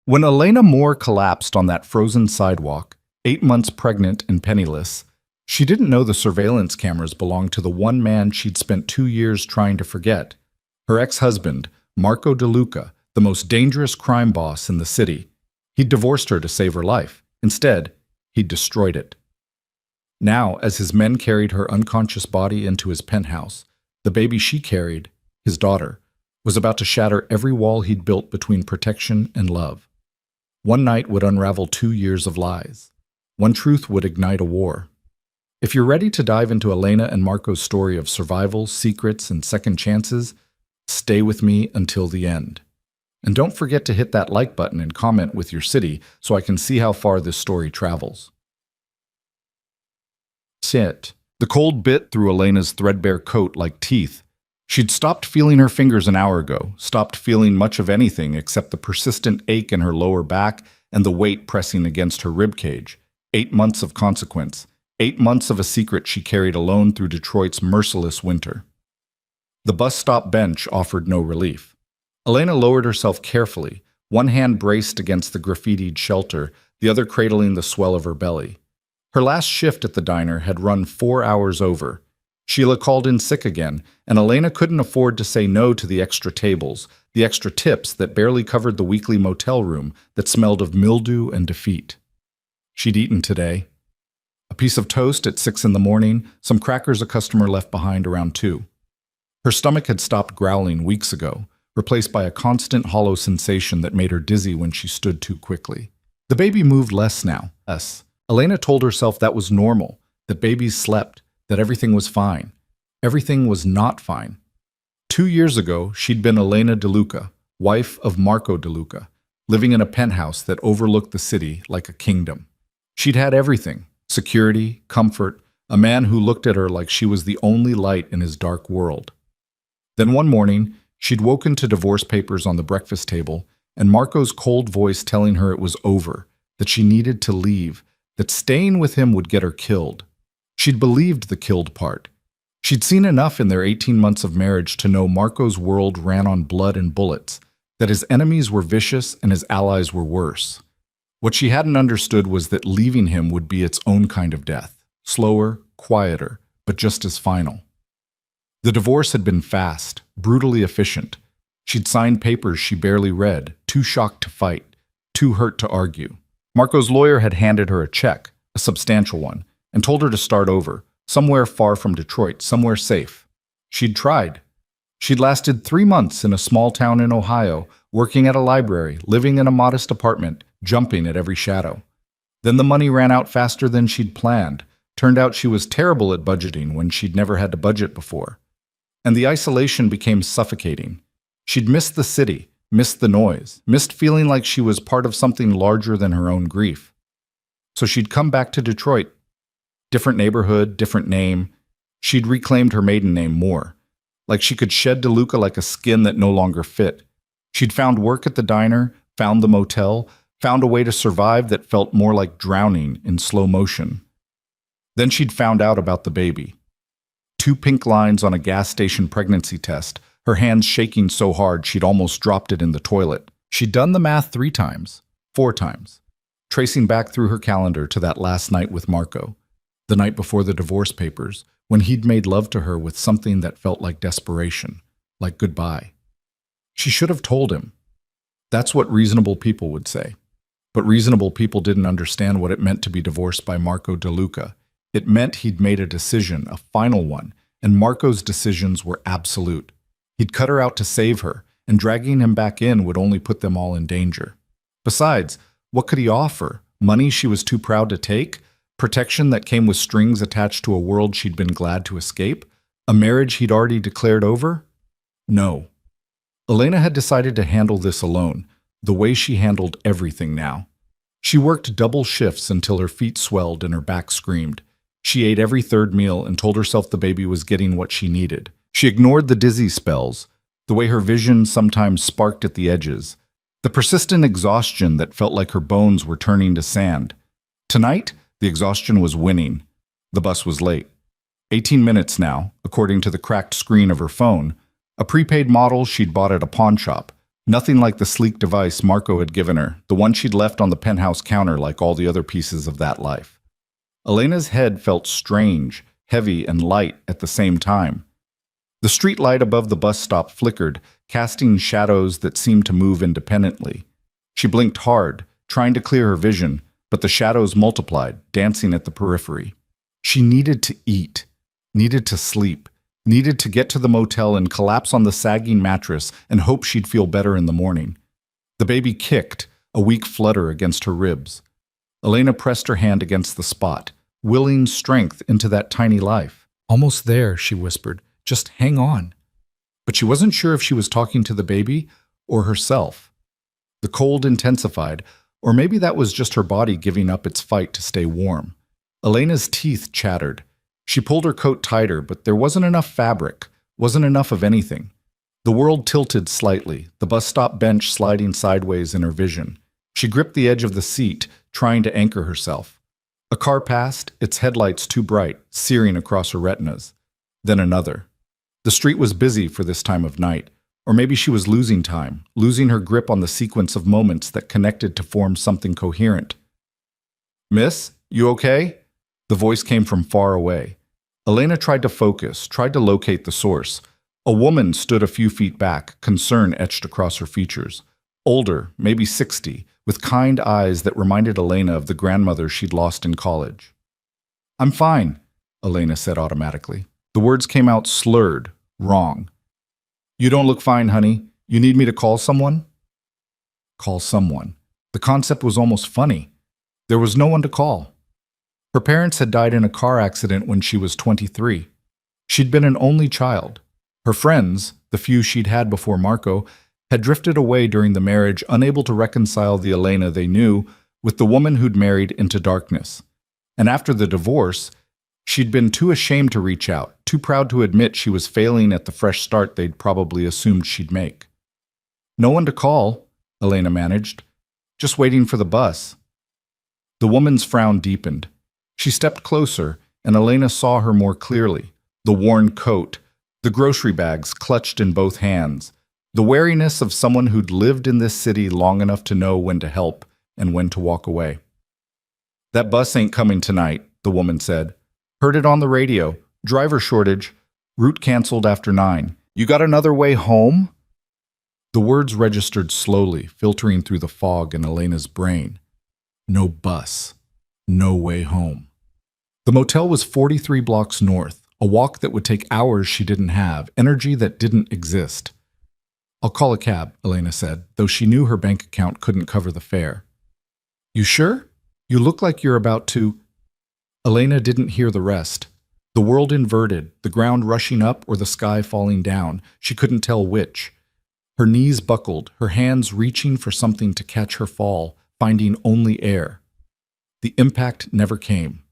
When Elena Moore collapsed on that frozen sidewalk, 8 months pregnant and penniless, she didn't know the surveillance cameras belonged to the one man she'd spent 2 years trying to forget. Her ex-husband, Marco DeLuca, the most dangerous crime boss in the city. He'd divorced her to save her life. Instead, he'd destroyed it. Now, as his men carried her unconscious body into his penthouse, the baby she carried, his daughter, was about to shatter every wall he'd built between protection and love. One night would unravel 2 years of lies. One truth would ignite a war. If you're ready to dive into Elena and Marco's story of survival, secrets, and second chances, stay with me until the end. And don't forget to hit that like button and comment with your city so I can see how far this story travels. Sit. The cold bit through Elena's threadbare coat like teeth. She'd stopped feeling her fingers an hour ago, stopped feeling much of anything except the persistent ache in her lower back and the weight pressing against her ribcage. 8 months of consequence. 8 months of a secret she carried alone through Detroit's merciless winter. The bus stop bench offered no relief. Elena lowered herself carefully, one hand braced against the graffitied shelter, the other cradling the swell of her belly. Her last shift at the diner had run 4 hours over. Sheila called in sick again, and Elena couldn't afford to say no to the extra tables, the extra tips that barely covered the weekly motel room that smelled of mildew and defeat. She'd eaten today. A piece of toast at 6 in the morning, some crackers a customer left behind around 2. Her stomach had stopped growling weeks ago, replaced by a constant hollow sensation that made her dizzy when she stood too quickly. The baby moved less now. Elena told herself that was normal, that babies slept, that everything was fine. Everything was not fine. 2 years ago, she'd been Elena DeLuca, wife of Marco DeLuca, living in a penthouse that overlooked the city like a kingdom. She'd had everything: security, comfort, a man who looked at her like she was the only light in his dark world. Then one morning, she'd woken to divorce papers on the breakfast table and Marco's cold voice telling her it was over, that she needed to leave, that staying with him would get her killed. She'd believed the killed part. She'd seen enough in their 18 months of marriage to know Marco's world ran on blood and bullets, that his enemies were vicious and his allies were worse. What she hadn't understood was that leaving him would be its own kind of death, slower, quieter, but just as final. The divorce had been fast, brutally efficient. She'd signed papers she barely read, too shocked to fight, too hurt to argue. Marco's lawyer had handed her a check, a substantial one, and told her to start over, somewhere far from Detroit, somewhere safe. She'd tried. She'd lasted 3 months in a small town in Ohio, working at a library, living in a modest apartment, jumping at every shadow. Then the money ran out faster than she'd planned. Turned out she was terrible at budgeting when she'd never had to budget before. And the isolation became suffocating. She'd missed the city, missed the noise, missed feeling like she was part of something larger than her own grief. So she'd come back to Detroit. Different neighborhood, different name. She'd reclaimed her maiden name more. Like she could shed DeLuca like a skin that no longer fit. She'd found work at the diner, found the motel, found a way to survive that felt more like drowning in slow motion. Then she'd found out about the baby. 2 pink lines on a gas station pregnancy test, her hands shaking so hard she'd almost dropped it in the toilet. She'd done the math 3 times, 4 times, tracing back through her calendar to that last night with Marco, the night before the divorce papers, when he'd made love to her with something that felt like desperation, like goodbye. She should have told him. That's what reasonable people would say. But reasonable people didn't understand what it meant to be divorced by Marco DeLuca. It meant he'd made a decision, a final one, and Marco's decisions were absolute. He'd cut her out to save her, and dragging him back in would only put them all in danger. Besides, what could he offer? Money she was too proud to take? Protection that came with strings attached to a world she'd been glad to escape? A marriage he'd already declared over? No. Elena had decided to handle this alone, the way she handled everything now. She worked double shifts until her feet swelled and her back screamed. She ate every third meal and told herself the baby was getting what she needed. She ignored the dizzy spells, the way her vision sometimes sparked at the edges, the persistent exhaustion that felt like her bones were turning to sand. Tonight, the exhaustion was winning. The bus was late. 18 minutes now, according to the cracked screen of her phone, a prepaid model she'd bought at a pawn shop, Nothing like the sleek device Marco had given her, the one she'd left on the penthouse counter like all the other pieces of that life. Elena's head felt strange, heavy, and light at the same time. The street light above the bus stop flickered, casting shadows that seemed to move independently. She blinked hard, trying to clear her vision, but the shadows multiplied, dancing at the periphery. She needed to eat, needed to sleep, needed to get to the motel and collapse on the sagging mattress and hope she'd feel better in the morning. The baby kicked, a weak flutter against her ribs. Elena pressed her hand against the spot, willing strength into that tiny life. "Almost there," she whispered. "Just hang on." But she wasn't sure if she was talking to the baby or herself. The cold intensified, or maybe that was just her body giving up its fight to stay warm. Elena's teeth chattered. She pulled her coat tighter, but there wasn't enough fabric, wasn't enough of anything. The world tilted slightly, the bus stop bench sliding sideways in her vision. She gripped the edge of the seat, trying to anchor herself. A car passed, its headlights too bright, searing across her retinas. Then another. The street was busy for this time of night, or maybe she was losing time, losing her grip on the sequence of moments that connected to form something coherent. "Miss, you okay?" The voice came from far away. Elena tried to focus, tried to locate the source. A woman stood a few feet back, concern etched across her features. Older, maybe 60, with kind eyes that reminded Elena of the grandmother she'd lost in college. "I'm fine," Elena said automatically. The words came out slurred, wrong. "You don't look fine, honey. You need me to call someone?" Call someone. The concept was almost funny. There was no one to call. Her parents had died in a car accident when she was 23. She'd been an only child. Her friends, the few she'd had before Marco, had drifted away during the marriage, unable to reconcile the Elena they knew with the woman who'd married into darkness. And after the divorce, she'd been too ashamed to reach out, too proud to admit she was failing at the fresh start they'd probably assumed she'd make. "No one to call," Elena managed. "Just waiting for the bus." The woman's frown deepened. She stepped closer, and Elena saw her more clearly. The worn coat, the grocery bags clutched in both hands, the wariness of someone who'd lived in this city long enough to know when to help and when to walk away. "That bus ain't coming tonight," the woman said. "Heard it on the radio. Driver shortage. Route canceled after 9. You got another way home?" The words registered slowly, filtering through the fog in Elena's brain. No bus. No way home. The motel was 43 blocks north, a walk that would take hours she didn't have, energy that didn't exist. "I'll call a cab," Elena said, though she knew her bank account couldn't cover the fare. "You sure? You look like you're about to—" Elena didn't hear the rest. The world inverted, the ground rushing up or the sky falling down. She couldn't tell which. Her knees buckled, her hands reaching for something to catch her fall, finding only air. The impact never came.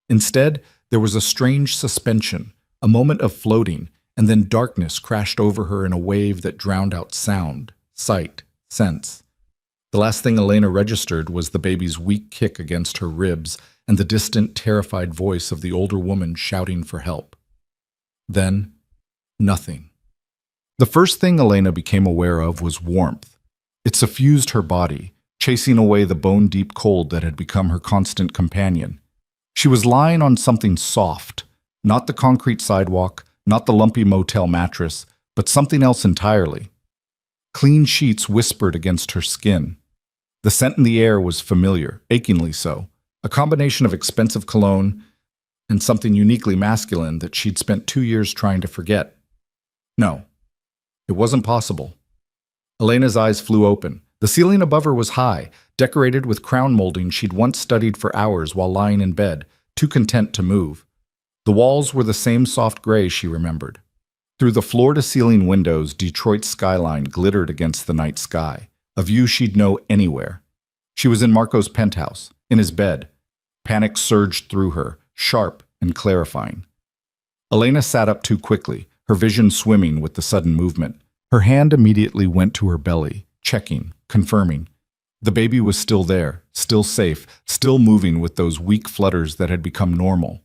Instead, there was a strange suspension, a moment of floating, and then darkness crashed over her in a wave that drowned out sound, sight, sense. The last thing Elena registered was the baby's weak kick against her ribs and the distant, terrified voice of the older woman shouting for help. Then, nothing. The first thing Elena became aware of was warmth. It suffused her body, chasing away the bone-deep cold that had become her constant companion. She was lying on something soft, not the concrete sidewalk, not the lumpy motel mattress, but something else entirely. Clean sheets whispered against her skin. The scent in the air was familiar, achingly so, a combination of expensive cologne and something uniquely masculine that she'd spent 2 years trying to forget. No, it wasn't possible. Elena's eyes flew open. The ceiling above her was high, decorated with crown molding she'd once studied for hours while lying in bed, too content to move. The walls were the same soft gray she remembered. Through the floor-to-ceiling windows, Detroit's skyline glittered against the night sky, a view she'd know anywhere. She was in Marco's penthouse, in his bed. Panic surged through her, sharp and clarifying. Elena sat up too quickly, her vision swimming with the sudden movement. Her hand immediately went to her belly, checking, confirming. The baby was still there, still safe, still moving with those weak flutters that had become normal.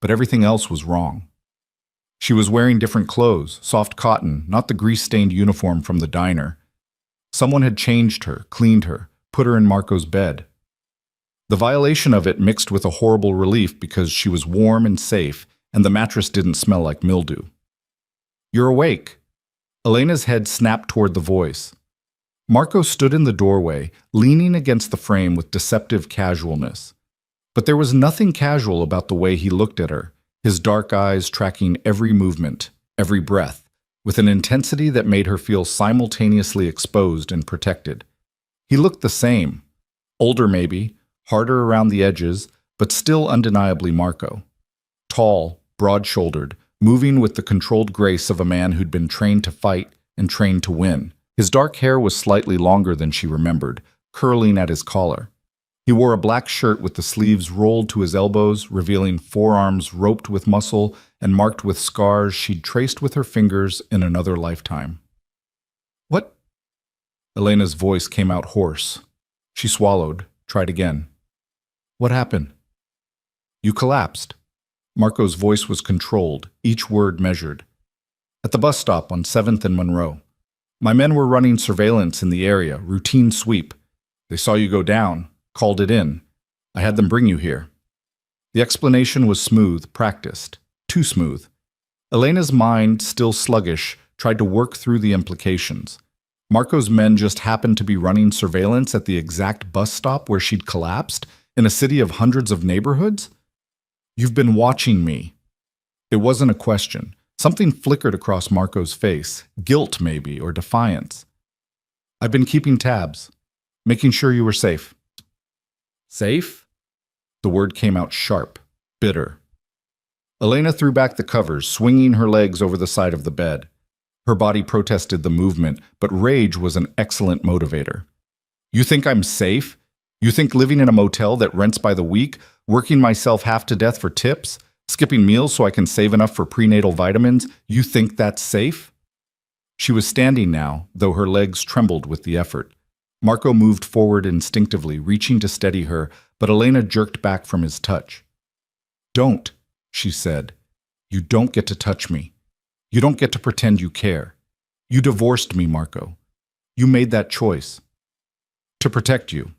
But everything else was wrong. She was wearing different clothes, soft cotton, not the grease-stained uniform from the diner. Someone had changed her, cleaned her, put her in Marco's bed. The violation of it mixed with a horrible relief because she was warm and safe, and the mattress didn't smell like mildew. "You're awake." Elena's head snapped toward the voice. Marco stood in the doorway, leaning against the frame with deceptive casualness. But there was nothing casual about the way he looked at her, his dark eyes tracking every movement, every breath, with an intensity that made her feel simultaneously exposed and protected. He looked the same, older maybe, harder around the edges, but still undeniably Marco. Tall, broad-shouldered, moving with the controlled grace of a man who'd been trained to fight and trained to win. His dark hair was slightly longer than she remembered, curling at his collar. He wore a black shirt with the sleeves rolled to his elbows, revealing forearms roped with muscle and marked with scars she'd traced with her fingers in another lifetime. "What?" Elena's voice came out hoarse. She swallowed, tried again. "What happened?" "You collapsed." Marco's voice was controlled, each word measured. "At the bus stop on 7th and Monroe. My men were running surveillance in the area, routine sweep. They saw you go down, called it in. I had them bring you here." The explanation was smooth, practiced. Too smooth. Elena's mind, still sluggish, tried to work through the implications. Marco's men just happened to be running surveillance at the exact bus stop where she'd collapsed, in a city of hundreds of neighborhoods? "You've been watching me." It wasn't a question. Something flickered across Marco's face, guilt maybe, or defiance. "I've been keeping tabs, making sure you were safe." "Safe?" The word came out sharp, bitter. Elena threw back the covers, swinging her legs over the side of the bed. Her body protested the movement, but rage was an excellent motivator. "You think I'm safe? You think living in a motel that rents by the week, working myself half to death for tips, skipping meals so I can save enough for prenatal vitamins, you think that's safe?" She was standing now, though her legs trembled with the effort. Marco moved forward instinctively, reaching to steady her, but Elena jerked back from his touch. "Don't," she said. "You don't get to touch me. You don't get to pretend you care. You divorced me, Marco. You made that choice. To protect you."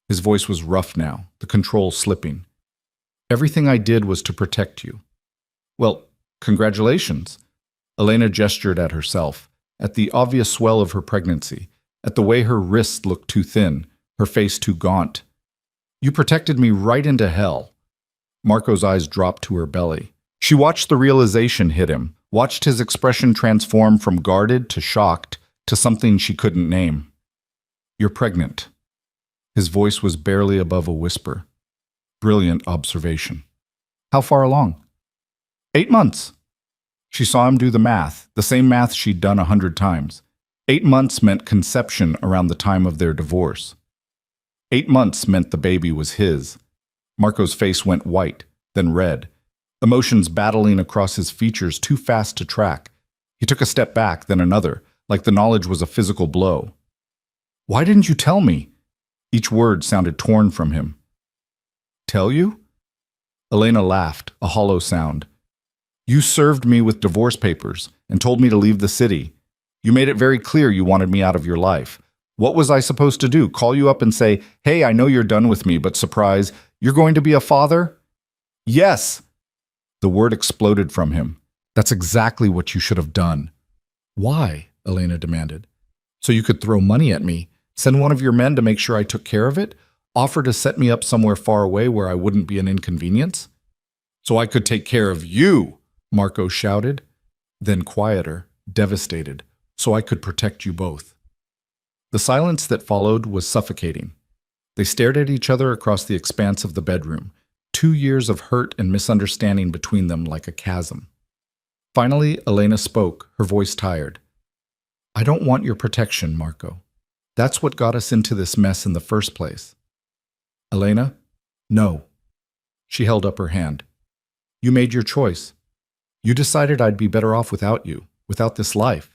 His voice was rough now, the control slipping. "Everything I did was to protect you." "Well, congratulations." Elena gestured at herself, at the obvious swell of her pregnancy, at the way her wrists looked too thin, her face too gaunt. "You protected me right into hell." Marco's eyes dropped to her belly. She watched the realization hit him, watched his expression transform from guarded to shocked to something she couldn't name. "You're pregnant." His voice was barely above a whisper. Brilliant observation. "How far along?" 8 months. She saw him do the math, the same math she'd done 100 times. 8 months meant conception around the time of their divorce. 8 months meant the baby was his. Marco's face went white, then red, emotions battling across his features too fast to track. He took a step back, then another, like the knowledge was a physical blow. "Why didn't you tell me?" Each word sounded torn from him. "Tell you?" Elena laughed, a hollow sound. "You served me with divorce papers and told me to leave the city. You made it very clear you wanted me out of your life. What was I supposed to do? Call you up and say, 'Hey, I know you're done with me, but surprise, you're going to be a father?'" "Yes!" The word exploded from him. "That's exactly what you should have done." "Why?" Elena demanded. "So you could throw money at me, send one of your men to make sure I took care of it, offer to set me up somewhere far away where I wouldn't be an inconvenience?" "So I could take care of you," Marco shouted. Then quieter, devastated, "So I could protect you both." The silence that followed was suffocating. They stared at each other across the expanse of the bedroom, 2 years of hurt and misunderstanding between them like a chasm. Finally, Elena spoke, her voice tired. "I don't want your protection, Marco. That's what got us into this mess in the first place." "Elena? No." She held up her hand. "You made your choice. You decided I'd be better off without you, without this life.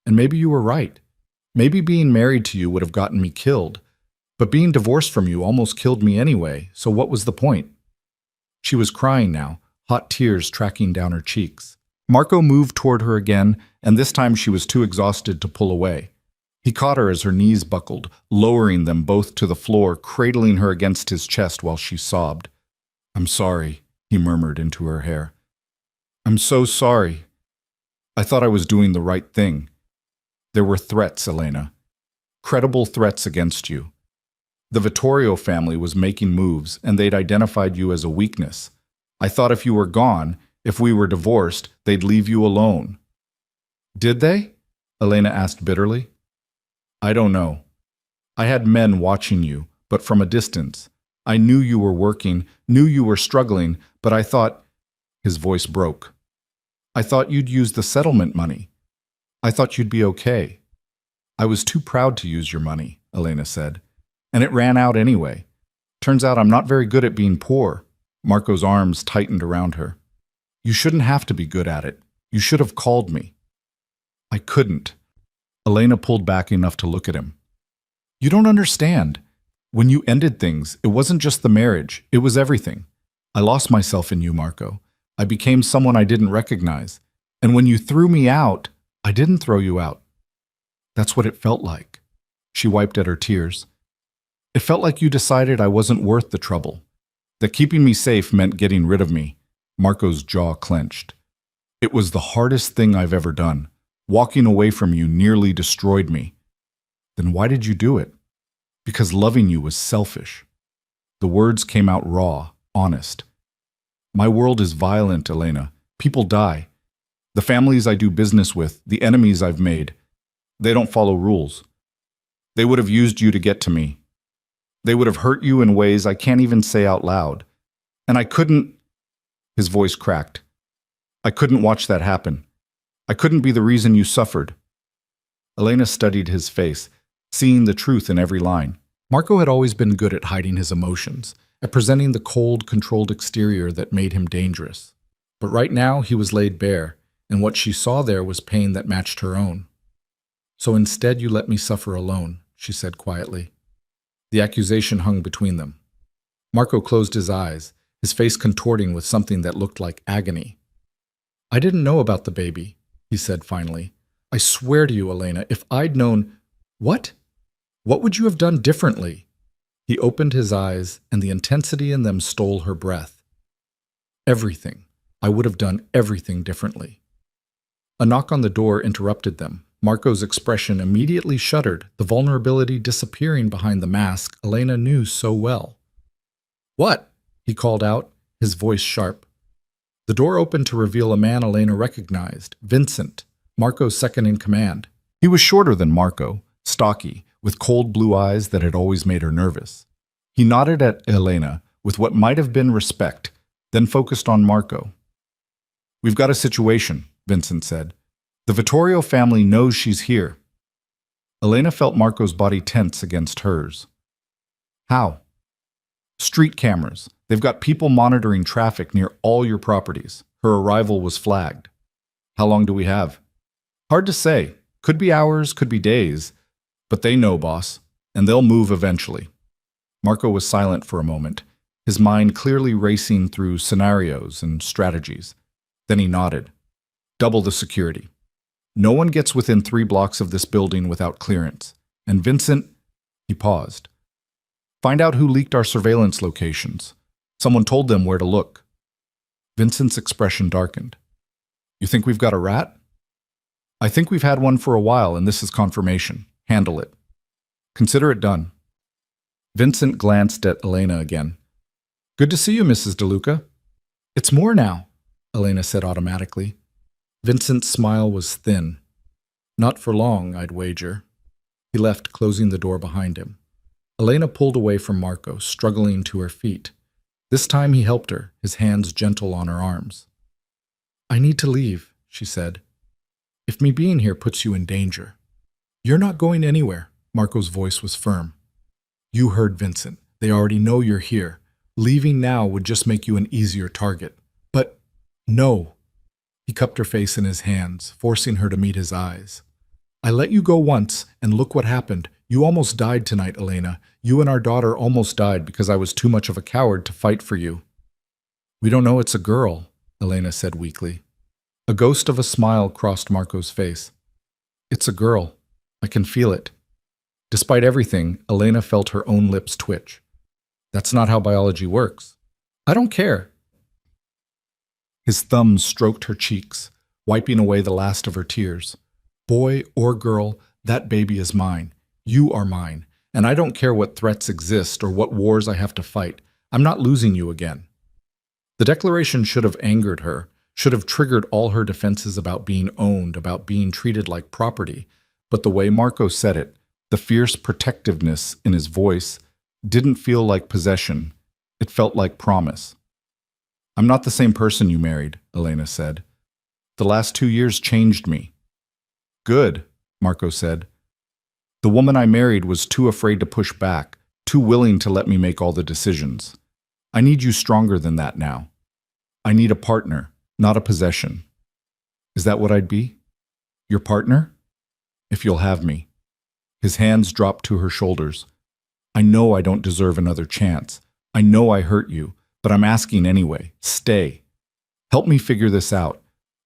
And maybe you were right. Maybe being married to you would have gotten me killed. But being divorced from you almost killed me anyway, so what was the point?" She was crying now, hot tears tracking down her cheeks. Marco moved toward her again, and this time she was too exhausted to pull away. He caught her as her knees buckled, lowering them both to the floor, cradling her against his chest while she sobbed. "I'm sorry," he murmured into her hair. "I'm so sorry. I thought I was doing the right thing. There were threats, Elena. Credible threats against you. The Vtorio family was making moves, and they'd identified you as a weakness. I thought if you were gone, if we were divorced, they'd leave you alone." "Did they?" Elena asked bitterly. "I don't know. I had men watching you, but from a distance. I knew you were working, knew you were struggling, but I thought—" His voice broke. "I thought you'd use the settlement money. I thought you'd be okay." "I was too proud to use your money," Elena said. "And it ran out anyway. Turns out I'm not very good at being poor." Marco's arms tightened around her. "You shouldn't have to be good at it. You should have called me." "I couldn't." Elena pulled back enough to look at him. "You don't understand. When you ended things, it wasn't just the marriage, it was everything. I lost myself in you, Marco. I became someone I didn't recognize. And when you threw me out, I didn't throw you out. That's what it felt like." She wiped at her tears. "It felt like you decided I wasn't worth the trouble. That keeping me safe meant getting rid of me." Marco's jaw clenched. "It was the hardest thing I've ever done. Walking away from you nearly destroyed me." "Then why did you do it?" "Because loving you was selfish." The words came out raw, honest. "My world is violent, Elena. People die. The families I do business with, the enemies I've made, they don't follow rules. They would have used you to get to me. They would have hurt you in ways I can't even say out loud. And I couldn't—" His voice cracked. "I couldn't watch that happen. I couldn't be the reason you suffered." Elena studied his face, seeing the truth in every line. Marco had always been good at hiding his emotions, at presenting the cold, controlled exterior that made him dangerous. But right now he was laid bare, and what she saw there was pain that matched her own. "So instead you let me suffer alone," she said quietly. The accusation hung between them. Marco closed his eyes, his face contorting with something that looked like agony. "I didn't know about the baby," he said finally. "I swear to you, Elena, if I'd known—" "What? What would you have done differently?" He opened his eyes, and the intensity in them stole her breath. "Everything. I would have done everything differently." A knock on the door interrupted them. Marco's expression immediately shuddered, the vulnerability disappearing behind the mask Elena knew so well. "What?" he called out, his voice sharp. The door opened to reveal a man Elena recognized, Vincent, Marco's second in command. He was shorter than Marco, stocky, with cold blue eyes that had always made her nervous. He nodded at Elena with what might have been respect, then focused on Marco. "We've got a situation," Vincent said. "The Vtorio family knows she's here." Elena felt Marco's body tense against hers. "How?" "Street cameras. They've got people monitoring traffic near all your properties. Her arrival was flagged." "How long do we have?" "Hard to say. Could be hours, could be days. But they know, boss, and they'll move eventually." Marco was silent for a moment, his mind clearly racing through scenarios and strategies. Then he nodded. "Double the security. No one gets within 3 blocks of this building without clearance. And Vincent—" He paused. "Find out who leaked our surveillance locations. Someone told them where to look." Vincent's expression darkened. "You think we've got a rat?" "I think we've had one for a while, and this is confirmation. Handle it." "Consider it done." Vincent glanced at Elena again. "Good to see you, Mrs. DeLuca." "It's more now," Elena said automatically. Vincent's smile was thin. "Not for long, I'd wager." He left, closing the door behind him. Elena pulled away from Marco, struggling to her feet. This time he helped her, his hands gentle on her arms. "I need to leave," she said. "If me being here puts you in danger." "You're not going anywhere," Marco's voice was firm. "You heard Vincent. They already know you're here. Leaving now would just make you an easier target." "But, no." He cupped her face in his hands, forcing her to meet his eyes. "I let you go once, and look what happened. You almost died tonight, Elena. You and our daughter almost died because I was too much of a coward to fight for you." "We don't know it's a girl," Elena said weakly. A ghost of a smile crossed Marco's face. "It's a girl. I can feel it. Despite everything, Elena felt her own lips twitch. That's not how biology works. I don't care. His thumbs stroked her cheeks, wiping away the last of her tears. Boy or girl, that baby is mine. You are mine. And I don't care what threats exist or what wars I have to fight. I'm not losing you again. The declaration should have angered her, should have triggered all her defenses about being owned, about being treated like property. But the way Marco said it, the fierce protectiveness in his voice, didn't feel like possession. It felt like promise. I'm not the same person you married, Elena said. The last 2 years changed me. Good, Marco said. The woman I married was too afraid to push back, too willing to let me make all the decisions. I need you stronger than that now. I need a partner, not a possession. Is that what I'd be? Your partner? If you'll have me. His hands dropped to her shoulders. I know I don't deserve another chance. I know I hurt you, but I'm asking anyway. Stay. Help me figure this out.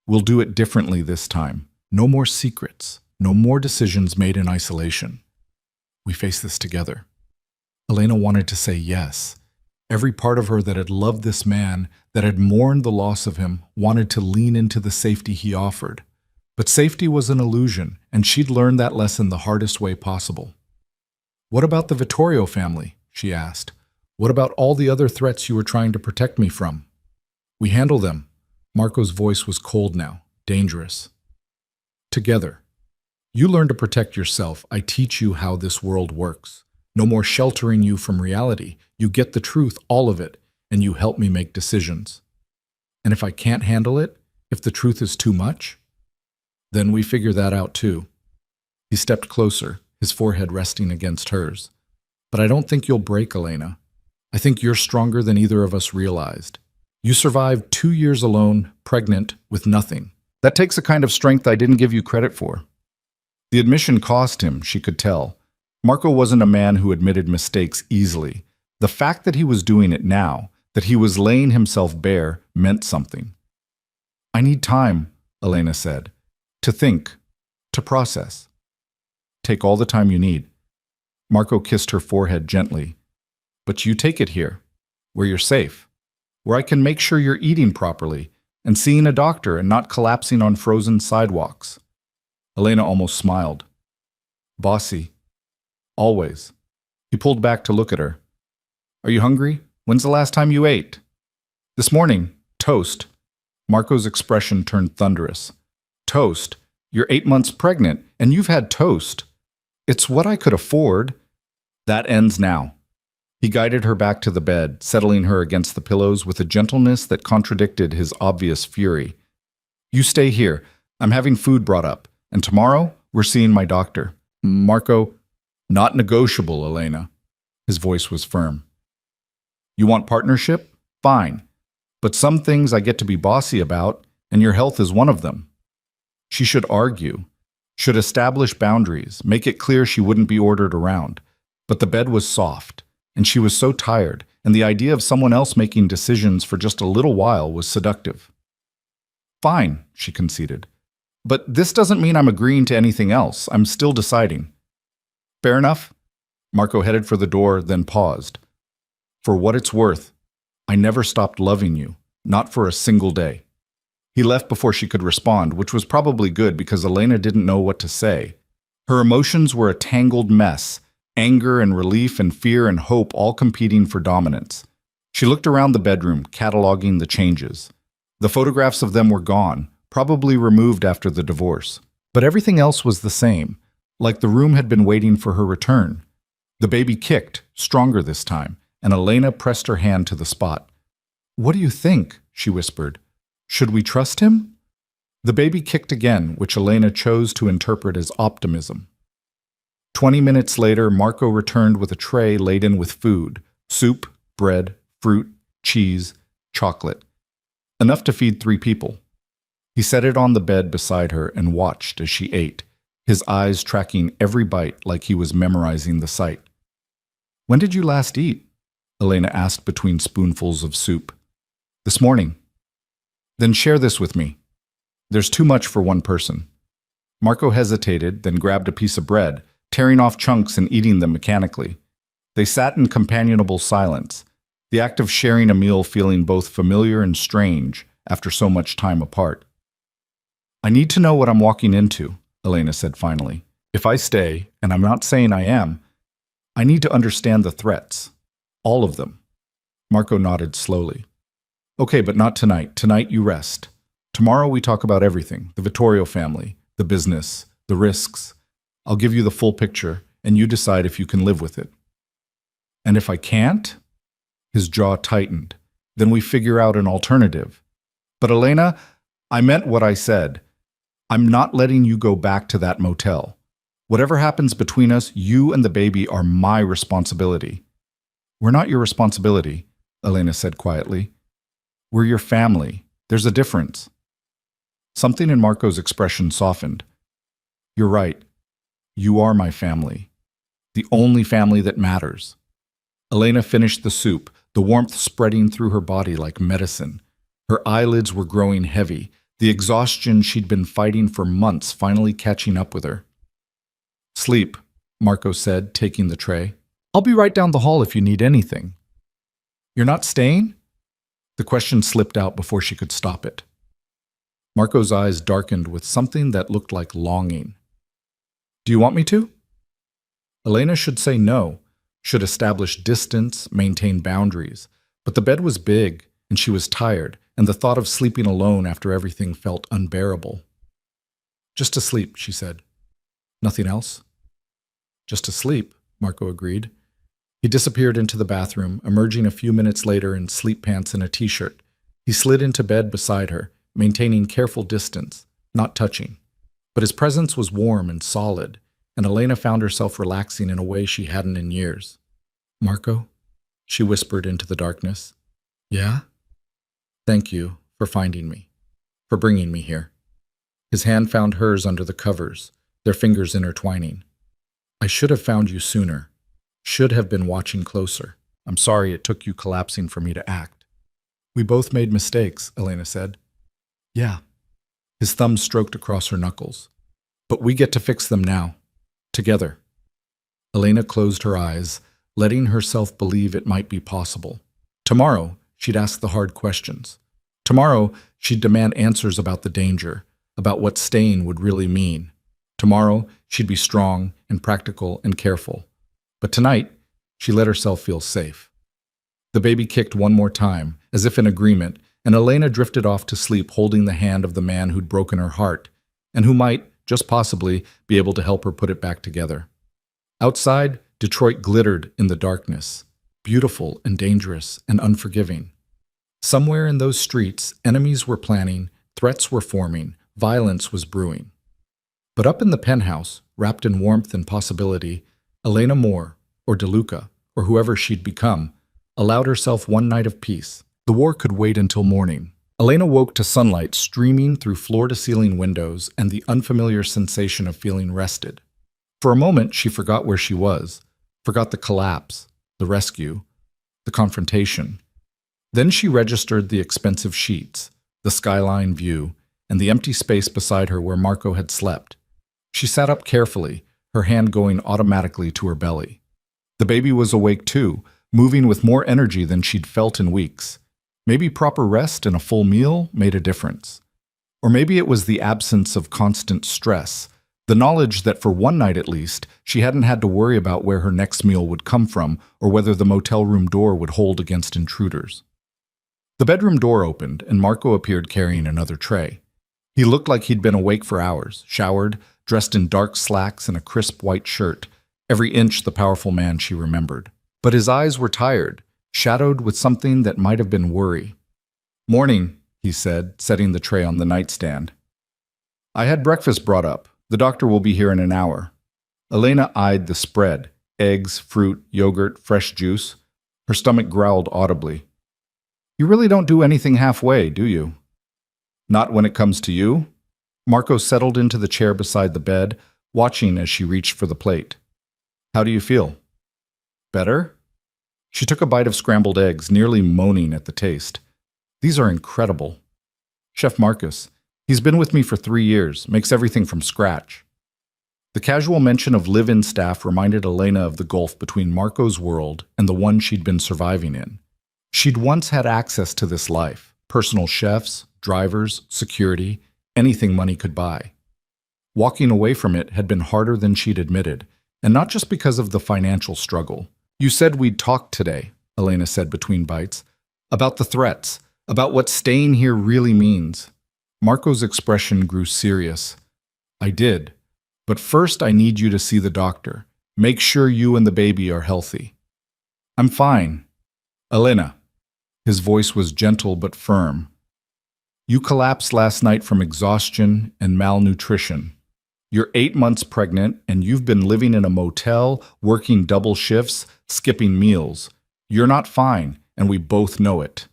We'll do it differently this time. No more secrets. No more decisions made in isolation. We face this together. Elena wanted to say yes. Every part of her that had loved this man, that had mourned the loss of him, wanted to lean into the safety he offered. But safety was an illusion, and she'd learned that lesson the hardest way possible. What about the Vtorio family? She asked. What about all the other threats you were trying to protect me from? We handle them. Marco's voice was cold now, dangerous. Together. You learn to protect yourself. I teach you how this world works. No more sheltering you from reality. You get the truth, all of it, and you help me make decisions. And if I can't handle it, if the truth is too much, then we figure that out too. He stepped closer, his forehead resting against hers. But I don't think you'll break, Elena. I think you're stronger than either of us realized. You survived 2 years alone, pregnant, with nothing. That takes a kind of strength I didn't give you credit for. The admission cost him, she could tell. Marco wasn't a man who admitted mistakes easily. The fact that he was doing it now, that he was laying himself bare, meant something. I need time, Elena said. To think, to process. Take all the time you need. Marco kissed her forehead gently. But you take it here, where you're safe, where I can make sure you're eating properly and seeing a doctor and not collapsing on frozen sidewalks. Elena almost smiled. Bossy. Always. He pulled back to look at her. Are you hungry? When's the last time you ate? This morning. Toast. Marco's expression turned thunderous. Toast? You're 8 months pregnant, and you've had toast. It's what I could afford. That ends now. He guided her back to the bed, settling her against the pillows with a gentleness that contradicted his obvious fury. You stay here. I'm having food brought up, and tomorrow we're seeing my doctor. Marco, not negotiable, Elena. His voice was firm. You want partnership? Fine. But some things I get to be bossy about, and your health is one of them. She should argue, should establish boundaries, make it clear she wouldn't be ordered around. But the bed was soft, and she was so tired, and the idea of someone else making decisions for just a little while was seductive. Fine, she conceded. But this doesn't mean I'm agreeing to anything else. I'm still deciding. Fair enough? Marco headed for the door, then paused. For what it's worth, I never stopped loving you, not for a single day. He left before she could respond, which was probably good because Elena didn't know what to say. Her emotions were a tangled mess, anger and relief and fear and hope all competing for dominance. She looked around the bedroom, cataloging the changes. The photographs of them were gone, probably removed after the divorce. But everything else was the same, like the room had been waiting for her return. The baby kicked, stronger this time, and Elena pressed her hand to the spot. What do you think? She whispered. Should we trust him? The baby kicked again, which Elena chose to interpret as optimism. 20 minutes later, Marco returned with a tray laden with food, soup, bread, fruit, cheese, chocolate. Enough to feed 3 people. He set it on the bed beside her and watched as she ate, his eyes tracking every bite like he was memorizing the sight. When did you last eat? Elena asked between spoonfuls of soup. This morning. Then share this with me. There's too much for one person. Marco hesitated, then grabbed a piece of bread, tearing off chunks and eating them mechanically. They sat in companionable silence, the act of sharing a meal feeling both familiar and strange after so much time apart. I need to know what I'm walking into, Elena said finally. If I stay, and I'm not saying I am, I need to understand the threats. All of them. Marco nodded slowly. Okay, but not tonight. Tonight you rest. Tomorrow we talk about everything, the Vtorio family, the business, the risks. I'll give you the full picture, and you decide if you can live with it. And if I can't? His jaw tightened. Then we figure out an alternative. But Elena, I meant what I said. I'm not letting you go back to that motel. Whatever happens between us, you and the baby are my responsibility. We're not your responsibility, Elena said quietly. We're your family. There's a difference. Something in Marco's expression softened. You're right. You are my family. The only family that matters. Elena finished the soup, the warmth spreading through her body like medicine. Her eyelids were growing heavy, the exhaustion she'd been fighting for months finally catching up with her. Sleep, Marco said, taking the tray. I'll be right down the hall if you need anything. You're not staying? The question slipped out before she could stop it. Marco's eyes darkened with something that looked like longing. Do you want me to? Elena should say no, should establish distance, maintain boundaries. But the bed was big, and she was tired, and the thought of sleeping alone after everything felt unbearable. Just to sleep, she said. Nothing else? Just to sleep, Marco agreed. He disappeared into the bathroom, emerging a few minutes later in sleep pants and a t-shirt. He slid into bed beside her, maintaining careful distance, not touching. But his presence was warm and solid, and Elena found herself relaxing in a way she hadn't in years. Marco? She whispered into the darkness. Yeah? Thank you for finding me, for bringing me here. His hand found hers under the covers, their fingers intertwining. I should have found you sooner. Should have been watching closer. I'm sorry it took you collapsing for me to act. We both made mistakes, Elena said. Yeah. His thumb stroked across her knuckles. But we get to fix them now. Together. Elena closed her eyes, letting herself believe it might be possible. Tomorrow, she'd ask the hard questions. Tomorrow, she'd demand answers about the danger, about what staying would really mean. Tomorrow, she'd be strong and practical and careful. But tonight, she let herself feel safe. The baby kicked one more time, as if in agreement, and Elena drifted off to sleep holding the hand of the man who'd broken her heart, and who might, just possibly, be able to help her put it back together. Outside, Detroit glittered in the darkness, beautiful and dangerous and unforgiving. Somewhere in those streets, enemies were planning, threats were forming, violence was brewing. But up in the penthouse, wrapped in warmth and possibility, Elena Moore, or DeLuca, or whoever she'd become, allowed herself one night of peace. The war could wait until morning. Elena woke to sunlight streaming through floor-to-ceiling windows and the unfamiliar sensation of feeling rested. For a moment, she forgot where she was, forgot the collapse, the rescue, the confrontation. Then she registered the expensive sheets, the skyline view, and the empty space beside her where Marco had slept. She sat up carefully, her hand going automatically to her belly. The baby was awake too, moving with more energy than she'd felt in weeks. Maybe proper rest and a full meal made a difference. Or maybe it was the absence of constant stress, the knowledge that for one night at least, she hadn't had to worry about where her next meal would come from or whether the motel room door would hold against intruders. The bedroom door opened, and Marco appeared carrying another tray. He looked like he'd been awake for hours, showered, dressed in dark slacks and a crisp white shirt, every inch the powerful man she remembered. But his eyes were tired, shadowed with something that might have been worry. "Morning," he said, setting the tray on the nightstand. "I had breakfast brought up. The doctor will be here in an hour." Elena eyed the spread, eggs, fruit, yogurt, fresh juice. Her stomach growled audibly. "You really don't do anything halfway, do you?" "Not when it comes to you." Marco settled into the chair beside the bed, watching as she reached for the plate. "How do you feel?" "Better?" She took a bite of scrambled eggs, nearly moaning at the taste. "These are incredible." "Chef Marcus, He's been with me for 3 years, makes everything from scratch. The casual mention of live-in staff reminded Elena of the gulf between Marco's world and the one she'd been surviving in. She'd once had access to this life, personal chefs, drivers, security, anything money could buy. Walking away from it had been harder than she'd admitted, and not just because of the financial struggle. You said we'd talk today, Elena said between bites, about the threats, about what staying here really means. Marco's expression grew serious. I did. But first I need you to see the doctor. Make sure you and the baby are healthy. I'm fine. Elena. His voice was gentle but firm. You collapsed last night from exhaustion and malnutrition. You're 8 months pregnant and you've been living in a motel, working double shifts, skipping meals. You're not fine, and we both know it.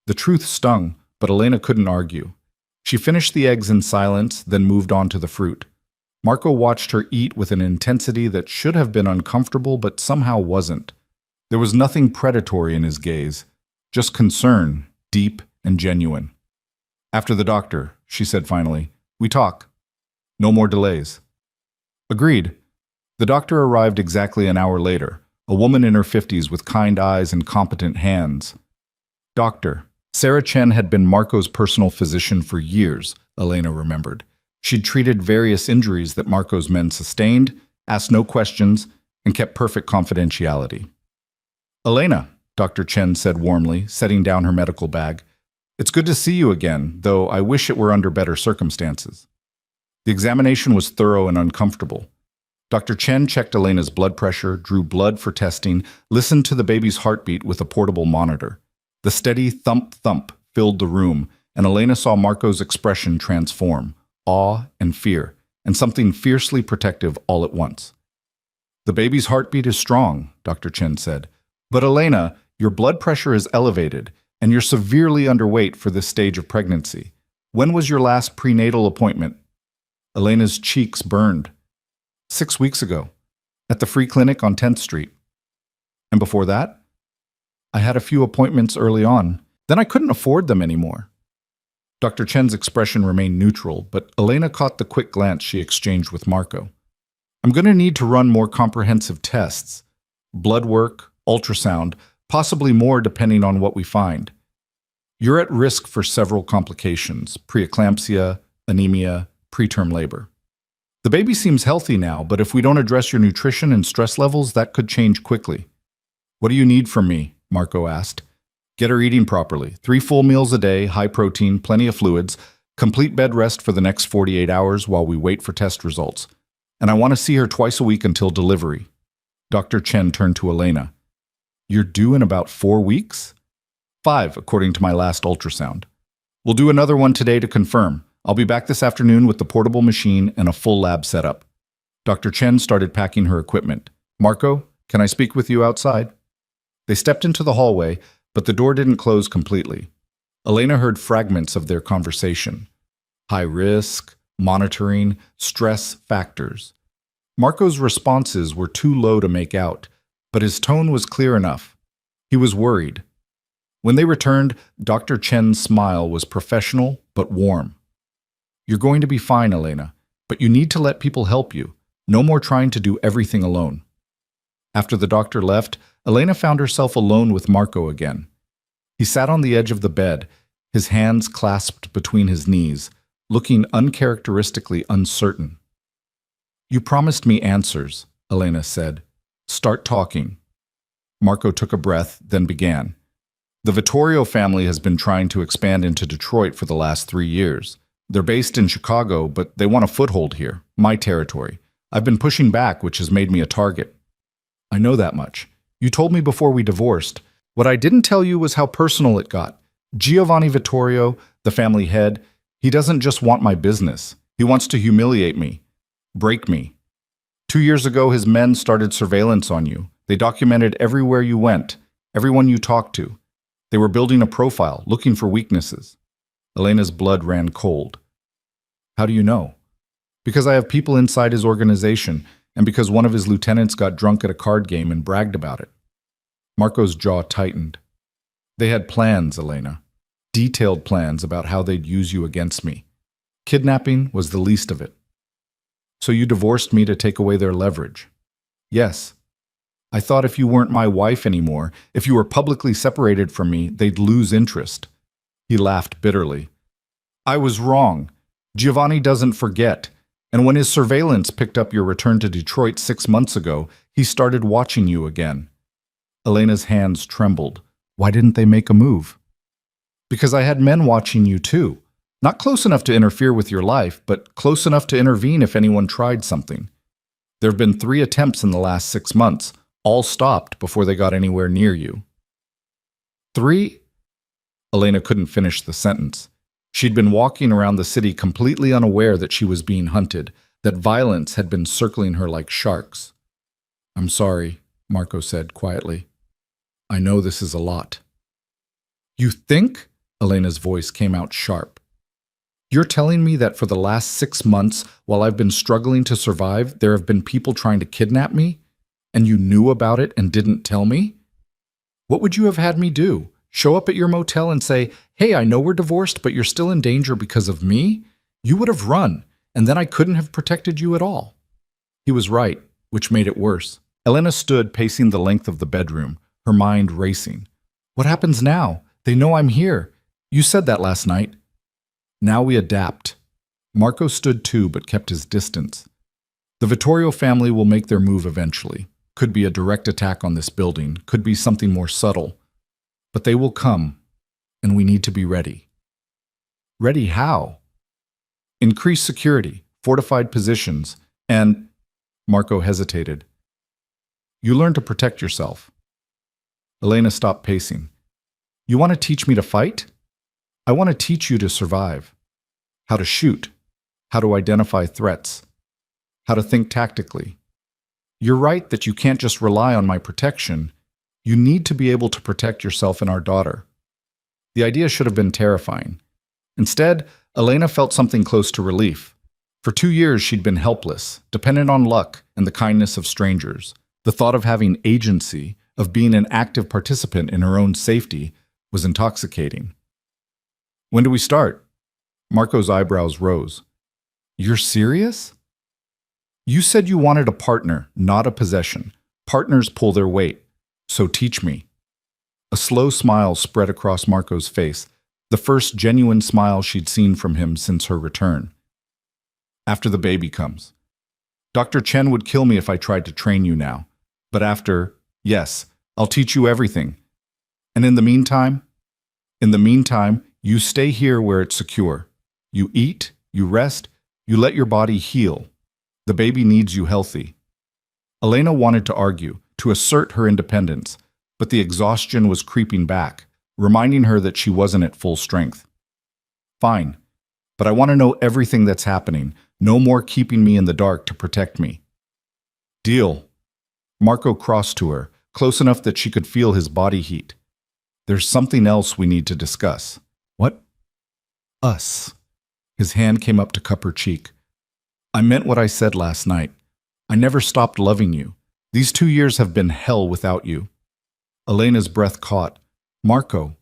The truth stung, but Elena couldn't argue. She finished the eggs in silence, then moved on to the fruit. Marco watched her eat with an intensity that should have been uncomfortable but somehow wasn't. There was nothing predatory in his gaze, just concern, deep and genuine. After the doctor, she said finally, we talk. No more delays. Agreed. The doctor arrived exactly an hour later, a woman in her 50s with kind eyes and competent hands. Doctor. Sarah Chen had been Marco's personal physician for years, Elena remembered. She'd treated various injuries that Marco's men sustained, asked no questions, and kept perfect confidentiality. Elena, Dr. Chen said warmly, setting down her medical bag. It's good to see you again, though I wish it were under better circumstances. The examination was thorough and uncomfortable. Dr. Chen checked Elena's blood pressure, drew blood for testing, listened to the baby's heartbeat with a portable monitor. The steady thump-thump filled the room, and Elena saw Marco's expression transform, awe and fear, and something fiercely protective all at once. The baby's heartbeat is strong, Dr. Chen said. But Elena, your blood pressure is elevated, and you're severely underweight for this stage of pregnancy. When was your last prenatal appointment? Elena's cheeks burned. 6 weeks ago, at the free clinic on 10th Street. And before that? I had a few appointments early on. Then I couldn't afford them anymore. Dr. Chen's expression remained neutral, but Elena caught the quick glance she exchanged with Marco. I'm going to need to run more comprehensive tests. Blood work, ultrasound, possibly more depending on what we find. You're at risk for several complications, preeclampsia, anemia, preterm labor. The baby seems healthy now, but if we don't address your nutrition and stress levels, that could change quickly. What do you need from me? Marco asked. Get her eating properly. 3 full meals a day, high protein, plenty of fluids, complete bed rest for the next 48 hours while we wait for test results. And I want to see her twice a week until delivery. Dr. Chen turned to Elena. You're due in about 4 weeks? 5, according to my last ultrasound. We'll do another one today to confirm. I'll be back this afternoon with the portable machine and a full lab setup. Dr. Chen started packing her equipment. Marco, can I speak with you outside? They stepped into the hallway, but the door didn't close completely. Elena heard fragments of their conversation. High risk, monitoring, stress factors. Marco's responses were too low to make out, but his tone was clear enough. He was worried. When they returned, Dr. Chen's smile was professional but warm. You're going to be fine, Elena, but you need to let people help you. No more trying to do everything alone. After the doctor left, Elena found herself alone with Marco again. He sat on the edge of the bed, his hands clasped between his knees, looking uncharacteristically uncertain. You promised me answers, Elena said. Start talking. Marco took a breath, then began. The Vtorio family has been trying to expand into Detroit for the last 3 years. They're based in Chicago, but they want a foothold here, my territory. I've been pushing back, which has made me a target. I know that much. You told me before we divorced. What I didn't tell you was how personal it got. Giovanni Vtorio, the family head, he doesn't just want my business. He wants to humiliate me, break me. 2 years ago, his men started surveillance on you. They documented everywhere you went, everyone you talked to. They were building a profile, looking for weaknesses. Elena's blood ran cold. How do you know? Because I have people inside his organization, and because one of his lieutenants got drunk at a card game and bragged about it. Marco's jaw tightened. They had plans, Elena. Detailed plans about how they'd use you against me. Kidnapping was the least of it. So you divorced me to take away their leverage. Yes. I thought if you weren't my wife anymore, if you were publicly separated from me, they'd lose interest. He laughed bitterly. I was wrong. Giovanni doesn't forget. And when his surveillance picked up your return to Detroit 6 months ago, he started watching you again. Elena's hands trembled. Why didn't they make a move? Because I had men watching you too. Not close enough to interfere with your life, but close enough to intervene if anyone tried something. There have been 3 attempts in the last 6 months, all stopped before they got anywhere near you. 3? Elena couldn't finish the sentence. She'd been walking around the city completely unaware that she was being hunted, that violence had been circling her like sharks. I'm sorry, Marco said quietly. I know this is a lot. You think? Elena's voice came out sharp. You're telling me that for the last 6 months, while I've been struggling to survive, there have been people trying to kidnap me? And you knew about it and didn't tell me? What would you have had me do? Show up at your motel and say, hey, I know we're divorced, but you're still in danger because of me? You would have run, and then I couldn't have protected you at all. He was right, which made it worse. Elena stood pacing the length of the bedroom, her mind racing. What happens now? They know I'm here. You said that last night. Now we adapt. Marco stood too, but kept his distance. The Vtorio family will make their move eventually. Could be a direct attack on this building, could be something more subtle. But they will come, and we need to be ready. Ready how? Increased security, fortified positions, and… Marco hesitated. You learn to protect yourself. Elena stopped pacing. You want to teach me to fight? I want to teach you to survive. How to shoot. How to identify threats. How to think tactically. You're right that you can't just rely on my protection. You need to be able to protect yourself and our daughter. The idea should have been terrifying. Instead, Elena felt something close to relief. For 2 years, she'd been helpless, dependent on luck and the kindness of strangers. The thought of having agency, of being an active participant in her own safety, was intoxicating. When do we start? Marco's eyebrows rose. You're serious? You said you wanted a partner, not a possession. Partners pull their weight. So teach me. A slow smile spread across Marco's face, the first genuine smile she'd seen from him since her return. After the baby comes. Dr. Chen would kill me if I tried to train you now. But after, yes, I'll teach you everything. And in the meantime, you stay here where it's secure. You eat, you rest, you let your body heal. The baby needs you healthy. Elena wanted to argue, to assert her independence, but the exhaustion was creeping back, reminding her that she wasn't at full strength. Fine, but I want to know everything that's happening. No more keeping me in the dark to protect me. Deal. Marco crossed to her, close enough that she could feel his body heat. There's something else we need to discuss. What? Us. His hand came up to cup her cheek. I meant what I said last night. I never stopped loving you. These 2 years have been hell without you. Elena's breath caught. Marco,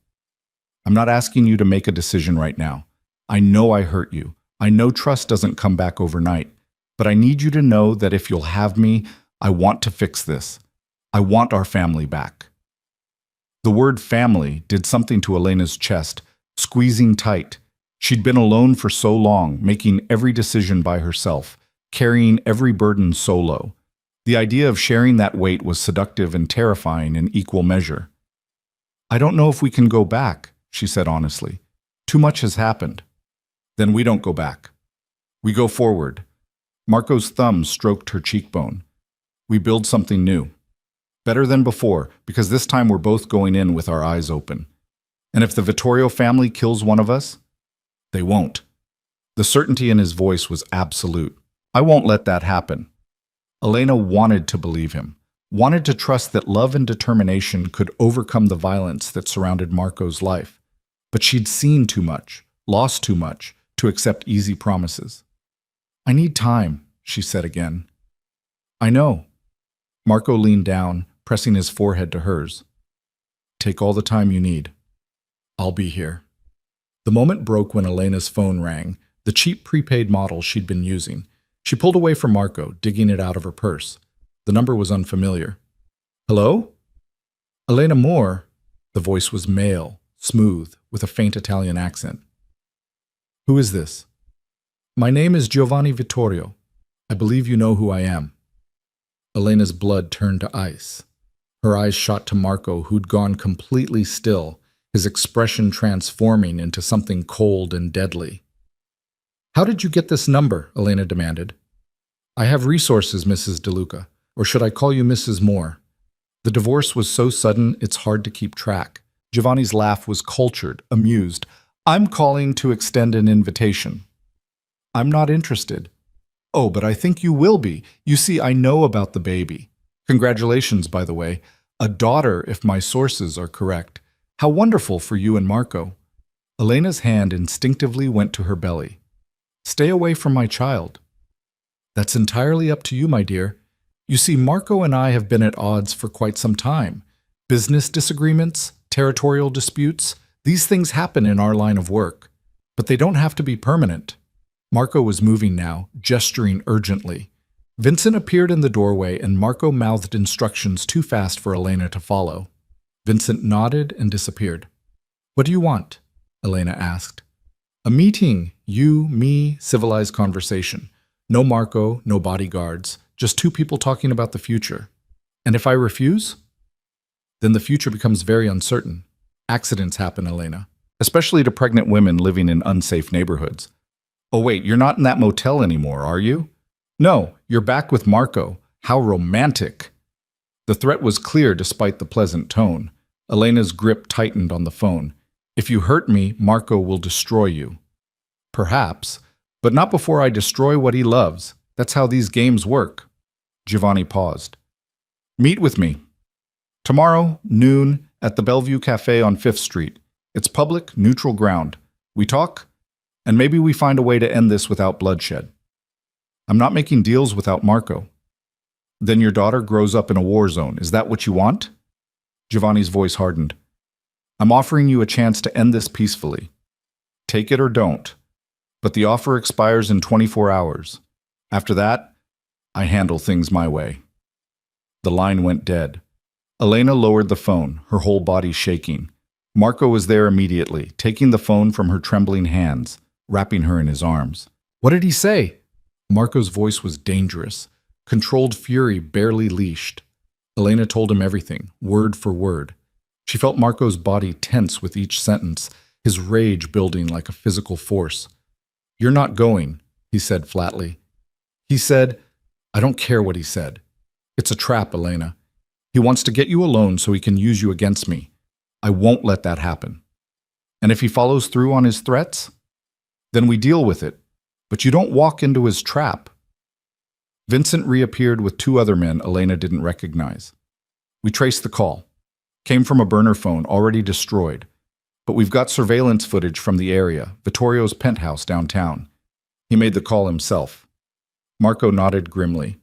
I'm not asking you to make a decision right now. I know I hurt you. I know trust doesn't come back overnight. But I need you to know that if you'll have me, I want to fix this. I want our family back. The word family did something to Elena's chest, squeezing tight. She'd been alone for so long, making every decision by herself, carrying every burden solo. The idea of sharing that weight was seductive and terrifying in equal measure. I don't know if we can go back, she said honestly. Too much has happened. Then we don't go back. We go forward. Marco's thumb stroked her cheekbone. We build something new. Better than before, because this time we're both going in with our eyes open. And if the Vtorio family kills one of us, they won't. The certainty in his voice was absolute. I won't let that happen. Elena wanted to believe him, wanted to trust that love and determination could overcome the violence that surrounded Marco's life. But she'd seen too much, lost too much, to accept easy promises. I need time, she said again. I know. Marco leaned down, pressing his forehead to hers. Take all the time you need. I'll be here. The moment broke when Elena's phone rang, the cheap prepaid model she'd been using. She pulled away from Marco, digging it out of her purse. The number was unfamiliar. Hello? Elena Moore? The voice was male, smooth, with a faint Italian accent. Who is this? My name is Giovanni Vtorio. I believe you know who I am. Elena's blood turned to ice. Her eyes shot to Marco, who'd gone completely still, his expression transforming into something cold and deadly. How did you get this number? Elena demanded. I have resources, Mrs. DeLuca, or should I call you Mrs. Moore? The divorce was so sudden, it's hard to keep track. Giovanni's laugh was cultured, amused. I'm calling to extend an invitation. I'm not interested. Oh, but I think you will be. You see, I know about the baby. Congratulations, by the way. A daughter, if my sources are correct. How wonderful for you and Marco. Elena's hand instinctively went to her belly. Stay away from my child. That's entirely up to you, my dear. You see, Marco and I have been at odds for quite some time. Business disagreements, territorial disputes, these things happen in our line of work. But they don't have to be permanent. Marco was moving now, gesturing urgently. Vincent appeared in the doorway and Marco mouthed instructions too fast for Elena to follow. Vincent nodded and disappeared. What do you want? Elena asked. A meeting. You, me, civilized conversation. No Marco, no bodyguards, just two people talking about the future. And if I refuse? Then the future becomes very uncertain. Accidents happen, Elena, especially to pregnant women living in unsafe neighborhoods. Oh wait, you're not in that motel anymore, are you? No, you're back with Marco. How romantic. The threat was clear despite the pleasant tone. Elena's grip tightened on the phone. If you hurt me, Marco will destroy you. Perhaps, but not before I destroy what he loves. That's how these games work. Giovanni paused. Meet with me. Tomorrow, noon, at the Bellevue Cafe on 5th Street. It's public, neutral ground. We talk, and maybe we find a way to end this without bloodshed. I'm not making deals without Marco. Then your daughter grows up in a war zone. Is that what you want? Giovanni's voice hardened. I'm offering you a chance to end this peacefully. Take it or don't. But the offer expires in 24 hours. After that, I handle things my way. The line went dead. Elena lowered the phone, her whole body shaking. Marco was there immediately, taking the phone from her trembling hands, wrapping her in his arms. What did he say? Marco's voice was dangerous. Controlled fury barely leashed. Elena told him everything, word for word. She felt Marco's body tense with each sentence, his rage building like a physical force. You're not going, he said flatly. He said, I don't care what he said. It's a trap, Elena. He wants to get you alone so he can use you against me. I won't let that happen. And if he follows through on his threats, then we deal with it. But you don't walk into his trap. Vincent reappeared with two other men Elena didn't recognize. We traced the call. Came from a burner phone already destroyed. But we've got surveillance footage from the area, Vtorio's penthouse downtown. He made the call himself. Marco nodded grimly.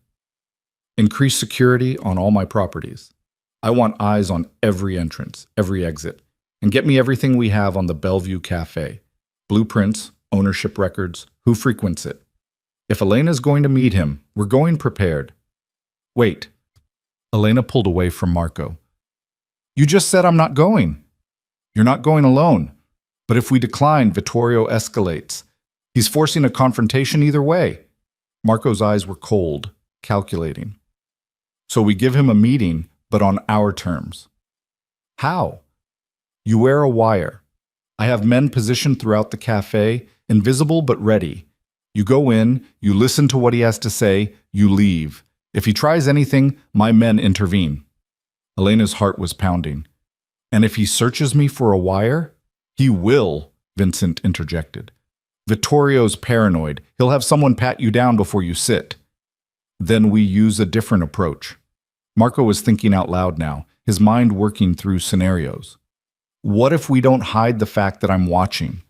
Increase security on all my properties. I want eyes on every entrance, every exit. And get me everything we have on the Bellevue Cafe. Blueprints, ownership records, who frequents it. If Elena's going to meet him, we're going prepared. Wait. Elena pulled away from Marco. You just said I'm not going. You're not going alone. But if we decline, Vtorio escalates. He's forcing a confrontation either way. Marco's eyes were cold, calculating. So we give him a meeting, but on our terms. How? You wear a wire. I have men positioned throughout the cafe, invisible but ready. You go in, you listen to what he has to say, you leave. If he tries anything, my men intervene. Elena's heart was pounding. And if he searches me for a wire? He will, Vincent interjected. Vtorio's paranoid. He'll have someone pat you down before you sit. Then we use a different approach. Marco was thinking out loud now, his mind working through scenarios. What if we don't hide the fact that I'm watching?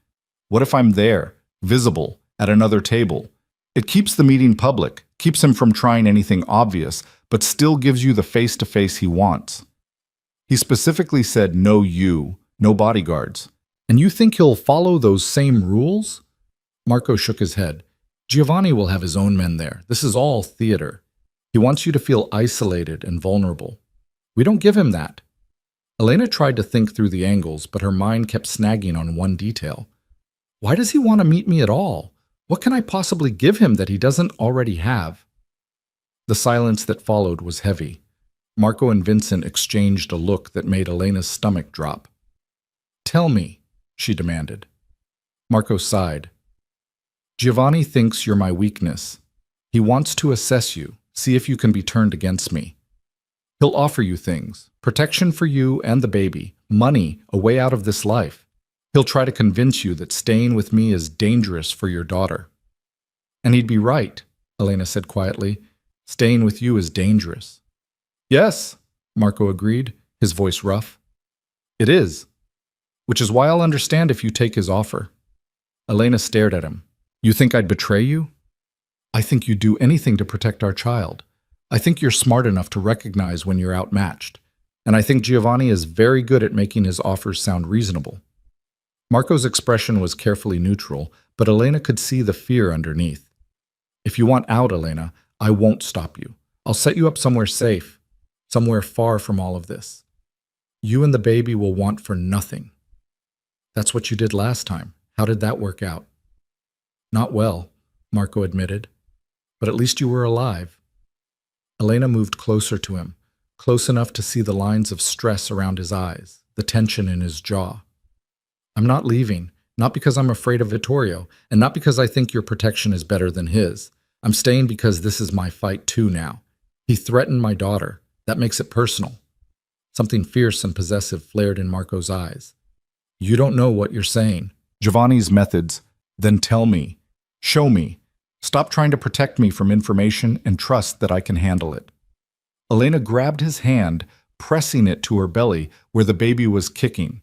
What if I'm there, visible, at another table? It keeps the meeting public, keeps him from trying anything obvious, but still gives you the face-to-face he wants. He specifically said no you, no bodyguards. And you think he'll follow those same rules? Marco shook his head. Giovanni will have his own men there. This is all theater. He wants you to feel isolated and vulnerable. We don't give him that. Elena tried to think through the angles, but her mind kept snagging on one detail. Why does he want to meet me at all? What can I possibly give him that he doesn't already have? The silence that followed was heavy. Marco and Vincent exchanged a look that made Elena's stomach drop. Tell me, she demanded. Marco sighed. Giovanni thinks you're my weakness. He wants to assess you, see if you can be turned against me. He'll offer you things, protection for you and the baby, money, a way out of this life. He'll try to convince you that staying with me is dangerous for your daughter. And he'd be right, Elena said quietly. Staying with you is dangerous. Yes, Marco agreed, his voice rough. It is, which is why I'll understand if you take his offer. Elena stared at him. You think I'd betray you? I think you'd do anything to protect our child. I think you're smart enough to recognize when you're outmatched. And I think Giovanni is very good at making his offers sound reasonable. Marco's expression was carefully neutral, but Elena could see the fear underneath. If you want out, Elena, I won't stop you. I'll set you up somewhere safe, somewhere far from all of this. You and the baby will want for nothing. That's what you did last time. How did that work out? Not well, Marco admitted, but at least you were alive. Elena moved closer to him, close enough to see the lines of stress around his eyes, the tension in his jaw. I'm not leaving, not because I'm afraid of Vtorio, and not because I think your protection is better than his. I'm staying because this is my fight too now. He threatened my daughter. That makes it personal. Something fierce and possessive flared in Marco's eyes. You don't know what you're saying. Giovanni's methods. Then tell me. Show me. Stop trying to protect me from information and trust that I can handle it. Elena grabbed his hand, pressing it to her belly where the baby was kicking.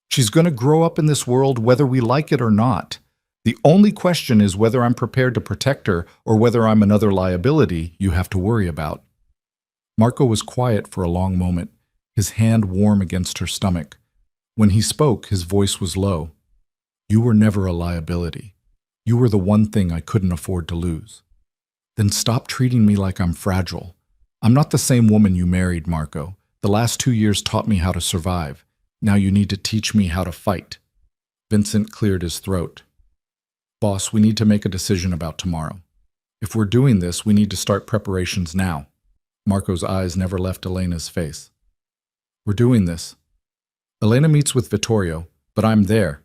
She's going to grow up in this world whether we like it or not. The only question is whether I'm prepared to protect her or whether I'm another liability you have to worry about. Marco was quiet for a long moment, his hand warm against her stomach. When he spoke, his voice was low. You were never a liability. You were the one thing I couldn't afford to lose. Then stop treating me like I'm fragile. I'm not the same woman you married, Marco. The last 2 years taught me how to survive. Now you need to teach me how to fight. Vincent cleared his throat. Boss, we need to make a decision about tomorrow. If we're doing this, we need to start preparations now. Marco's eyes never left Elena's face. We're doing this. Elena meets with Vtorio, but I'm there,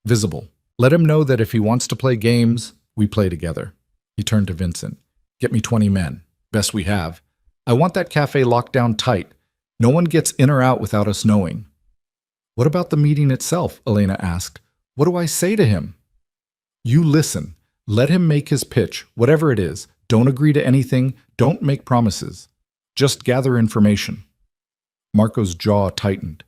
visible. Let him know that if he wants to play games, we play together. He turned to Vincent. Get me 20 men. Best we have. I want that cafe locked down tight. No one gets in or out without us knowing. What about the meeting itself? Elena asked. What do I say to him? You listen. Let him make his pitch, whatever it is. Don't agree to anything. Don't make promises. Just gather information. Marco's jaw tightened.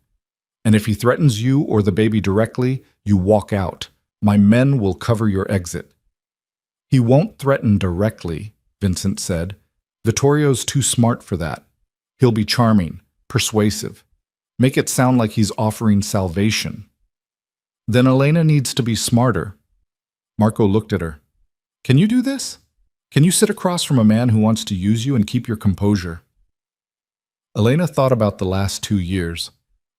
And if he threatens you or the baby directly, you walk out. My men will cover your exit. He won't threaten directly, Vincent said. Vittorio's too smart for that. He'll be charming, persuasive. Make it sound like he's offering salvation. Then Elena needs to be smarter. Marco looked at her. Can you do this? Can you sit across from a man who wants to use you and keep your composure? Elena thought about the last 2 years.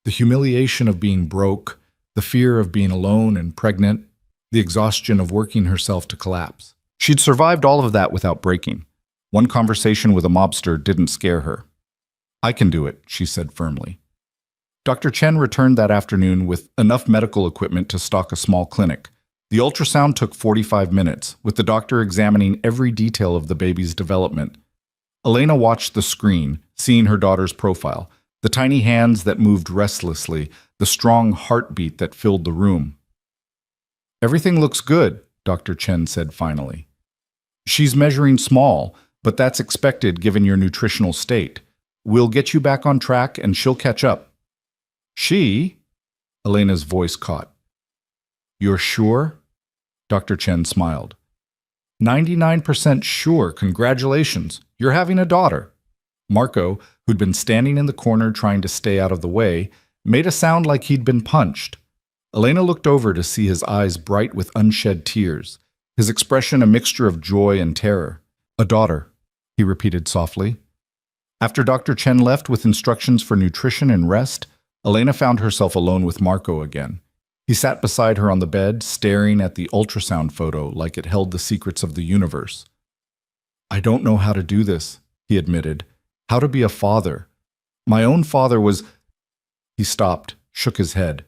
The humiliation of being broke, the fear of being alone and pregnant, the exhaustion of working herself to collapse. She'd survived all of that without breaking. One conversation with a mobster didn't scare her. I can do it, she said firmly. Dr. Chen returned that afternoon with enough medical equipment to stock a small clinic. The ultrasound took 45 minutes, with the doctor examining every detail of the baby's development. Elena watched the screen, seeing her daughter's profile, the tiny hands that moved restlessly, the strong heartbeat that filled the room. Everything looks good, Dr. Chen said finally. She's measuring small, but that's expected given your nutritional state. We'll get you back on track and she'll catch up. She? Elena's voice caught. You're sure? Dr. Chen smiled. 99% sure, congratulations. You're having a daughter. Marco, who'd been standing in the corner trying to stay out of the way, made a sound like he'd been punched. Elena looked over to see his eyes bright with unshed tears. his expression a mixture of joy and terror. A daughter, he repeated softly. After Dr. Chen left with instructions for nutrition and rest, Elena found herself alone with Marco again. He sat beside her on the bed, staring at the ultrasound photo like it held the secrets of the universe. I don't know how to do this, he admitted. How to be a father. My own father was... He stopped, shook his head.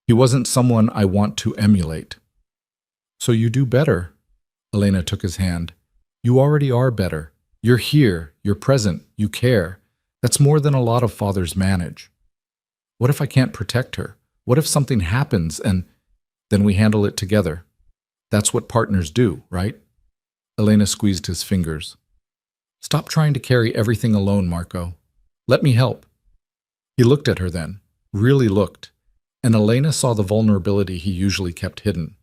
He wasn't someone I want to emulate. So you do better. Elena took his hand. You already are better. You're here, you're present, you care. That's more than a lot of fathers manage. What if I can't protect her? What if something happens and then we handle it together? That's what partners do, right? Elena squeezed his fingers. Stop trying to carry everything alone, Marco. Let me help. He looked at her then, really looked, and Elena saw the vulnerability he usually kept hidden.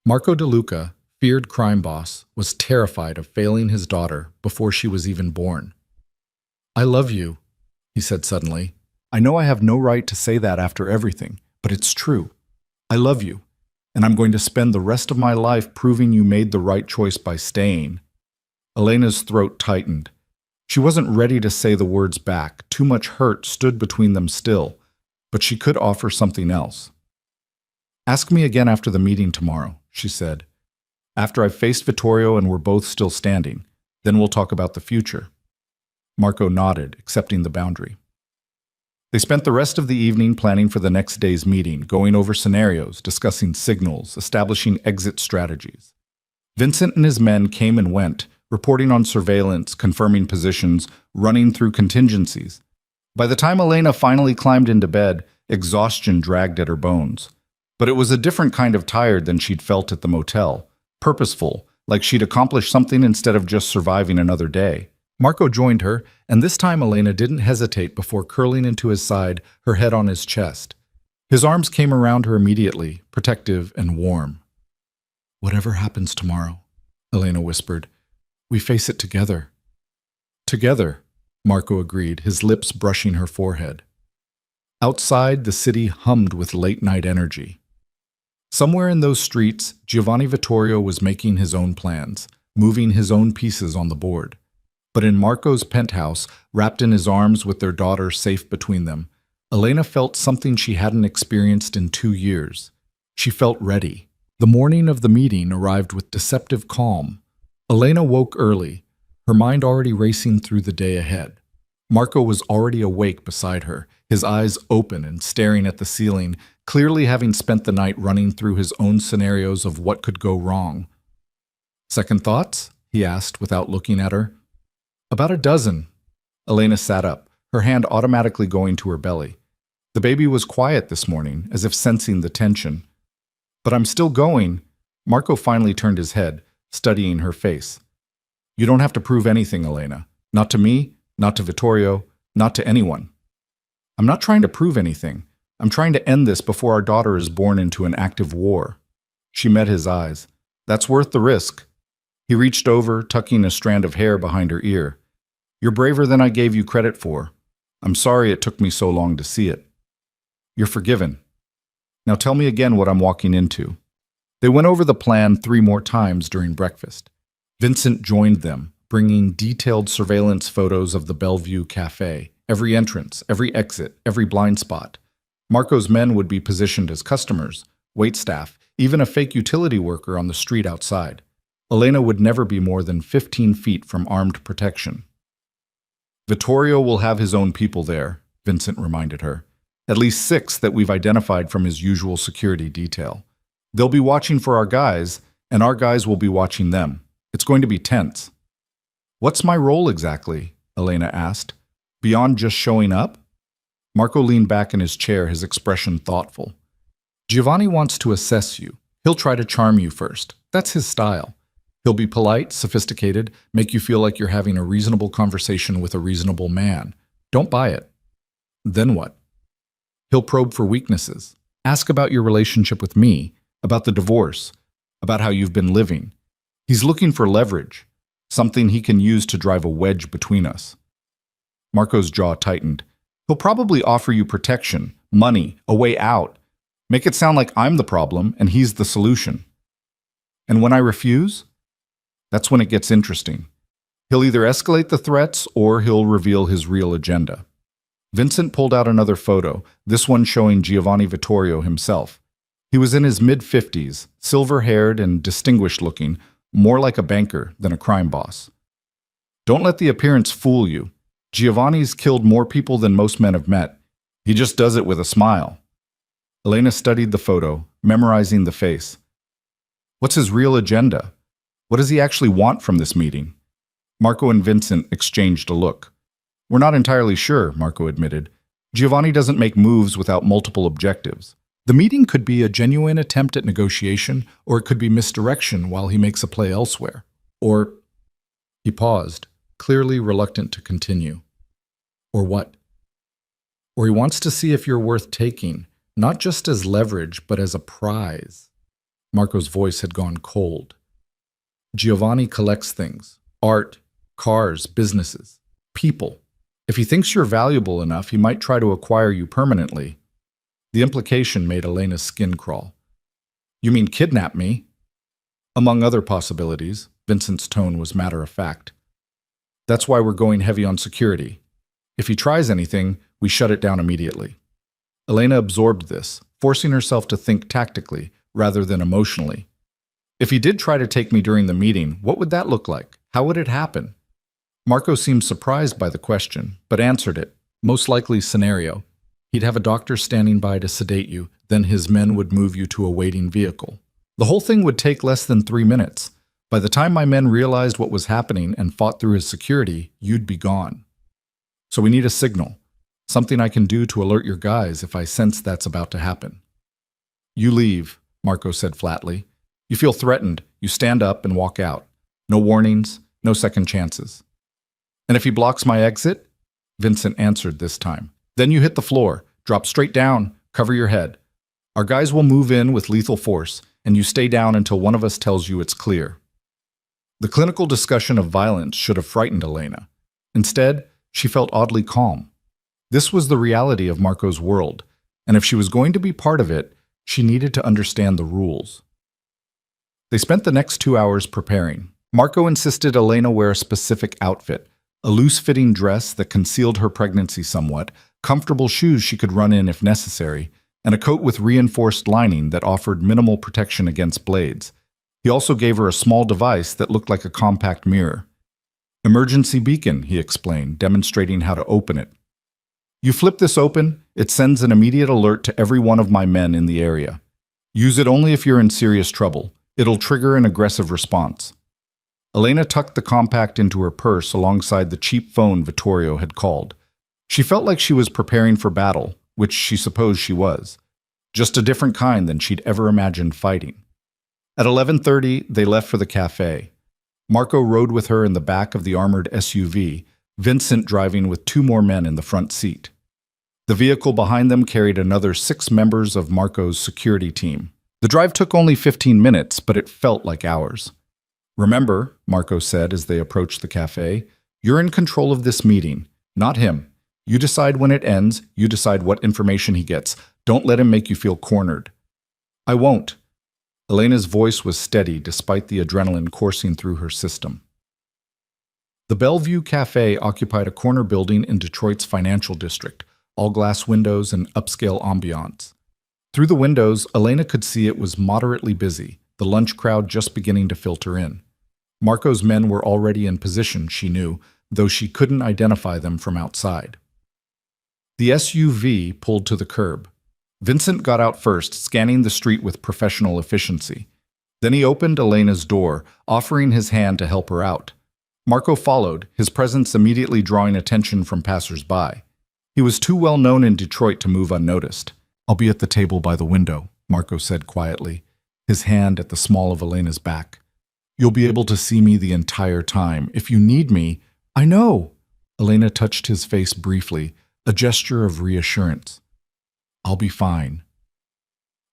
Marco De Luca, feared crime boss, was terrified of failing his daughter before she was even born. I love you, he said suddenly. I know I have no right to say that after everything, but it's true. I love you, and I'm going to spend the rest of my life proving you made the right choice by staying. Elena's throat tightened. She wasn't ready to say the words back. Too much hurt stood between them still, but she could offer something else. Ask me again after the meeting tomorrow, she said. After I've faced Vtorio and we're both still standing, then we'll talk about the future. Marco nodded, accepting the boundary. They spent the rest of the evening planning for the next day's meeting, going over scenarios, discussing signals, establishing exit strategies. Vincent and his men came and went, reporting on surveillance, confirming positions, running through contingencies. By the time Elena finally climbed into bed, exhaustion dragged at her bones. But it was a different kind of tired than she'd felt at the motel, purposeful, like she'd accomplished something instead of just surviving another day. Marco joined her, and this time Elena didn't hesitate before curling into his side, her head on his chest. His arms came around her immediately, protective and warm. Whatever happens tomorrow, Elena whispered, we face it together. Together, Marco agreed, his lips brushing her forehead. Outside, the city hummed with late-night energy. Somewhere in those streets, Giovanni Vtorio was making his own plans, moving his own pieces on the board. But in Marco's penthouse, wrapped in his arms with their daughter safe between them, Elena felt something she hadn't experienced in 2 years. She felt ready. The morning of the meeting arrived with deceptive calm. Elena woke early, her mind already racing through the day ahead. Marco was already awake beside her, his eyes open and staring at the ceiling, clearly having spent the night running through his own scenarios of what could go wrong. Second thoughts? He asked without looking at her. About a dozen. Elena sat up, her hand automatically going to her belly. The baby was quiet this morning, as if sensing the tension. But I'm still going. Marco finally turned his head, studying her face. You don't have to prove anything, Elena. Not to me, not to Vtorio, not to anyone. I'm not trying to prove anything. I'm trying to end this before our daughter is born into an active war. She met his eyes. That's worth the risk. He reached over, tucking a strand of hair behind her ear. You're braver than I gave you credit for. I'm sorry it took me so long to see it. You're forgiven. Now tell me again what I'm walking into. They went over the plan 3 more times during breakfast. Vincent joined them, bringing detailed surveillance photos of the Bellevue Cafe, every entrance, every exit, every blind spot. Marco's men would be positioned as customers, waitstaff, even a fake utility worker on the street outside. Elena would never be more than 15 feet from armed protection. Vtorio will have his own people there, Vincent reminded her. At least 6 that we've identified from his usual security detail. They'll be watching for our guys, and our guys will be watching them. It's going to be tense. What's my role exactly? Elena asked. Beyond just showing up? Marco leaned back in his chair, his expression thoughtful. Giovanni wants to assess you. He'll try to charm you first. That's his style. He'll be polite, sophisticated, make you feel like you're having a reasonable conversation with a reasonable man. Don't buy it. Then what? He'll probe for weaknesses. Ask about your relationship with me, about the divorce, about how you've been living. He's looking for leverage, something he can use to drive a wedge between us. Marco's jaw tightened. He'll probably offer you protection, money, a way out. Make it sound like I'm the problem and he's the solution. And when I refuse, that's when it gets interesting. He'll either escalate the threats or he'll reveal his real agenda. Vincent pulled out another photo, this one showing Giovanni Vtorio himself. He was in his mid-50s, silver-haired and distinguished-looking, more like a banker than a crime boss. Don't let the appearance fool you. Giovanni's killed more people than most men have met. He just does it with a smile. Elena studied the photo, memorizing the face. What's his real agenda? What does he actually want from this meeting? Marco and Vincent exchanged a look. We're not entirely sure, Marco admitted. Giovanni doesn't make moves without multiple objectives. The meeting could be a genuine attempt at negotiation, or it could be misdirection while he makes a play elsewhere. Or, he paused, clearly reluctant to continue. Or what? Or he wants to see if you're worth taking, not just as leverage, but as a prize. Marco's voice had gone cold. Giovanni collects things: art, cars, businesses, people. If he thinks you're valuable enough, he might try to acquire you permanently. The implication made Elena's skin crawl. You mean kidnap me? Among other possibilities, Vincent's tone was matter-of-fact. That's why we're going heavy on security. If he tries anything, we shut it down immediately. Elena absorbed this, forcing herself to think tactically rather than emotionally. If he did try to take me during the meeting, what would that look like? How would it happen? Marco seemed surprised by the question, but answered it. Most likely scenario. He'd have a doctor standing by to sedate you, then his men would move you to a waiting vehicle. The whole thing would take less than 3 minutes. By the time my men realized what was happening and fought through his security, you'd be gone. So we need a signal. Something I can do to alert your guys if I sense that's about to happen. You leave, Marco said flatly. You feel threatened, you stand up and walk out. No warnings, no second chances. And if he blocks my exit? Vincent answered this time. Then you hit the floor, drop straight down, cover your head. Our guys will move in with lethal force, and you stay down until one of us tells you it's clear. The clinical discussion of violence should have frightened Elena. Instead, she felt oddly calm. This was the reality of Marco's world, and if she was going to be part of it, she needed to understand the rules. They spent the next 2 hours preparing. Marco insisted Elena wear a specific outfit, a loose-fitting dress that concealed her pregnancy somewhat, comfortable shoes she could run in if necessary, and a coat with reinforced lining that offered minimal protection against blades. He also gave her a small device that looked like a compact mirror. Emergency beacon, he explained, demonstrating how to open it. You flip this open, it sends an immediate alert to every one of my men in the area. Use it only if you're in serious trouble. It'll trigger an aggressive response. Elena tucked the compact into her purse alongside the cheap phone Vtorio had called. She felt like she was preparing for battle, which she supposed she was. Just a different kind than she'd ever imagined fighting. At 11:30, they left for the cafe. Marco rode with her in the back of the armored SUV, Vincent driving with 2 more men in the front seat. The vehicle behind them carried another 6 members of Marco's security team. The drive took only 15 minutes, but it felt like hours. Remember, Marco said as they approached the cafe, you're in control of this meeting, not him. You decide when it ends, you decide what information he gets. Don't let him make you feel cornered. I won't. Elena's voice was steady despite the adrenaline coursing through her system. The Bellevue Cafe occupied a corner building in Detroit's financial district, all glass windows and upscale ambiance. Through the windows, Elena could see it was moderately busy, the lunch crowd just beginning to filter in. Marco's men were already in position, she knew, though she couldn't identify them from outside. The SUV pulled to the curb. Vincent got out first, scanning the street with professional efficiency. Then he opened Elena's door, offering his hand to help her out. Marco followed, his presence immediately drawing attention from passers-by. He was too well known in Detroit to move unnoticed. I'll be at the table by the window, Marco said quietly, his hand at the small of Elena's back. You'll be able to see me the entire time. If you need me, I know. Elena touched his face briefly, a gesture of reassurance. I'll be fine.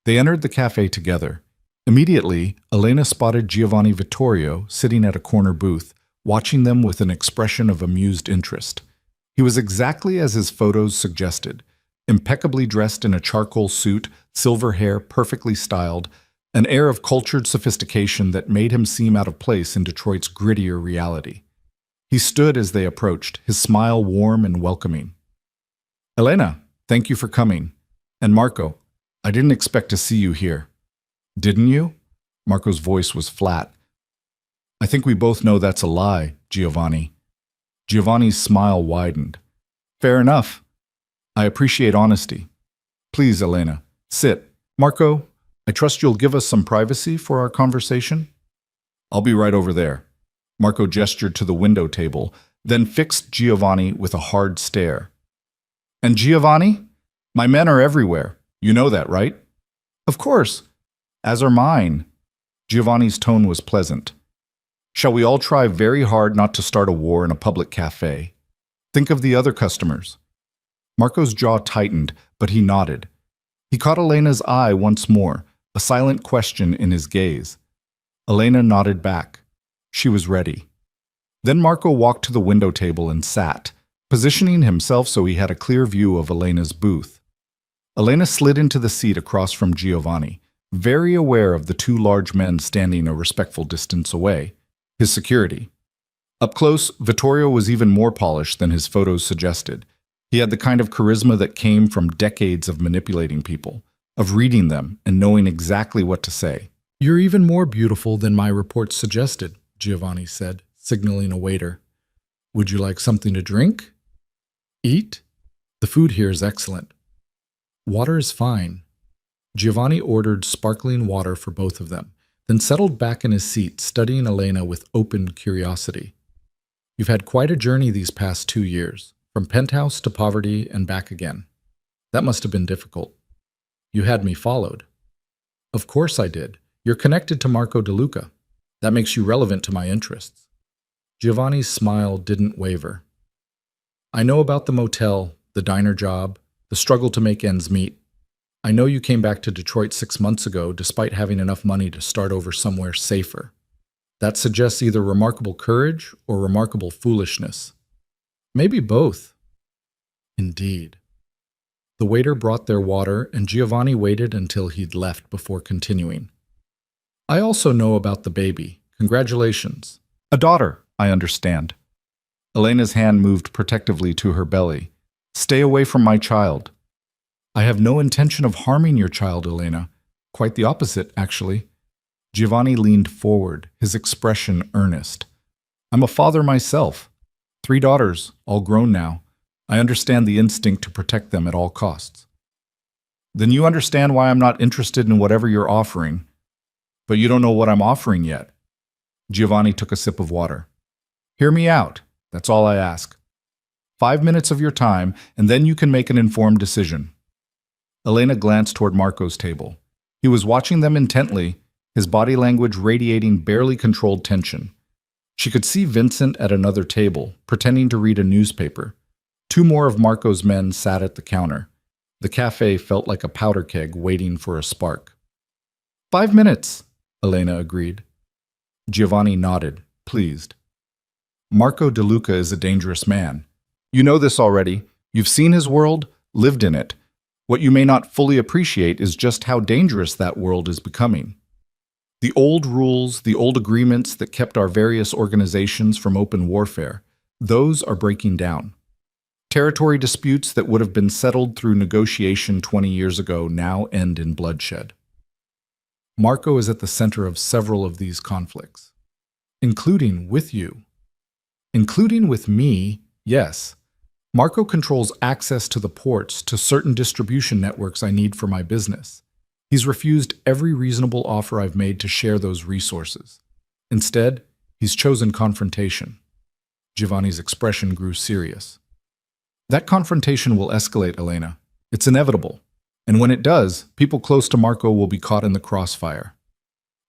They entered the cafe together. Immediately, Elena spotted Giovanni Vtorio sitting at a corner booth, watching them with an expression of amused interest. He was exactly as his photos suggested, impeccably dressed in a charcoal suit, silver hair perfectly styled, an air of cultured sophistication that made him seem out of place in Detroit's grittier reality. He stood as they approached, his smile warm and welcoming. "Elena, thank you for coming. And Marco, I didn't expect to see you here." "Didn't you?" Marco's voice was flat. "I think we both know that's a lie, Giovanni." Giovanni's smile widened. "Fair enough. I appreciate honesty. Please, Elena, sit. Marco, I trust you'll give us some privacy for our conversation?" "I'll be right over there." Marco gestured to the window table, then fixed Giovanni with a hard stare. "And Giovanni? My men are everywhere. You know that, right?" "Of course. As are mine." Giovanni's tone was pleasant. "Shall we all try very hard not to start a war in a public cafe? Think of the other customers." Marco's jaw tightened, but he nodded. He caught Elena's eye once more, a silent question in his gaze. Elena nodded back. She was ready. Then Marco walked to the window table and sat, positioning himself so he had a clear view of Elena's booth. Elena slid into the seat across from Giovanni, very aware of the two large men standing a respectful distance away, his security. Up close, Vtorio was even more polished than his photos suggested. He had the kind of charisma that came from decades of manipulating people, of reading them and knowing exactly what to say. "You're even more beautiful than my reports suggested," Giovanni said, signaling a waiter. "Would you like something to drink? Eat? The food here is excellent." "Water is fine." Giovanni ordered sparkling water for both of them, then settled back in his seat, studying Elena with open curiosity. "You've had quite a journey these past 2 years, from penthouse to poverty and back again. That must have been difficult." "You had me followed." "Of course I did. You're connected to Marco De Luca. That makes you relevant to my interests." Giovanni's smile didn't waver. "I know about the motel, the diner job, the struggle to make ends meet. I know you came back to Detroit 6 months ago despite having enough money to start over somewhere safer. That suggests either remarkable courage or remarkable foolishness. Maybe both." "Indeed." The waiter brought their water, and Giovanni waited until he'd left before continuing. "I also know about the baby. Congratulations." "A daughter, I understand." Elena's hand moved protectively to her belly. "Stay away from my child." "I have no intention of harming your child, Elena. Quite the opposite, actually." Giovanni leaned forward, his expression earnest. "I'm a father myself. 3 daughters, all grown now. I understand the instinct to protect them at all costs." "Then you understand why I'm not interested in whatever you're offering." "But you don't know what I'm offering yet." Giovanni took a sip of water. "Hear me out. That's all I ask. 5 minutes of your time, and then you can make an informed decision." Elena glanced toward Marco's table. He was watching them intently, his body language radiating barely controlled tension. She could see Vincent at another table, pretending to read a newspaper. 2 more of Marco's men sat at the counter. The cafe felt like a powder keg waiting for a spark. 5 minutes, Elena agreed. Giovanni nodded, pleased. Marco De Luca is a dangerous man. You know this already. You've seen his world, lived in it. What you may not fully appreciate is just how dangerous that world is becoming. The old rules, the old agreements that kept our various organizations from open warfare, those are breaking down. Territory disputes that would have been settled through negotiation 20 years ago now end in bloodshed. Marco is at the center of several of these conflicts, including with you. Including with me, yes. Marco controls access to the ports, to certain distribution networks I need for my business. He's refused every reasonable offer I've made to share those resources. Instead, he's chosen confrontation. Giovanni's expression grew serious. That confrontation will escalate, Elena. It's inevitable. And when it does, people close to Marco will be caught in the crossfire.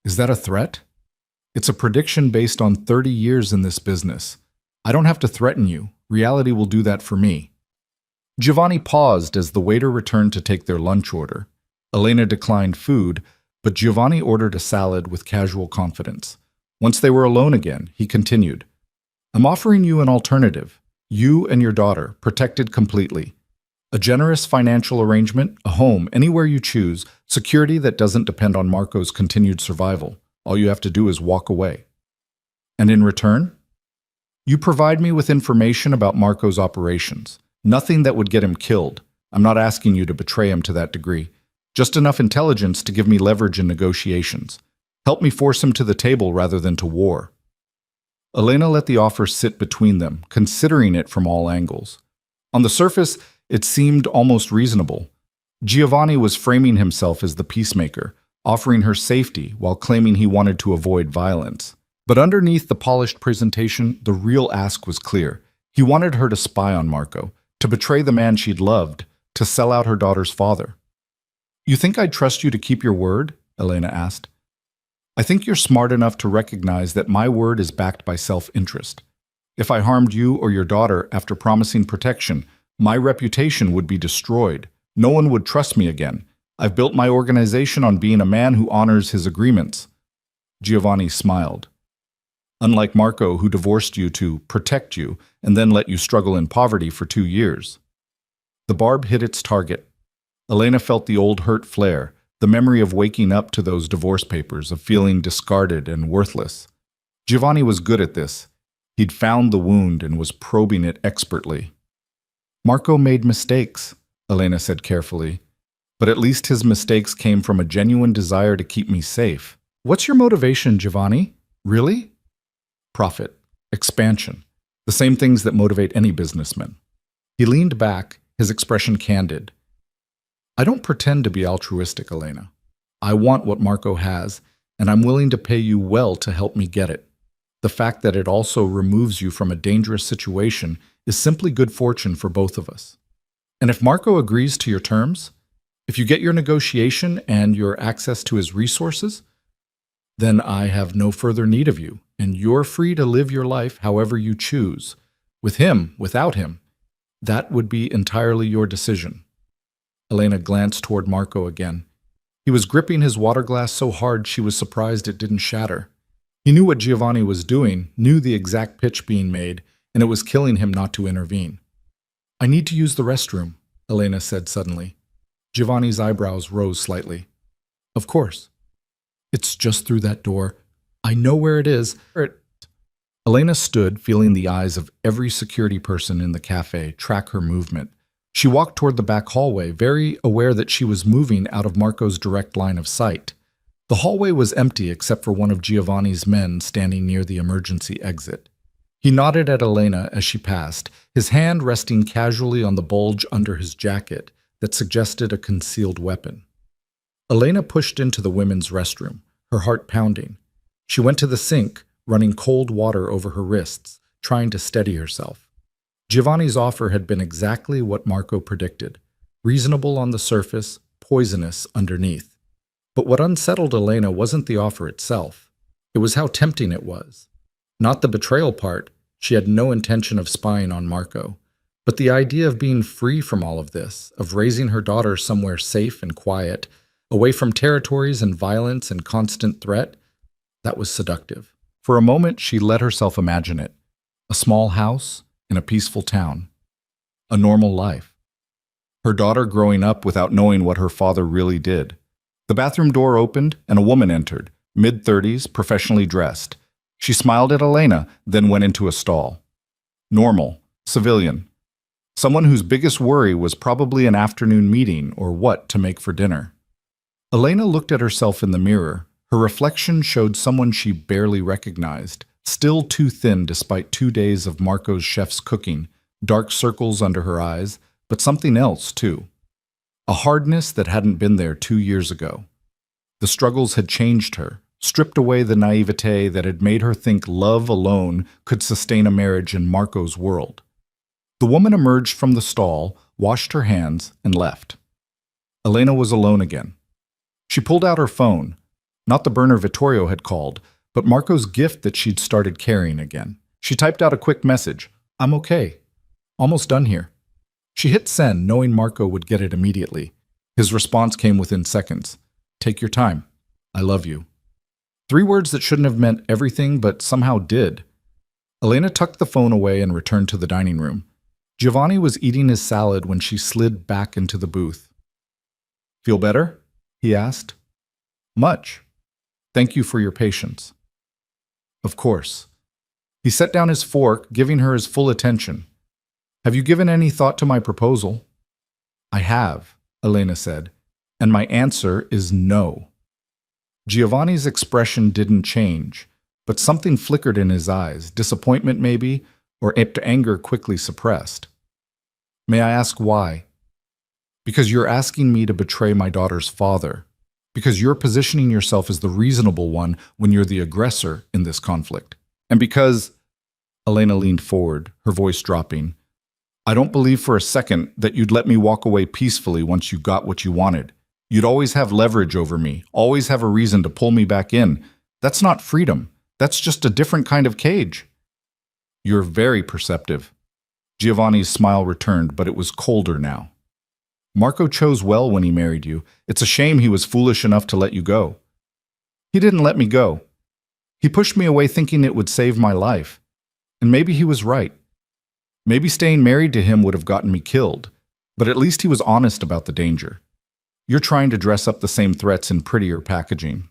Is that a threat? It's a prediction based on 30 years in this business. I don't have to threaten you. Reality will do that for me. Giovanni paused as the waiter returned to take their lunch order. Elena declined food, but Giovanni ordered a salad with casual confidence. Once they were alone again, he continued. I'm offering you an alternative. You and your daughter, protected completely. A generous financial arrangement, a home, anywhere you choose, Security that doesn't depend on Marco's continued survival. All you have to do is walk away. And in return, you provide me with information about Marco's operations. Nothing that would get him killed. I'm not asking you to betray him to that degree. Just enough intelligence to give me leverage in negotiations. Help me force him to the table rather than to war. Elena let the offer sit between them, considering it from all angles. On the surface, it seemed almost reasonable. Giovanni was framing himself as the peacemaker, offering her safety while claiming he wanted to avoid violence. But underneath the polished presentation, the real ask was clear. He wanted her to spy on Marco, to betray the man she'd loved, to sell out her daughter's father. "You think I'd trust you to keep your word?" Elena asked. "I think you're smart enough to recognize that my word is backed by self-interest. If I harmed you or your daughter after promising protection, my reputation would be destroyed. No one would trust me again. I've built my organization on being a man who honors his agreements." Giovanni smiled. "Unlike Marco, who divorced you to protect you and then let you struggle in poverty for 2 years. The barb hit its target. Elena felt the old hurt flare, the memory of waking up to those divorce papers, of feeling discarded and worthless. Giovanni was good at this. He'd found the wound and was probing it expertly. "Marco made mistakes," Elena said carefully, "but at least his mistakes came from a genuine desire to keep me safe." "What's your motivation, Giovanni? Really?" "Profit. Expansion. The same things that motivate any businessman." He leaned back, his expression candid. "I don't pretend to be altruistic, Elena. I want what Marco has, and I'm willing to pay you well to help me get it. The fact that it also removes you from a dangerous situation is simply good fortune for both of us. And if Marco agrees to your terms, if you get your negotiation and your access to his resources, then I have no further need of you, and you're free to live your life however you choose. With him, without him, that would be entirely your decision." Elena glanced toward Marco again. He was gripping his water glass so hard she was surprised it didn't shatter. He knew what Giovanni was doing, knew the exact pitch being made, and it was killing him not to intervene. "I need to use the restroom," Elena said suddenly. Giovanni's eyebrows rose slightly. "Of course. It's just through that door. I know where it is." Elena stood, feeling the eyes of every security person in the cafe track her movement. She walked toward the back hallway, very aware that she was moving out of Marco's direct line of sight. The hallway was empty except for one of Giovanni's men standing near the emergency exit. He nodded at Elena as she passed, his hand resting casually on the bulge under his jacket that suggested a concealed weapon. Elena pushed into the women's restroom, her heart pounding. She went to the sink, running cold water over her wrists, trying to steady herself. Giovanni's offer had been exactly what Marco predicted, reasonable on the surface, poisonous underneath. But what unsettled Elena wasn't the offer itself. It was how tempting it was. Not the betrayal part. She had no intention of spying on Marco. But the idea of being free from all of this, of raising her daughter somewhere safe and quiet, away from territories and violence and constant threat, that was seductive. For a moment, she let herself imagine it. A small house in a peaceful town. A normal life. Her daughter growing up without knowing what her father really did. The bathroom door opened and a woman entered, mid-30s, professionally dressed. She smiled at Elena, then went into a stall. Normal, civilian. Someone whose biggest worry was probably an afternoon meeting or what to make for dinner. Elena looked at herself in the mirror. Her reflection showed someone she barely recognized, still too thin despite 2 days of Marco's chef's cooking, dark circles under her eyes, but something else too. A hardness that hadn't been there 2 years ago. The struggles had changed her, stripped away the naivete that had made her think love alone could sustain a marriage in Marco's world. The woman emerged from the stall, washed her hands, and left. Elena was alone again. She pulled out her phone, not the burner Vtorio had called, but Marco's gift that she'd started carrying again. She typed out a quick message. "I'm okay. Almost done here." She hit send, knowing Marco would get it immediately. His response came within seconds. "Take your time. I love you." 3 words that shouldn't have meant everything, but somehow did. Elena tucked the phone away and returned to the dining room. Giovanni was eating his salad when she slid back into the booth. "Feel better?" he asked. Much. Thank you for your patience. Of course. He set down his fork, giving her his full attention. Have you given any thought to my proposal? I have, Elena said, and my answer is no. Giovanni's expression didn't change, but something flickered in his eyes, disappointment maybe, or anger quickly suppressed. May I ask why? Because you're asking me to betray my daughter's father. Because you're positioning yourself as the reasonable one when you're the aggressor in this conflict. And because, Elena leaned forward, her voice dropping, I don't believe for a second that you'd let me walk away peacefully once you got what you wanted. You'd always have leverage over me, always have a reason to pull me back in. That's not freedom. That's just a different kind of cage. You're very perceptive. Giovanni's smile returned, but it was colder now. Marco chose well when he married you. It's a shame he was foolish enough to let you go. He didn't let me go. He pushed me away thinking it would save my life. And maybe he was right. Maybe staying married to him would have gotten me killed, but at least he was honest about the danger. You're trying to dress up the same threats in prettier packaging.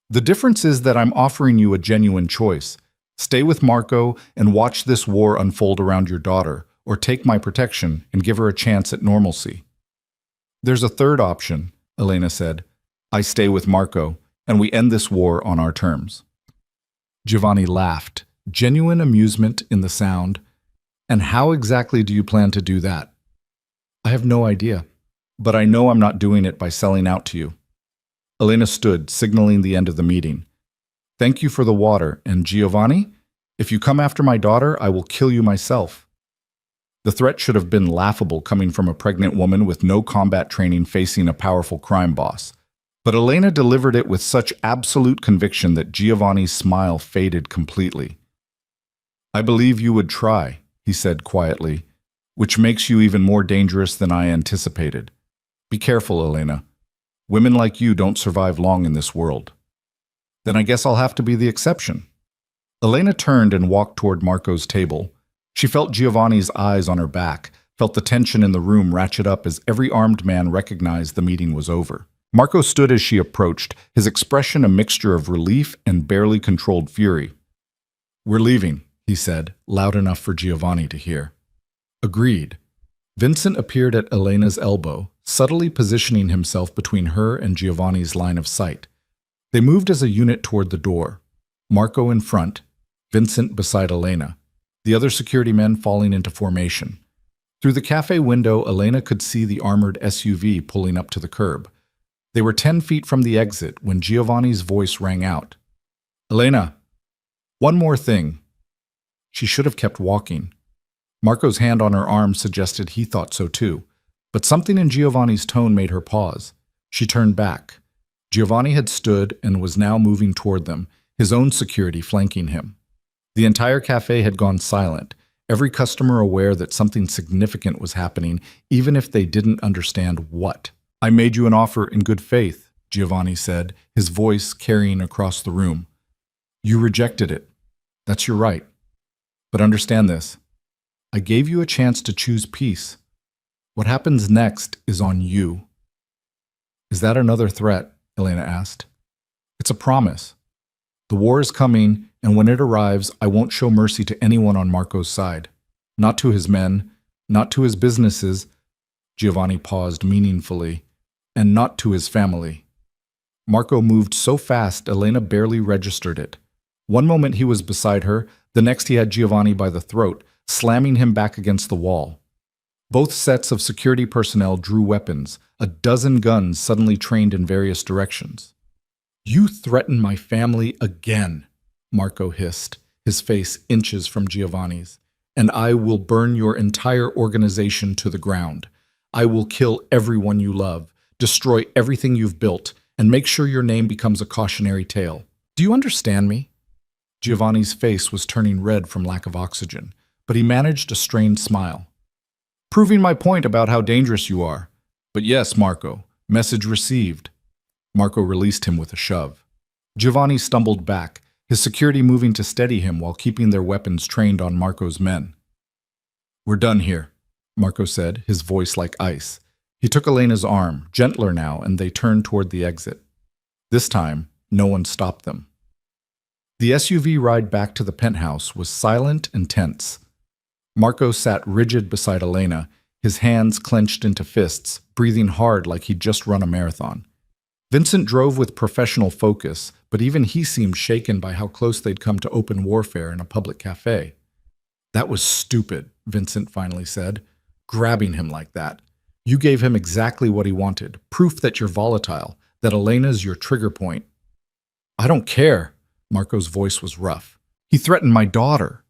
The difference is that I'm offering you a genuine choice. Stay with Marco and watch this war unfold around your daughter, or take my protection and give her a chance at normalcy. There's a third option, Elena said. I stay with Marco, and we end this war on our terms. Giovanni laughed, genuine amusement in the sound. And how exactly do you plan to do that? I have no idea, but I know I'm not doing it by selling out to you. Elena stood, signaling the end of the meeting. Thank you for the water, and Giovanni, if you come after my daughter, I will kill you myself. The threat should have been laughable coming from a pregnant woman with no combat training facing a powerful crime boss. But Elena delivered it with such absolute conviction that Giovanni's smile faded completely. I believe you would try, he said quietly, which makes you even more dangerous than I anticipated. Be careful, Elena. Women like you don't survive long in this world. Then I guess I'll have to be the exception. Elena turned and walked toward Marco's table. She felt Giovanni's eyes on her back, felt the tension in the room ratchet up as every armed man recognized the meeting was over. Marco stood as she approached, his expression a mixture of relief and barely controlled fury. We're leaving, he said, loud enough for Giovanni to hear. Agreed. Vincent appeared at Elena's elbow, subtly positioning himself between her and Giovanni's line of sight. They moved as a unit toward the door, Marco in front, Vincent beside Elena, the other security men falling into formation. Through the cafe window, Elena could see the armored SUV pulling up to the curb. They were 10 feet from the exit when Giovanni's voice rang out. Elena, one more thing. She should have kept walking. Marco's hand on her arm suggested he thought so too, but something in Giovanni's tone made her pause. She turned back. Giovanni had stood and was now moving toward them, his own security flanking him. The entire cafe had gone silent, every customer aware that something significant was happening, even if they didn't understand what. I made you an offer in good faith, Giovanni said, his voice carrying across the room. You rejected it. That's your right. But understand this. I gave you a chance to choose peace. What happens next is on you. Is that another threat? Elena asked. It's a promise. The war is coming, and when it arrives, I won't show mercy to anyone on Marco's side. Not to his men, not to his businesses, Giovanni paused meaningfully, and not to his family. Marco moved so fast, Elena barely registered it. One moment he was beside her, the next he had Giovanni by the throat, slamming him back against the wall. Both sets of security personnel drew weapons, a dozen guns suddenly trained in various directions. You threaten my family again, Marco hissed, his face inches from Giovanni's, and I will burn your entire organization to the ground. I will kill everyone you love, destroy everything you've built, and make sure your name becomes a cautionary tale. Do you understand me? Giovanni's face was turning red from lack of oxygen, but he managed a strained smile. Proving my point about how dangerous you are. But yes, Marco, message received. Marco released him with a shove. Giovanni stumbled back, his security moving to steady him while keeping their weapons trained on Marco's men. We're done here, Marco said, his voice like ice. He took Elena's arm, gentler now, and they turned toward the exit. This time, no one stopped them. The SUV ride back to the penthouse was silent and tense. Marco sat rigid beside Elena, his hands clenched into fists, breathing hard like he'd just run a marathon. Vincent drove with professional focus, but even he seemed shaken by how close they'd come to open warfare in a public cafe. "That was stupid," Vincent finally said, grabbing him like that. "You gave him exactly what he wanted, proof that you're volatile, that Elena's your trigger point." "I don't care." Marco's voice was rough. "He threatened my daughter."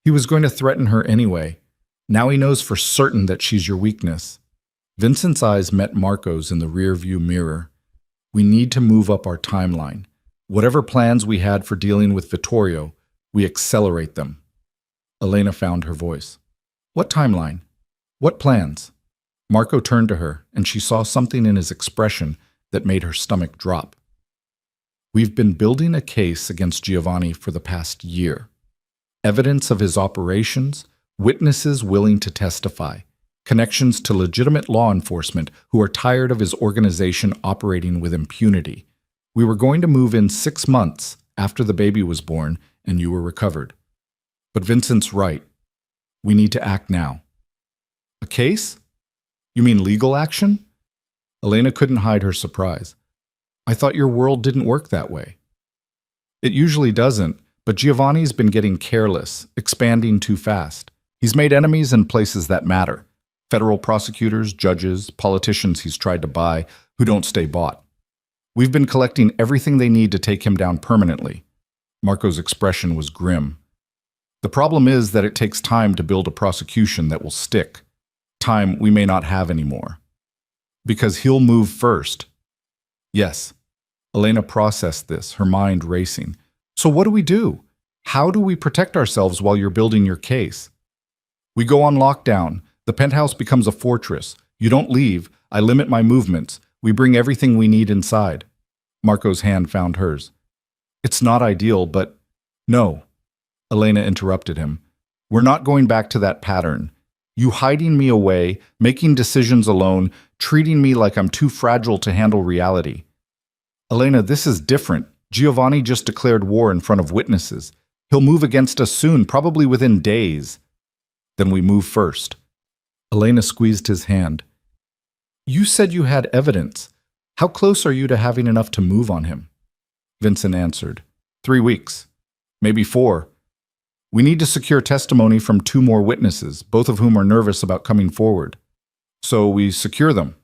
"He was going to threaten her anyway. Now he knows for certain that she's your weakness." Vincent's eyes met Marco's in the rearview mirror. "We need to move up our timeline. Whatever plans we had for dealing with Vtorio, we accelerate them." Elena found her voice. "What timeline? What plans?" Marco turned to her, and she saw something in his expression that made her stomach drop. "We've been building a case against Giovanni for the past year. Evidence of his operations, witnesses willing to testify, connections to legitimate law enforcement who are tired of his organization operating with impunity. We were going to move in 6 months after the baby was born and you were recovered. But Vincent's right. We need to act now." "A case? You mean legal action?" Elena couldn't hide her surprise. "I thought your world didn't work that way." "It usually doesn't, but Giovanni's been getting careless, expanding too fast. He's made enemies in places that matter. Federal prosecutors, judges, politicians he's tried to buy who don't stay bought. We've been collecting everything they need to take him down permanently." Marco's expression was grim. "The problem is that it takes time to build a prosecution that will stick. Time we may not have anymore. Because he'll move first." "Yes." Elena processed this, her mind racing. "So what do we do? How do we protect ourselves while you're building your case?" "We go on lockdown. The penthouse becomes a fortress. You don't leave. I limit my movements. We bring everything we need inside." Marco's hand found hers. "It's not ideal, but—" "No." Elena interrupted him. "We're not going back to that pattern. You hiding me away, making decisions alone, treating me like I'm too fragile to handle reality." "Elena, this is different. Giovanni just declared war in front of witnesses. He'll move against us soon, probably within days." "Then we move first." Elena squeezed his hand. "You said you had evidence. How close are you to having enough to move on him?" Vincent answered. 3 weeks. Maybe 4. We need to secure testimony from 2 more witnesses, both of whom are nervous about coming forward. So we secure them.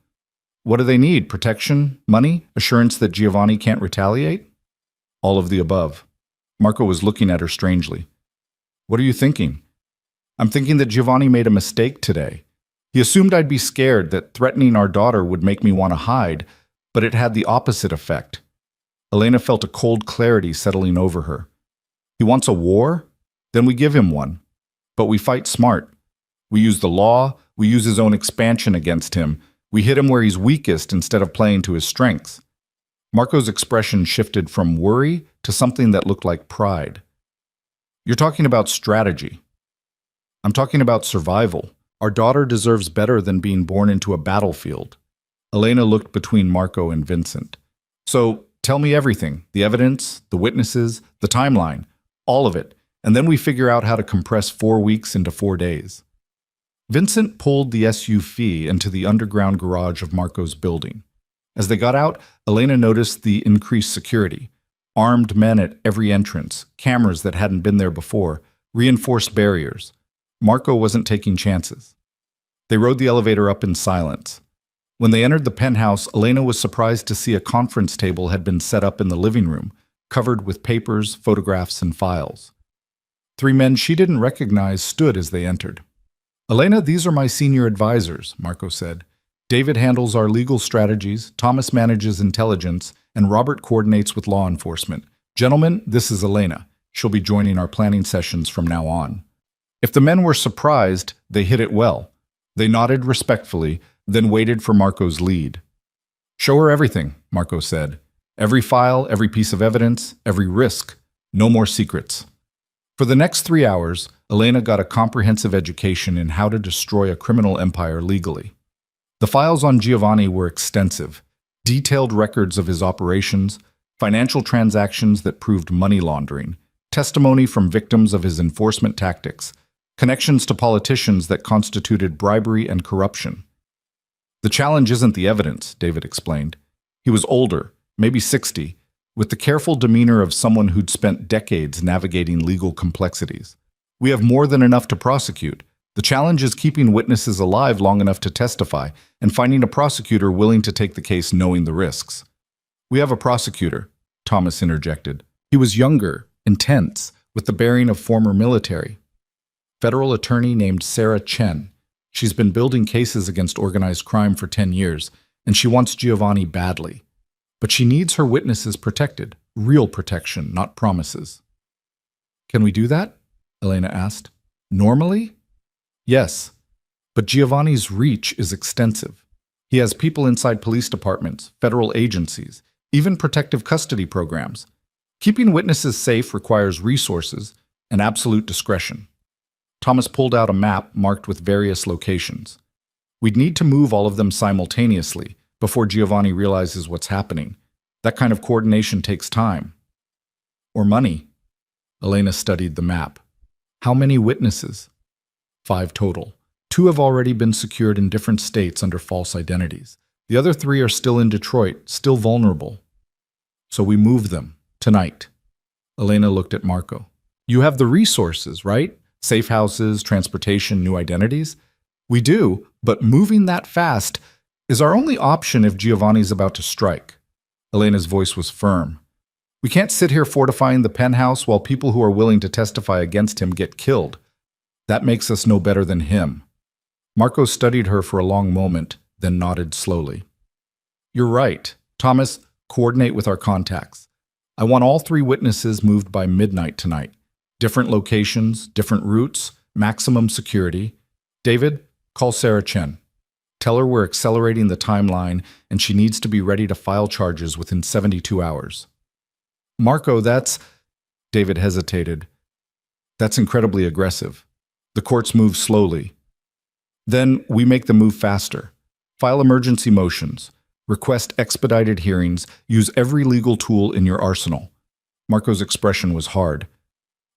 What do they need? Protection? Money? Assurance that Giovanni can't retaliate? All of the above. Marco was looking at her strangely. "What are you thinking?" "I'm thinking that Giovanni made a mistake today. He assumed I'd be scared, that threatening our daughter would make me want to hide, but it had the opposite effect." Elena felt a cold clarity settling over her. "He wants a war? Then we give him one. But we fight smart. We use the law, we use his own expansion against him. We hit him where he's weakest instead of playing to his strengths." Marco's expression shifted from worry to something that looked like pride. "You're talking about strategy." "I'm talking about survival. Our daughter deserves better than being born into a battlefield." Elena looked between Marco and Vincent. "So, tell me everything. The evidence, the witnesses, the timeline. All of it. And then we figure out how to compress 4 weeks into 4 days." Vincent pulled the SUV into the underground garage of Marco's building. As they got out, Elena noticed the increased security. Armed men at every entrance, cameras that hadn't been there before, reinforced barriers. Marco wasn't taking chances. They rode the elevator up in silence. When they entered the penthouse, Elena was surprised to see a conference table had been set up in the living room, covered with papers, photographs, and files. 3 men she didn't recognize stood as they entered. "Elena, these are my senior advisors," Marco said. "David handles our legal strategies, Thomas manages intelligence, and Robert coordinates with law enforcement. Gentlemen, this is Elena. She'll be joining our planning sessions from now on." If the men were surprised, they hid it well. They nodded respectfully, then waited for Marco's lead. "Show her everything," Marco said. "Every file, every piece of evidence, every risk. No more secrets." For the next 3 hours, Elena got a comprehensive education in how to destroy a criminal empire legally. The files on Giovanni were extensive, detailed records of his operations, financial transactions that proved money laundering, testimony from victims of his enforcement tactics, connections to politicians that constituted bribery and corruption. The challenge isn't the evidence, David explained. He was older, maybe 60, with the careful demeanor of someone who'd spent decades navigating legal complexities. We have more than enough to prosecute. The challenge is keeping witnesses alive long enough to testify and finding a prosecutor willing to take the case knowing the risks. We have a prosecutor, Thomas interjected. He was younger, intense, with the bearing of former military. Federal attorney named Sarah Chen. She's been building cases against organized crime for 10 years, and she wants Giovanni badly. But she needs her witnesses protected, real protection, not promises. Can we do that? Elena asked. Normally? Yes, but Giovanni's reach is extensive. He has people inside police departments, federal agencies, even protective custody programs. Keeping witnesses safe requires resources and absolute discretion. Thomas pulled out a map marked with various locations. We'd need to move all of them simultaneously before Giovanni realizes what's happening. That kind of coordination takes time. Or money. Elena studied the map. How many witnesses? 5 total. 2 have already been secured in different states under false identities. The other 3 are still in Detroit, still vulnerable. So we move them, tonight. Elena looked at Marco. You have the resources, right? Safe houses, transportation, new identities? We do, but moving that fast is our only option if Giovanni's about to strike. Elena's voice was firm. We can't sit here fortifying the penthouse while people who are willing to testify against him get killed. That makes us no better than him. Marco studied her for a long moment, then nodded slowly. You're right. Thomas, coordinate with our contacts. I want all 3 witnesses moved by midnight tonight. Different locations, different routes, maximum security. David, call Sarah Chen. Tell her we're accelerating the timeline and she needs to be ready to file charges within 72 hours. Marco, that's... David hesitated. That's incredibly aggressive. The courts move slowly. Then we make the move faster. File emergency motions. Request expedited hearings. Use every legal tool in your arsenal. Marco's expression was hard.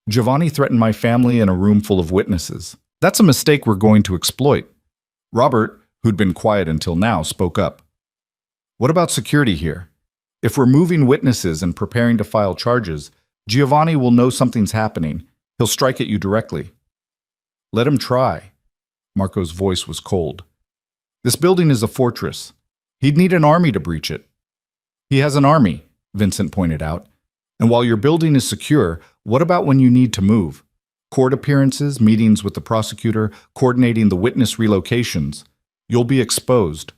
Giovanni threatened my family in a room full of witnesses. That's a mistake we're going to exploit. Robert, who'd been quiet until now, spoke up. What about security here? If we're moving witnesses and preparing to file charges, Giovanni will know something's happening. He'll strike at you directly. Let him try. Marco's voice was cold. This building is a fortress. He'd need an army to breach it. He has an army, Vincent pointed out. And while your building is secure, what about when you need to move? Court appearances, meetings with the prosecutor, coordinating the witness relocations. You'll be exposed.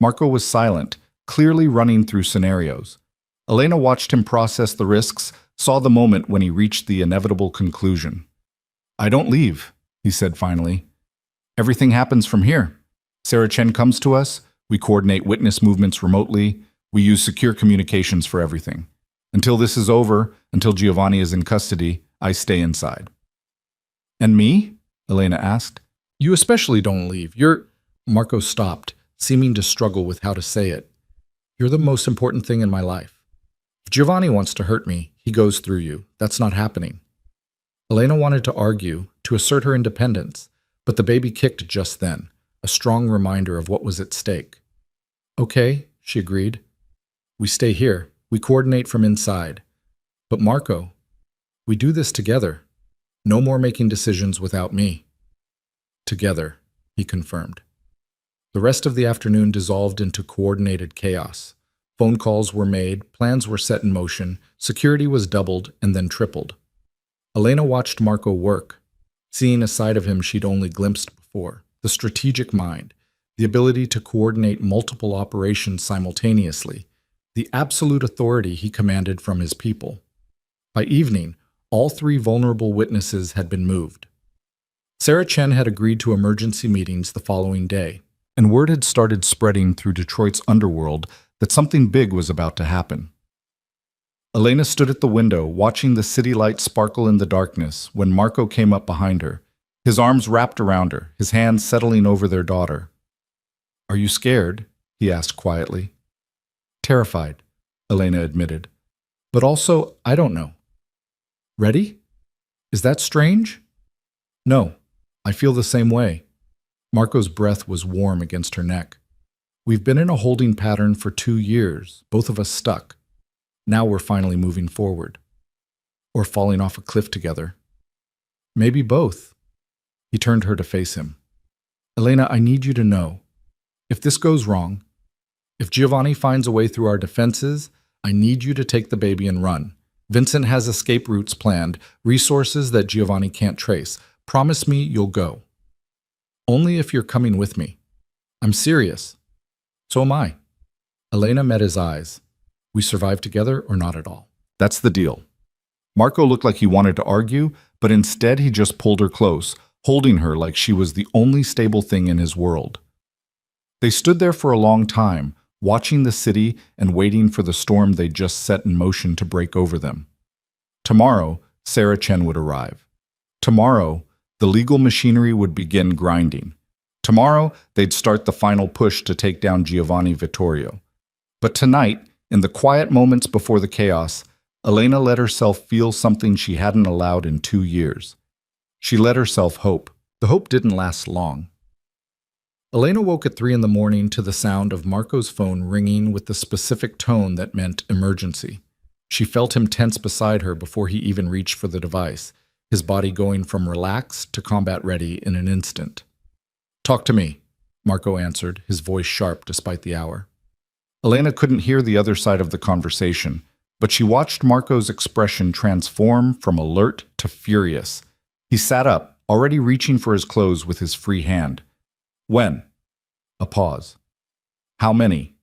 Marco was silent, clearly running through scenarios. Elena watched him process the risks, saw the moment when he reached the inevitable conclusion. I don't leave, he said finally. Everything happens from here. Sarah Chen comes to us, we coordinate witness movements remotely, we use secure communications for everything. Until this is over, until Giovanni is in custody, I stay inside. And me? Elena asked. You especially don't leave. Marco stopped, seeming to struggle with how to say it. You're the most important thing in my life. If Giovanni wants to hurt me, he goes through you. That's not happening. Elena wanted to argue, to assert her independence, but the baby kicked just then, a strong reminder of what was at stake. Okay, she agreed. We stay here. We coordinate from inside. But Marco, we do this together. No more making decisions without me. Together, he confirmed. The rest of the afternoon dissolved into coordinated chaos. Phone calls were made, plans were set in motion, security was doubled and then tripled. Elena watched Marco work, seeing a side of him she'd only glimpsed before, the strategic mind, the ability to coordinate multiple operations simultaneously, the absolute authority he commanded from his people. By evening, all 3 vulnerable witnesses had been moved. Sarah Chen had agreed to emergency meetings the following day, and word had started spreading through Detroit's underworld that something big was about to happen. Elena stood at the window, watching the city lights sparkle in the darkness when Marco came up behind her, his arms wrapped around her, his hands settling over their daughter. Are you scared? He asked quietly. Terrified, Elena admitted. But also, I don't know. Ready? Is that strange? No, I feel the same way. Marco's breath was warm against her neck. We've been in a holding pattern for 2 years, both of us stuck. Now we're finally moving forward. Or falling off a cliff together. Maybe both. He turned her to face him. Elena, I need you to know. If this goes wrong, if Giovanni finds a way through our defenses, I need you to take the baby and run. Vincent has escape routes planned, resources that Giovanni can't trace. Promise me you'll go. Only if you're coming with me. I'm serious. So am I. Elena met his eyes. We survive together or not at all. That's the deal. Marco looked like he wanted to argue, but instead he just pulled her close, holding her like she was the only stable thing in his world. They stood there for a long time, watching the city and waiting for the storm they'd just set in motion to break over them. Tomorrow, Sarah Chen would arrive. Tomorrow, the legal machinery would begin grinding. Tomorrow, they'd start the final push to take down Giovanni Vtorio. But tonight, in the quiet moments before the chaos, Elena let herself feel something she hadn't allowed in 2 years. She let herself hope. The hope didn't last long. Elena woke at 3 a.m. to the sound of Marco's phone ringing with the specific tone that meant emergency. She felt him tense beside her before he even reached for the device, his body going from relaxed to combat ready in an instant. Talk to me, Marco answered, his voice sharp despite the hour. Elena couldn't hear the other side of the conversation, but she watched Marco's expression transform from alert to furious. He sat up, already reaching for his clothes with his free hand. When? A pause. How many?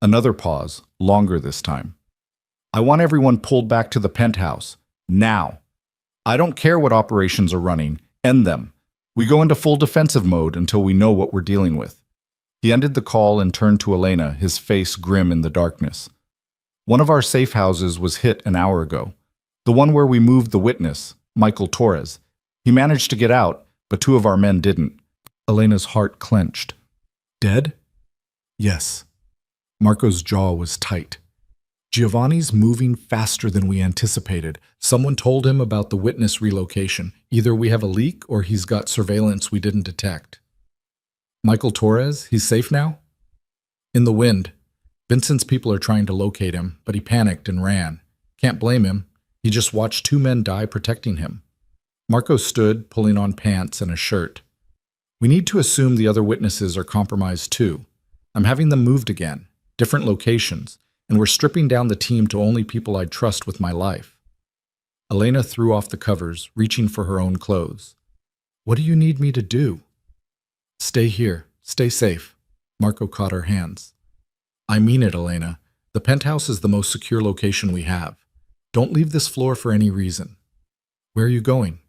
Another pause, longer this time. I want everyone pulled back to the penthouse. Now. I don't care what operations are running. End them. We go into full defensive mode until we know what we're dealing with. He ended the call and turned to Elena, his face grim in the darkness. One of our safe houses was hit an hour ago. The one where we moved the witness, Michael Torres. He managed to get out, but 2 of our men didn't. Elena's heart clenched. Dead? Yes. Marco's jaw was tight. Giovanni's moving faster than we anticipated. Someone told him about the witness relocation. Either we have a leak or he's got surveillance we didn't detect. Michael Torres, he's safe now? In the wind. Vincent's people are trying to locate him, but he panicked and ran. Can't blame him. He just watched 2 men die protecting him. Marco stood, pulling on pants and a shirt. We need to assume the other witnesses are compromised too. I'm having them moved again, different locations, and we're stripping down the team to only people I'd trust with my life. Elena threw off the covers, reaching for her own clothes. What do you need me to do? Stay here. Stay safe. Marco caught her hands. I mean it, Elena. The penthouse is the most secure location we have. Don't leave this floor for any reason. Where are you going?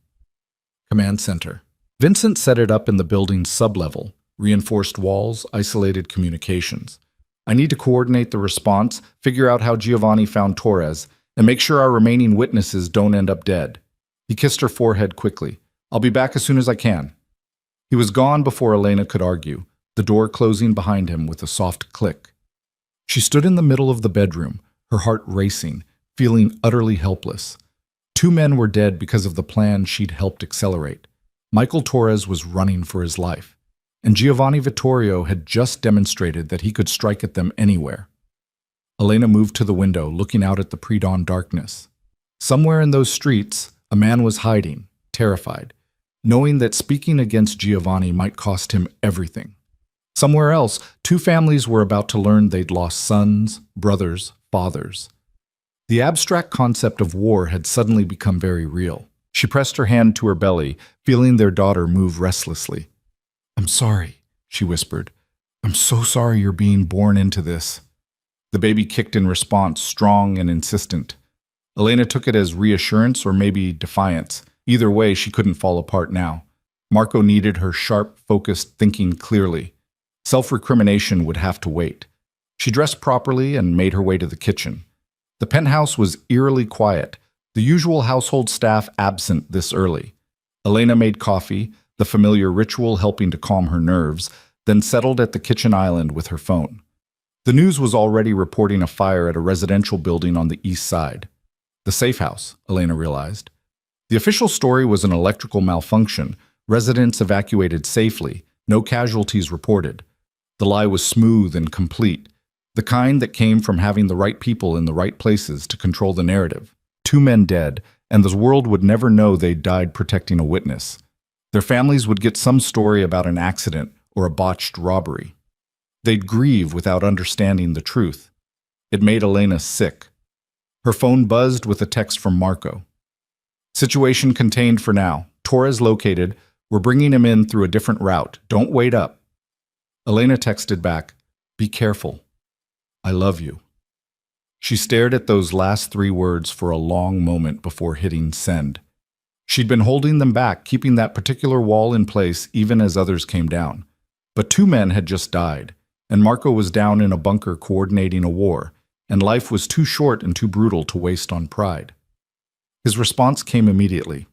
Command center. Vincent set it up in the building's sublevel, reinforced walls, isolated communications. I need to coordinate the response, figure out how Giovanni found Torres, and make sure our remaining witnesses don't end up dead. He kissed her forehead quickly. I'll be back as soon as I can. He was gone before Elena could argue, the door closing behind him with a soft click. She stood in the middle of the bedroom, her heart racing, feeling utterly helpless. 2 men were dead because of the plan she'd helped accelerate. Michael Torres was running for his life, and Giovanni Vtorio had just demonstrated that he could strike at them anywhere. Elena moved to the window, looking out at the pre-dawn darkness. Somewhere in those streets, a man was hiding, terrified, knowing that speaking against Giovanni might cost him everything. Somewhere else, 2 families were about to learn they'd lost sons, brothers, fathers. The abstract concept of war had suddenly become very real. She pressed her hand to her belly, feeling their daughter move restlessly. I'm sorry, she whispered. I'm so sorry you're being born into this. The baby kicked in response, strong and insistent. Elena took it as reassurance or maybe defiance. Either way, she couldn't fall apart now. Marco needed her sharp, focused thinking clearly. Self-recrimination would have to wait. She dressed properly and made her way to the kitchen. The penthouse was eerily quiet, the usual household staff absent this early. Elena made coffee, the familiar ritual helping to calm her nerves. then settled at the kitchen island with her phone. The news was already reporting a fire at a residential building on the east side. The safe house, Elena realized. The official story was an electrical malfunction, residents evacuated safely, no casualties reported. The lie was smooth and complete, the kind that came from having the right people in the right places to control the narrative. 2 men dead, and the world would never know they'd died protecting a witness. Their families would get some story about an accident or a botched robbery. They'd grieve without understanding the truth. It made Elena sick. Her phone buzzed with a text from Marco. Situation contained for now. Torres located. We're bringing him in through a different route. Don't wait up. Elena texted back, "Be careful. I love you." She stared at those last 3 words for a long moment before hitting send. She'd been holding them back, keeping that particular wall in place even as others came down. But 2 men had just died, and Marco was down in a bunker coordinating a war, and life was too short and too brutal to waste on pride. His response came immediately.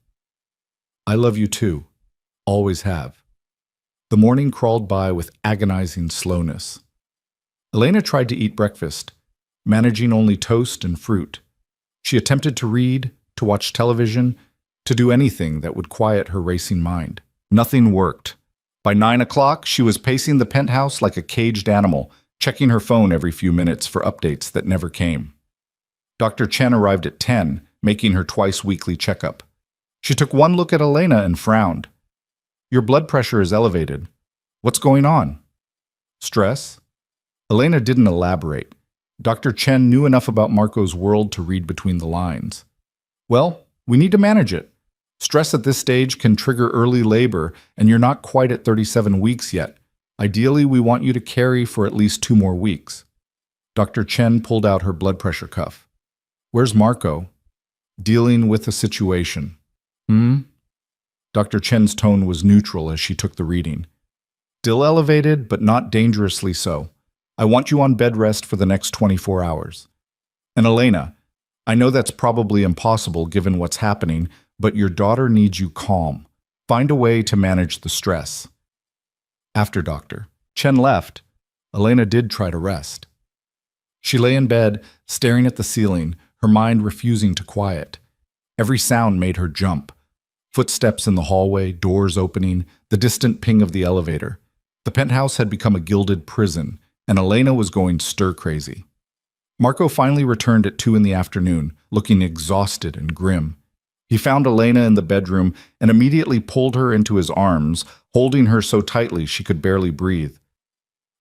"I love you too. Always have." The morning crawled by with agonizing slowness. Elena tried to eat breakfast, managing only toast and fruit. She attempted to read, to watch television, to do anything that would quiet her racing mind. Nothing worked. By 9 o'clock, she was pacing the penthouse like a caged animal, checking her phone every few minutes for updates that never came. Dr. Chen arrived at 10, making her twice-weekly checkup. She took one look at Elena and frowned. "Your blood pressure is elevated. What's going on?" "Stress?" Elena didn't elaborate. Dr. Chen knew enough about Marco's world to read between the lines. "Well, we need to manage it. Stress at this stage can trigger early labor, and you're not quite at 37 weeks yet. Ideally, we want you to carry for at least 2 more weeks." Dr. Chen pulled out her blood pressure cuff. "Where's Marco?" "Dealing with the situation." Dr. Chen's tone was neutral as she took the reading. "Still elevated, but not dangerously so. I want you on bed rest for the next 24 hours. And Elena, I know that's probably impossible given what's happening, but your daughter needs you calm. Find a way to manage the stress." After Dr. Chen left, Elena did try to rest. She lay in bed, staring at the ceiling, her mind refusing to quiet. Every sound made her jump. Footsteps in the hallway, doors opening, the distant ping of the elevator. The penthouse had become a gilded prison, and Elena was going stir-crazy. Marco finally returned at 2 in the afternoon, looking exhausted and grim. He found Elena in the bedroom and immediately pulled her into his arms, holding her so tightly she could barely breathe.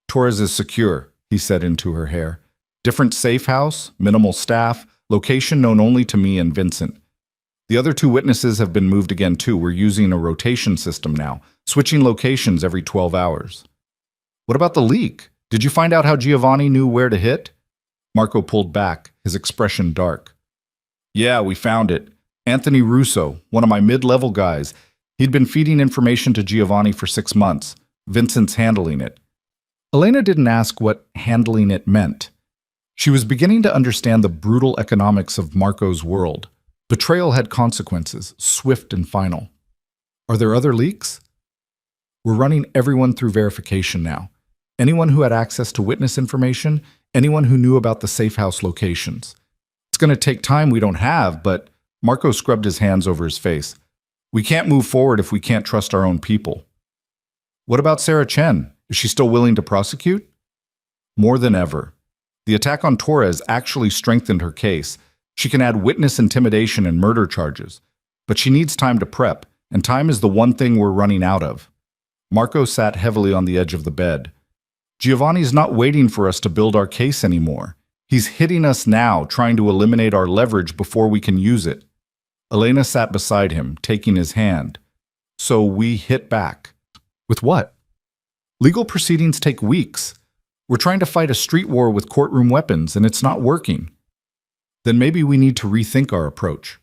"Torres is secure," he said into her hair. "Different safe house, minimal staff, location known only to me and Vincent. The other 2 witnesses have been moved again too. We're using a rotation system now, switching locations every 12 hours. "What about the leak? Did you find out how Giovanni knew where to hit?" Marco pulled back, his expression dark. "Yeah, we found it. Anthony Russo, one of my mid-level guys. He'd been feeding information to Giovanni for 6 months. Vincent's handling it." Elena didn't ask what handling it meant. She was beginning to understand the brutal economics of Marco's world. Betrayal had consequences, swift and final. "Are there other leaks?" "We're running everyone through verification now. Anyone who had access to witness information, anyone who knew about the safe house locations. It's going to take time we don't have, but..." Marco scrubbed his hands over his face. "We can't move forward if we can't trust our own people." "What about Sarah Chen? Is she still willing to prosecute?" "More than ever. The attack on Torres actually strengthened her case. She can add witness intimidation and murder charges. But she needs time to prep, and time is the one thing we're running out of." Marco sat heavily on the edge of the bed. "Giovanni's not waiting for us to build our case anymore. He's hitting us now, trying to eliminate our leverage before we can use it." Elena sat beside him, taking his hand. "So we hit back." "With what?" "Legal proceedings take weeks. We're trying to fight a street war with courtroom weapons, and it's not working." "Then maybe we need to rethink our approach."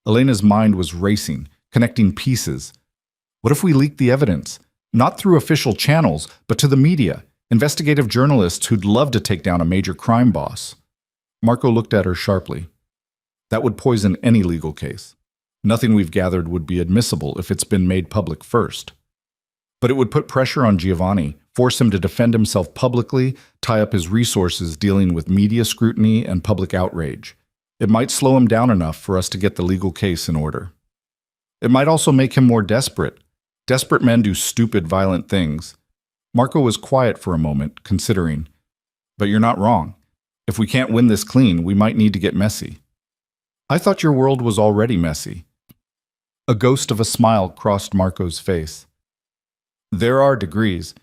Elena's mind was racing, connecting pieces. What if we leaked the evidence? Not through official channels, but to the media, investigative journalists who'd love to take down a major crime boss. Marco looked at her sharply. "That would poison any legal case. Nothing we've gathered would be admissible if it's been made public first. But it would put pressure on Giovanni, force him to defend himself publicly, tie up his resources dealing with media scrutiny and public outrage. It might slow him down enough for us to get the legal case in order. It might also make him more desperate. Desperate men do stupid, violent things. Marco was quiet for a moment, considering. But you're not wrong. If we can't win this clean, we might need to get messy. I thought your world was already messy. A ghost of a smile crossed Marco's face. There are degrees.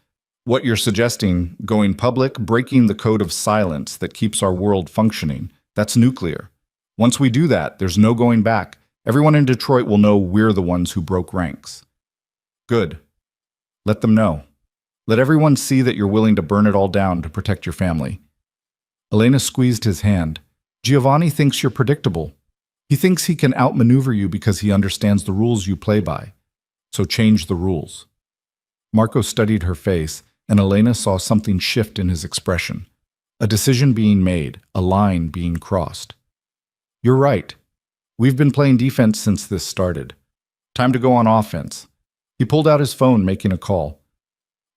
What you're suggesting, going public, breaking the code of silence that keeps our world functioning, that's nuclear. Once we do that, there's no going back. Everyone in Detroit will know we're the ones who broke ranks. Good. Let them know. Let everyone see that you're willing to burn it all down to protect your family. Elena squeezed his hand. Giovanni thinks you're predictable. He thinks he can outmaneuver you because he understands the rules you play by. So change the rules. Marco studied her face, and Elena saw something shift in his expression. A decision being made, a line being crossed. You're right. We've been playing defense since this started. Time to go on offense. He pulled out his phone, making a call.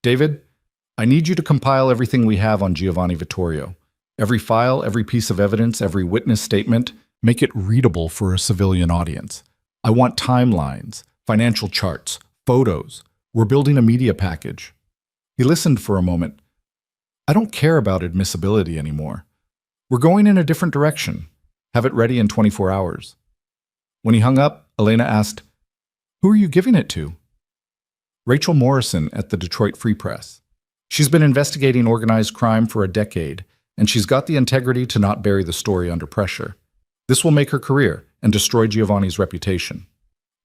David, I need you to compile everything we have on Giovanni Vtorio. Every file, every piece of evidence, every witness statement, make it readable for a civilian audience. I want timelines, financial charts, photos. We're building a media package. He listened for a moment. I don't care about admissibility anymore. We're going in a different direction. Have it ready in 24 hours. When he hung up, Elena asked, Who are you giving it to? Rachel Morrison at the Detroit Free Press. She's been investigating organized crime for a decade, and she's got the integrity to not bury the story under pressure. This will make her career and destroy Giovanni's reputation.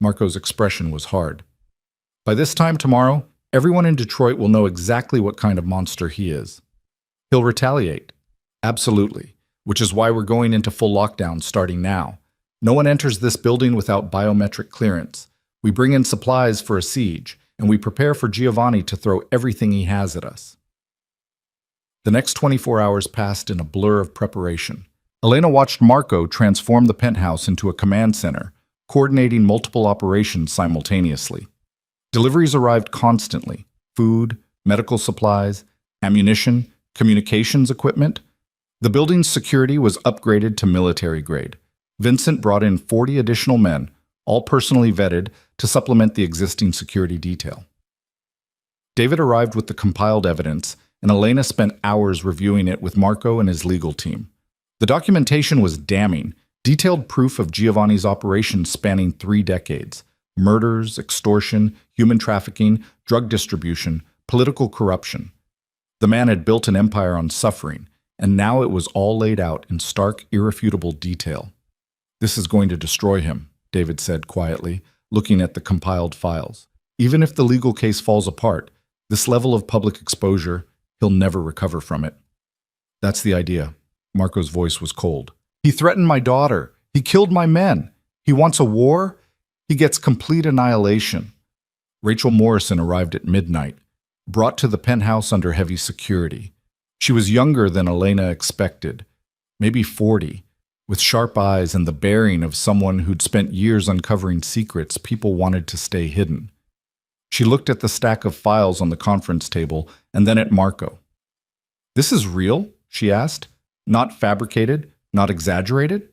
Marco's expression was hard. By this time tomorrow, everyone in Detroit will know exactly what kind of monster he is. He'll retaliate. Absolutely. Which is why we're going into full lockdown starting now. No one enters this building without biometric clearance. We bring in supplies for a siege, and we prepare for Giovanni to throw everything he has at us. The next 24 hours passed in a blur of preparation. Elena watched Marco transform the penthouse into a command center, coordinating multiple operations simultaneously. Deliveries arrived constantly: food, medical supplies, ammunition, communications equipment. The building's security was upgraded to military grade. Vincent brought in 40 additional men, all personally vetted, to supplement the existing security detail. David arrived with the compiled evidence, and Elena spent hours reviewing it with Marco and his legal team. The documentation was damning, detailed proof of Giovanni's operations spanning 3 decades. Murders, extortion, human trafficking, drug distribution, political corruption. The man had built an empire on suffering, and now it was all laid out in stark, irrefutable detail. This is going to destroy him, David said quietly, looking at the compiled files. Even if the legal case falls apart, this level of public exposure, he'll never recover from it. That's the idea. Marco's voice was cold. He threatened my daughter. He killed my men. He wants a war. He gets complete annihilation. Rachel Morrison arrived at midnight, brought to the penthouse under heavy security. She was younger than Elena expected, maybe 40, with sharp eyes and the bearing of someone who'd spent years uncovering secrets people wanted to stay hidden. She looked at the stack of files on the conference table and then at Marco. This is real? She asked. Not fabricated? Not exaggerated?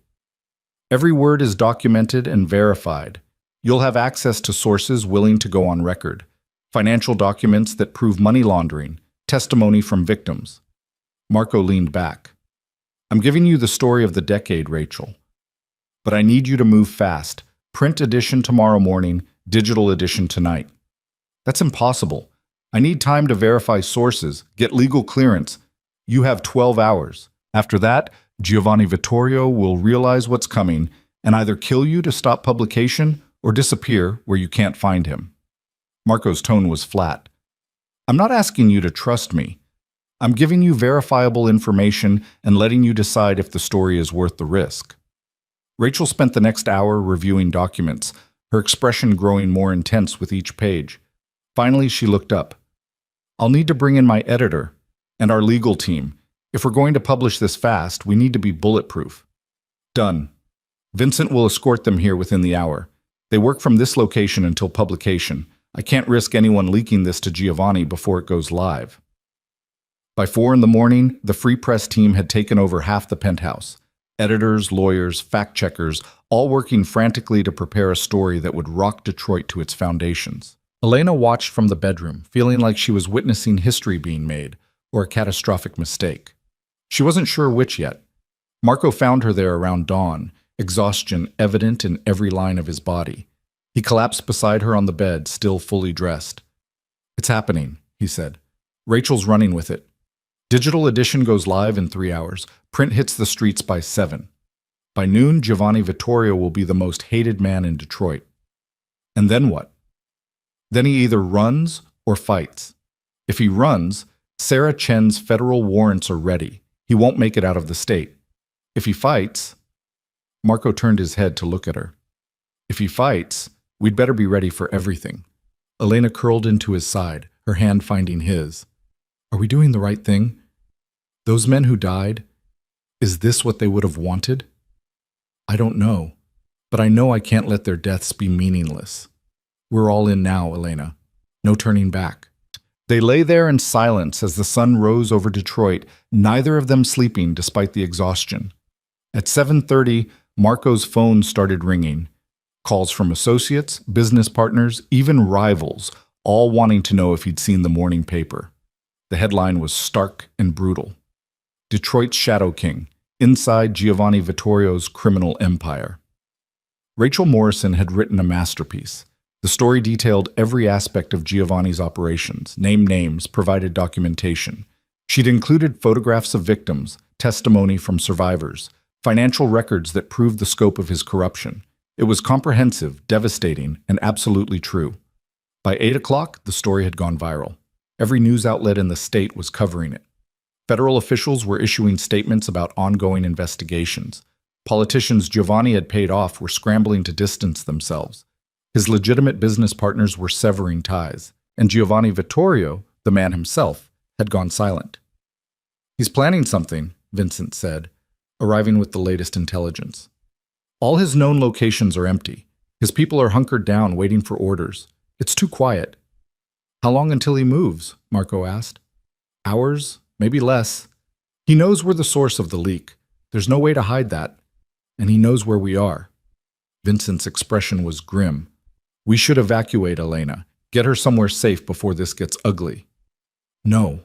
Every word is documented and verified. You'll have access to sources willing to go on record, financial documents that prove money laundering, testimony from victims. Marco leaned back. I'm giving you the story of the decade, Rachel. But I need you to move fast. Print edition tomorrow morning, digital edition tonight. That's impossible. I need time to verify sources, get legal clearance. You have 12 hours. After that, Giovanni Vtorio will realize what's coming and either kill you to stop publication or disappear where you can't find him. Marco's tone was flat. I'm not asking you to trust me. I'm giving you verifiable information and letting you decide if the story is worth the risk. Rachel spent the next hour reviewing documents, her expression growing more intense with each page. Finally, she looked up. I'll need to bring in my editor and our legal team. If we're going to publish this fast, we need to be bulletproof. Done. Vincent will escort them here within the hour. They work from this location until publication. I can't risk anyone leaking this to Giovanni before it goes live. By 4 in the morning, the Free Press team had taken over half the penthouse. Editors, lawyers, fact-checkers, all working frantically to prepare a story that would rock Detroit to its foundations. Elena watched from the bedroom, feeling like she was witnessing history being made, or a catastrophic mistake. She wasn't sure which yet. Marco found her there around dawn, exhaustion evident in every line of his body. He collapsed beside her on the bed, still fully dressed. "It's happening," he said. "Rachel's running with it. Digital edition goes live in 3 hours. Print hits the streets by 7. By noon, Vtorio will be the most hated man in Detroit." And then what? Then he either runs or fights. If he runs, Sarah Chen's federal warrants are ready. He won't make it out of the state. If he fights... Marco turned his head to look at her. "If he fights, we'd better be ready for everything." Elena curled into his side, her hand finding his. "Are we doing the right thing? Those men who died, is this what they would have wanted? I don't know, but I know I can't let their deaths be meaningless. We're all in now, Elena. No turning back." They lay there in silence as the sun rose over Detroit, neither of them sleeping despite the exhaustion. At 7:30, Marco's phone started ringing. Calls from associates, business partners, even rivals, all wanting to know if he'd seen the morning paper. The headline was stark and brutal. "Detroit's Shadow King, Inside Giovanni Vittorio's Criminal Empire." Rachel Morrison had written a masterpiece. The story detailed every aspect of Giovanni's operations, named names, provided documentation. She'd included photographs of victims, testimony from survivors, financial records that proved the scope of his corruption. It was comprehensive, devastating, and absolutely true. By 8 o'clock, the story had gone viral. Every news outlet in the state was covering it. Federal officials were issuing statements about ongoing investigations. Politicians Giovanni had paid off were scrambling to distance themselves. His legitimate business partners were severing ties, and Giovanni Vtorio, the man himself, had gone silent. "He's planning something," Vincent said, arriving with the latest intelligence. "All his known locations are empty. His people are hunkered down, waiting for orders. It's too quiet." "How long until he moves?" Marco asked. "Hours, maybe less. He knows we're the source of the leak. There's no way to hide that. And he knows where we are." Vincent's expression was grim. "We should evacuate Elena. Get her somewhere safe before this gets ugly." "No."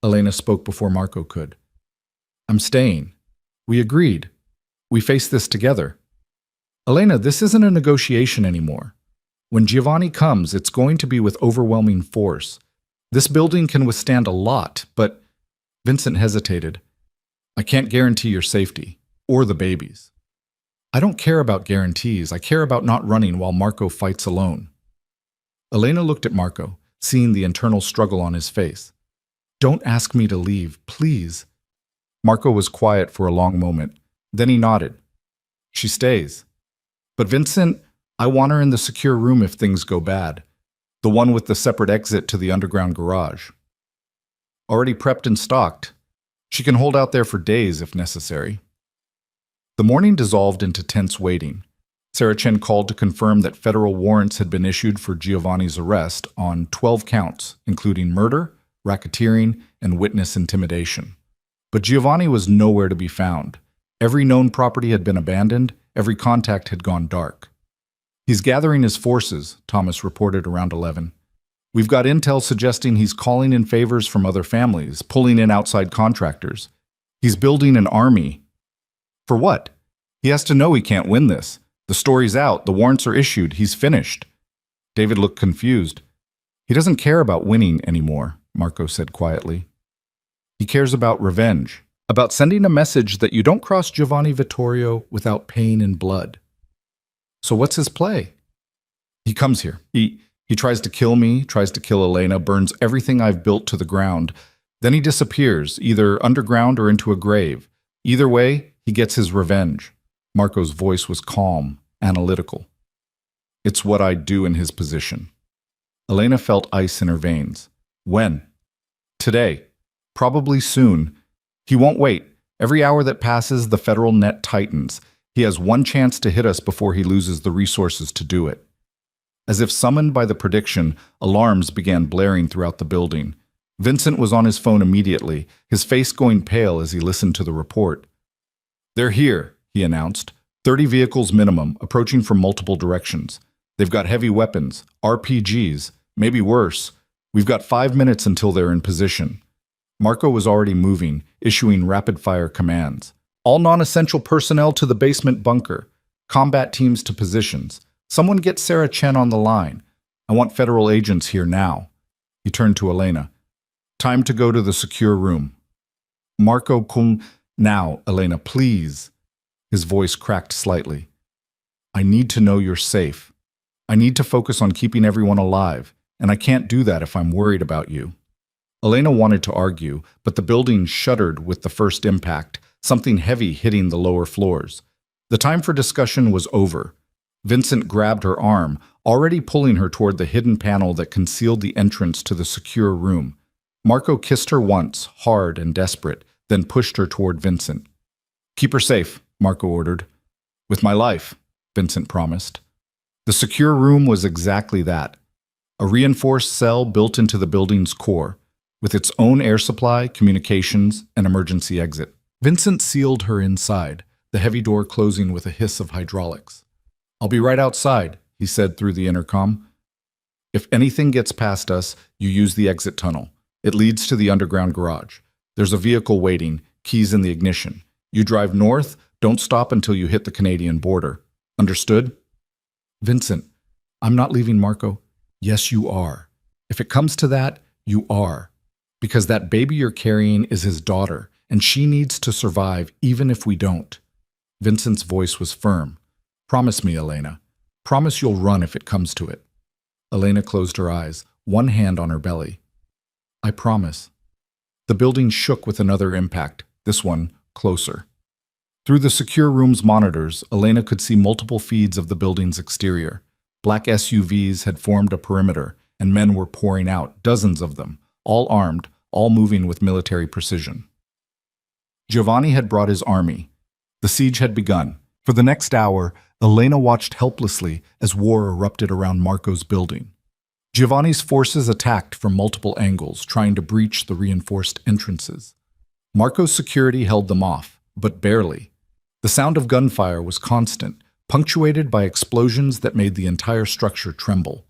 Elena spoke before Marco could. "I'm staying. We agreed. We face this together." "Elena, this isn't a negotiation anymore. When Giovanni comes, it's going to be with overwhelming force. This building can withstand a lot, but..." Vincent hesitated. "I can't guarantee your safety, or the baby's." "I don't care about guarantees. I care about not running while Marco fights alone." Elena looked at Marco, seeing the internal struggle on his face. "Don't ask me to leave, please." Marco was quiet for a long moment. Then he nodded. "She stays. But Vincent, I want her in the secure room if things go bad. The one with the separate exit to the underground garage. Already prepped and stocked. She can hold out there for days if necessary." The morning dissolved into tense waiting. Sarah Chen called to confirm that federal warrants had been issued for Giovanni's arrest on 12 counts, including murder, racketeering, and witness intimidation. But Giovanni was nowhere to be found. Every known property had been abandoned, every contact had gone dark. "He's gathering his forces," Thomas reported around 11. "We've got intel suggesting he's calling in favors from other families, pulling in outside contractors. He's building an army." "For what? He has to know he can't win this. The story's out, the warrants are issued, he's finished." David looked confused. "He doesn't care about winning anymore," Marco said quietly. "He cares about revenge, about sending a message that you don't cross Giovanni Vtorio without pain and blood." "So what's his play?" "He comes here. He tries to kill me, tries to kill Elena, burns everything I've built to the ground. Then he disappears, either underground or into a grave. Either way, he gets his revenge." Marco's voice was calm, analytical. "It's what I'd do in his position." Elena felt ice in her veins. "When?" "Today. Probably soon. He won't wait. Every hour that passes, the federal net tightens. He has one chance to hit us before he loses the resources to do it." As if summoned by the prediction, alarms began blaring throughout the building. Vincent was on his phone immediately, his face going pale as he listened to the report. "They're here," he announced. 30 vehicles minimum, approaching from multiple directions. They've got heavy weapons, RPGs, maybe worse. We've got 5 minutes until they're in position. Marco was already moving, issuing rapid-fire commands. "All non-essential personnel to the basement bunker. Combat teams to positions. Someone get Sarah Chen on the line. I want federal agents here now." He turned to Elena. "Time to go to the secure room." "Marco, come now, Elena, please." His voice cracked slightly. "I need to know you're safe. I need to focus on keeping everyone alive, and I can't do that if I'm worried about you." Elena wanted to argue, but the building shuddered with the first impact, something heavy hitting the lower floors. The time for discussion was over. Vincent grabbed her arm, already pulling her toward the hidden panel that concealed the entrance to the secure room. Marco kissed her once, hard and desperate, then pushed her toward Vincent. "Keep her safe," Marco ordered. "With my life," Vincent promised. The secure room was exactly that. A reinforced cell built into the building's core, with its own air supply, communications, and emergency exit. Vincent sealed her inside, the heavy door closing with a hiss of hydraulics. "I'll be right outside," he said through the intercom. "If anything gets past us, you use the exit tunnel. It leads to the underground garage. There's a vehicle waiting, keys in the ignition. You drive north, don't stop until you hit the Canadian border. Understood?" "Vincent, I'm not leaving Marco." "Yes, you are. If it comes to that, you are. Because that baby you're carrying is his daughter, and she needs to survive even if we don't." Vincent's voice was firm. "Promise me, Elena. Promise you'll run if it comes to it." Elena closed her eyes, one hand on her belly. "I promise." The building shook with another impact, this one closer. Through the secure room's monitors, Elena could see multiple feeds of the building's exterior. Black SUVs had formed a perimeter, and men were pouring out, dozens of them, all armed, all moving with military precision. Giovanni had brought his army. The siege had begun. For the next hour, Elena watched helplessly as war erupted around Marco's building. Giovanni's forces attacked from multiple angles, trying to breach the reinforced entrances. Marco's security held them off, but barely. The sound of gunfire was constant, punctuated by explosions that made the entire structure tremble.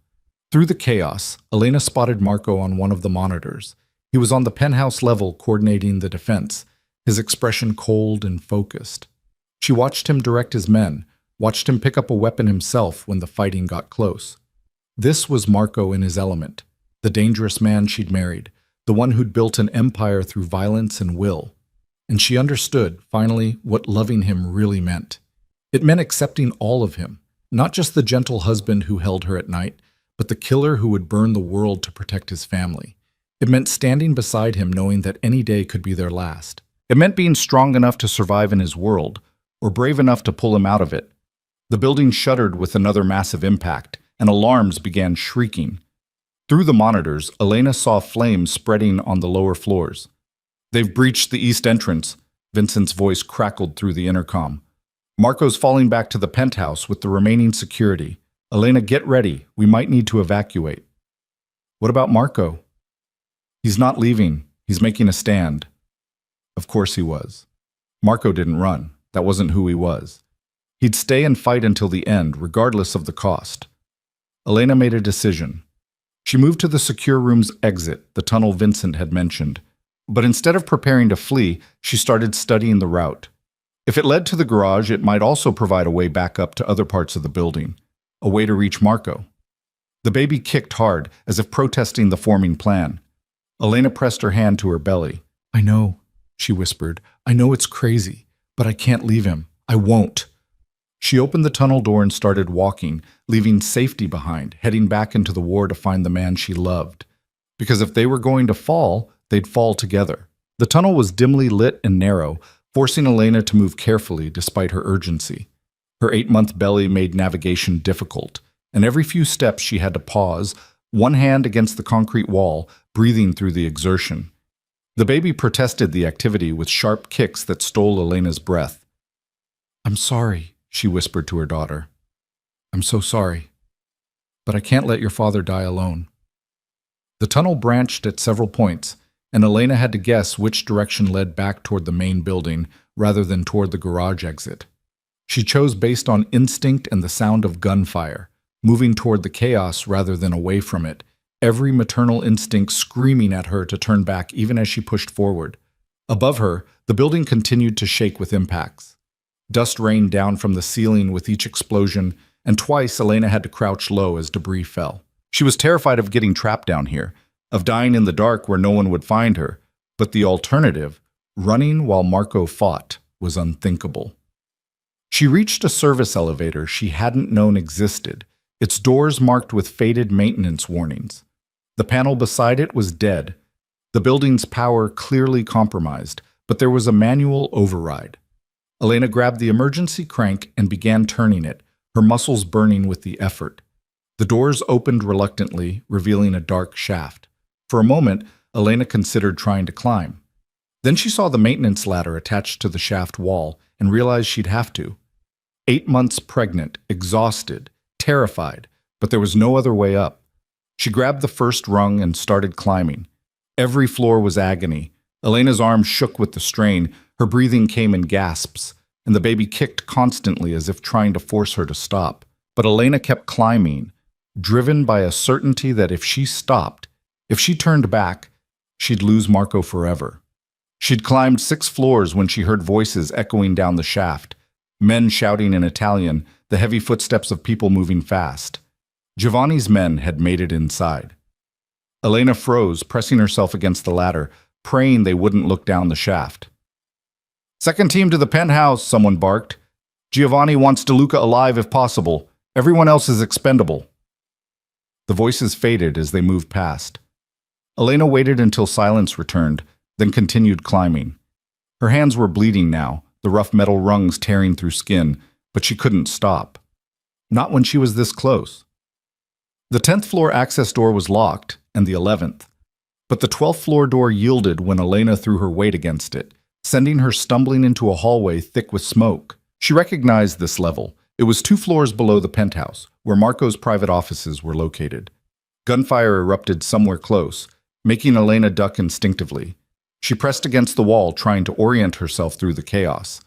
Through the chaos, Elena spotted Marco on one of the monitors. He was on the penthouse level coordinating the defense, his expression cold and focused. She watched him direct his men, watched him pick up a weapon himself when the fighting got close. This was Marco in his element, the dangerous man she'd married, the one who'd built an empire through violence and will. And she understood, finally, what loving him really meant. It meant accepting all of him, not just the gentle husband who held her at night, but the killer who would burn the world to protect his family. It meant standing beside him knowing that any day could be their last. It meant being strong enough to survive in his world, or brave enough to pull him out of it. The building shuddered with another massive impact, and alarms began shrieking. Through the monitors, Elena saw flames spreading on the lower floors. "They've breached the east entrance," Vincent's voice crackled through the intercom. "Marco's falling back to the penthouse with the remaining security. Elena, get ready. We might need to evacuate." "What about Marco?" "He's not leaving. He's making a stand." Of course he was. Marco didn't run. That wasn't who he was. He'd stay and fight until the end, regardless of the cost. Elena made a decision. She moved to the secure room's exit, the tunnel Vincent had mentioned. But instead of preparing to flee, she started studying the route. If it led to the garage, it might also provide a way back up to other parts of the building, a way to reach Marco. The baby kicked hard, as if protesting the forming plan. Elena pressed her hand to her belly. "I know," she whispered. "I know it's crazy, but I can't leave him. I won't." She opened the tunnel door and started walking, leaving safety behind, heading back into the war to find the man she loved. Because if they were going to fall, they'd fall together. The tunnel was dimly lit and narrow, forcing Elena to move carefully despite her urgency. Her 8-month belly made navigation difficult, and every few steps she had to pause, one hand against the concrete wall, breathing through the exertion. The baby protested the activity with sharp kicks that stole Elena's breath. "I'm sorry," she whispered to her daughter. "I'm so sorry. But I can't let your father die alone." The tunnel branched at several points, and Elena had to guess which direction led back toward the main building rather than toward the garage exit. She chose based on instinct and the sound of gunfire, moving toward the chaos rather than away from it, every maternal instinct screaming at her to turn back even as she pushed forward. Above her, the building continued to shake with impacts. Dust rained down from the ceiling with each explosion, and twice Elena had to crouch low as debris fell. She was terrified of getting trapped down here, of dying in the dark where no one would find her, but the alternative, running while Marco fought, was unthinkable. She reached a service elevator she hadn't known existed, its doors marked with faded maintenance warnings. The panel beside it was dead, the building's power clearly compromised, but there was a manual override. Elena grabbed the emergency crank and began turning it, her muscles burning with the effort. The doors opened reluctantly, revealing a dark shaft. For a moment, Elena considered trying to climb. Then she saw the maintenance ladder attached to the shaft wall and realized she'd have to. 8 months pregnant, exhausted, terrified, but there was no other way up. She grabbed the first rung and started climbing. Every floor was agony. Elena's arms shook with the strain, her breathing came in gasps, and the baby kicked constantly as if trying to force her to stop. But Elena kept climbing, driven by a certainty that if she stopped, if she turned back, she'd lose Marco forever. She'd climbed 6 floors when she heard voices echoing down the shaft, men shouting in Italian, the heavy footsteps of people moving fast. Giovanni's men had made it inside. Elena froze, pressing herself against the ladder, praying they wouldn't look down the shaft. "Second team to the penthouse," someone barked. "Giovanni wants DeLuca alive if possible. Everyone else is expendable." The voices faded as they moved past. Elena waited until silence returned, then continued climbing. Her hands were bleeding now, the rough metal rungs tearing through skin, but she couldn't stop. Not when she was this close. The 10th floor access door was locked, and the 11th. But the 12th floor door yielded when Elena threw her weight against it, sending her stumbling into a hallway thick with smoke. She recognized this level. It was 2 floors below the penthouse, where Marco's private offices were located. Gunfire erupted somewhere close, making Elena duck instinctively. She pressed against the wall, trying to orient herself through the chaos.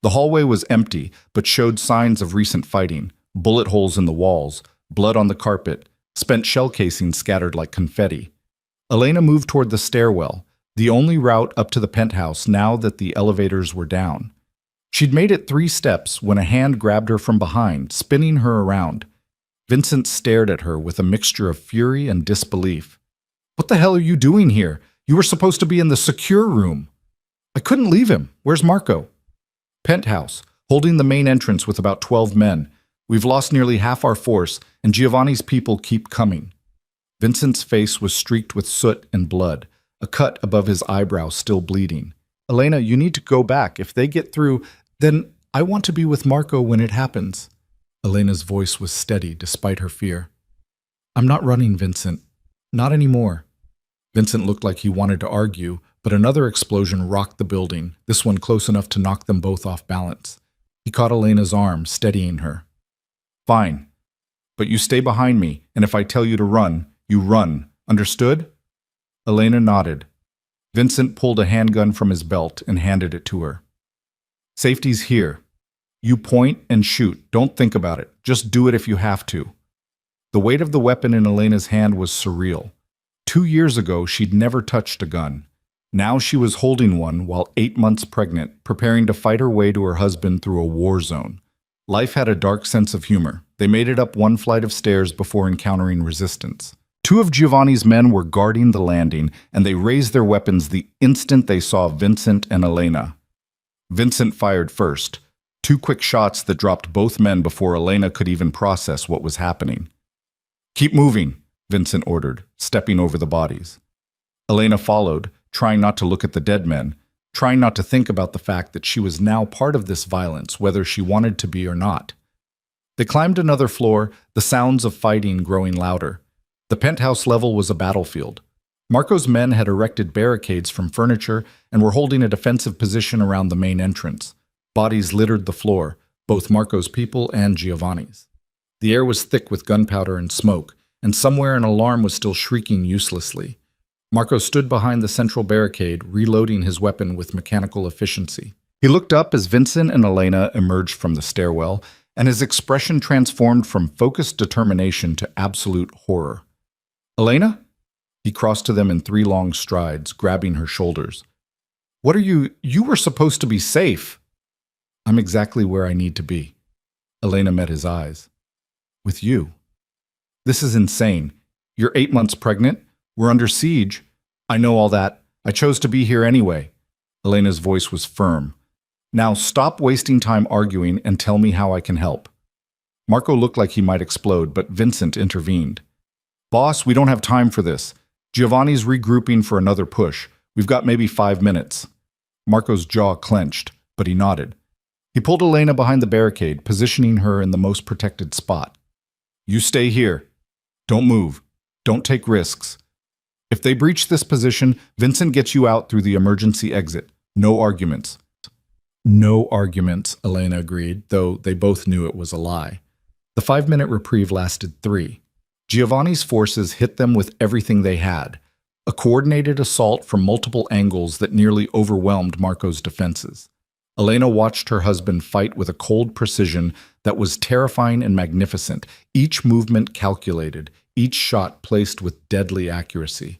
The hallway was empty, but showed signs of recent fighting, bullet holes in the walls, blood on the carpet, spent shell casings scattered like confetti. Elena moved toward the stairwell, the only route up to the penthouse now that the elevators were down. She'd made it 3 steps when a hand grabbed her from behind, spinning her around. Vincent stared at her with a mixture of fury and disbelief. "What the hell are you doing here? You were supposed to be in the secure room." "I couldn't leave him. Where's Marco?" "Penthouse, holding the main entrance with about 12 men. We've lost nearly half our force, and Giovanni's people keep coming." Vincent's face was streaked with soot and blood, a cut above his eyebrow still bleeding. "Elena, you need to go back. If they get through, then I want to be with Marco when it happens." Elena's voice was steady despite her fear. "I'm not running, Vincent. Not anymore." Vincent looked like he wanted to argue, but another explosion rocked the building, this one close enough to knock them both off balance. He caught Elena's arm, steadying her. "Fine. But you stay behind me, and if I tell you to run, you run. Understood?" Elena nodded. Vincent pulled a handgun from his belt and handed it to her. "Safety's here. You point and shoot. Don't think about it. Just do it if you have to." The weight of the weapon in Elena's hand was surreal. 2 years ago, she'd never touched a gun. Now she was holding one while 8 months pregnant, preparing to fight her way to her husband through a war zone. Life had a dark sense of humor. They made it up 1 flight of stairs before encountering resistance. 2 of Giovanni's men were guarding the landing, and they raised their weapons the instant they saw Vincent and Elena. Vincent fired first, 2 quick shots that dropped both men before Elena could even process what was happening. "Keep moving," Vincent ordered, stepping over the bodies. Elena followed, trying not to look at the dead men, trying not to think about the fact that she was now part of this violence, whether she wanted to be or not. They climbed another floor, the sounds of fighting growing louder. The penthouse level was a battlefield. Marco's men had erected barricades from furniture and were holding a defensive position around the main entrance. Bodies littered the floor, both Marco's people and Giovanni's. The air was thick with gunpowder and smoke, and somewhere an alarm was still shrieking uselessly. Marco stood behind the central barricade, reloading his weapon with mechanical efficiency. He looked up as Vincent and Elena emerged from the stairwell, and his expression transformed from focused determination to absolute horror. "Elena?" He crossed to them in 3 long strides, grabbing her shoulders. "What are you? You were supposed to be safe." "I'm exactly where I need to be." Elena met his eyes. "With you." "This is insane. You're 8 months pregnant. We're under siege." "I know all that. I chose to be here anyway." Elena's voice was firm. "Now stop wasting time arguing and tell me how I can help." Marco looked like he might explode, but Vincent intervened. "Boss, we don't have time for this. Giovanni's regrouping for another push. We've got maybe 5 minutes." Marco's jaw clenched, but he nodded. He pulled Elena behind the barricade, positioning her in the most protected spot. "You stay here. Don't move. Don't take risks. If they breach this position, Vincent gets you out through the emergency exit. No arguments." "No arguments," Elena agreed, though they both knew it was a lie. The 5-minute reprieve lasted 3. Giovanni's forces hit them with everything they had, a coordinated assault from multiple angles that nearly overwhelmed Marco's defenses. Elena watched her husband fight with a cold precision that was terrifying and magnificent, each movement calculated, each shot placed with deadly accuracy.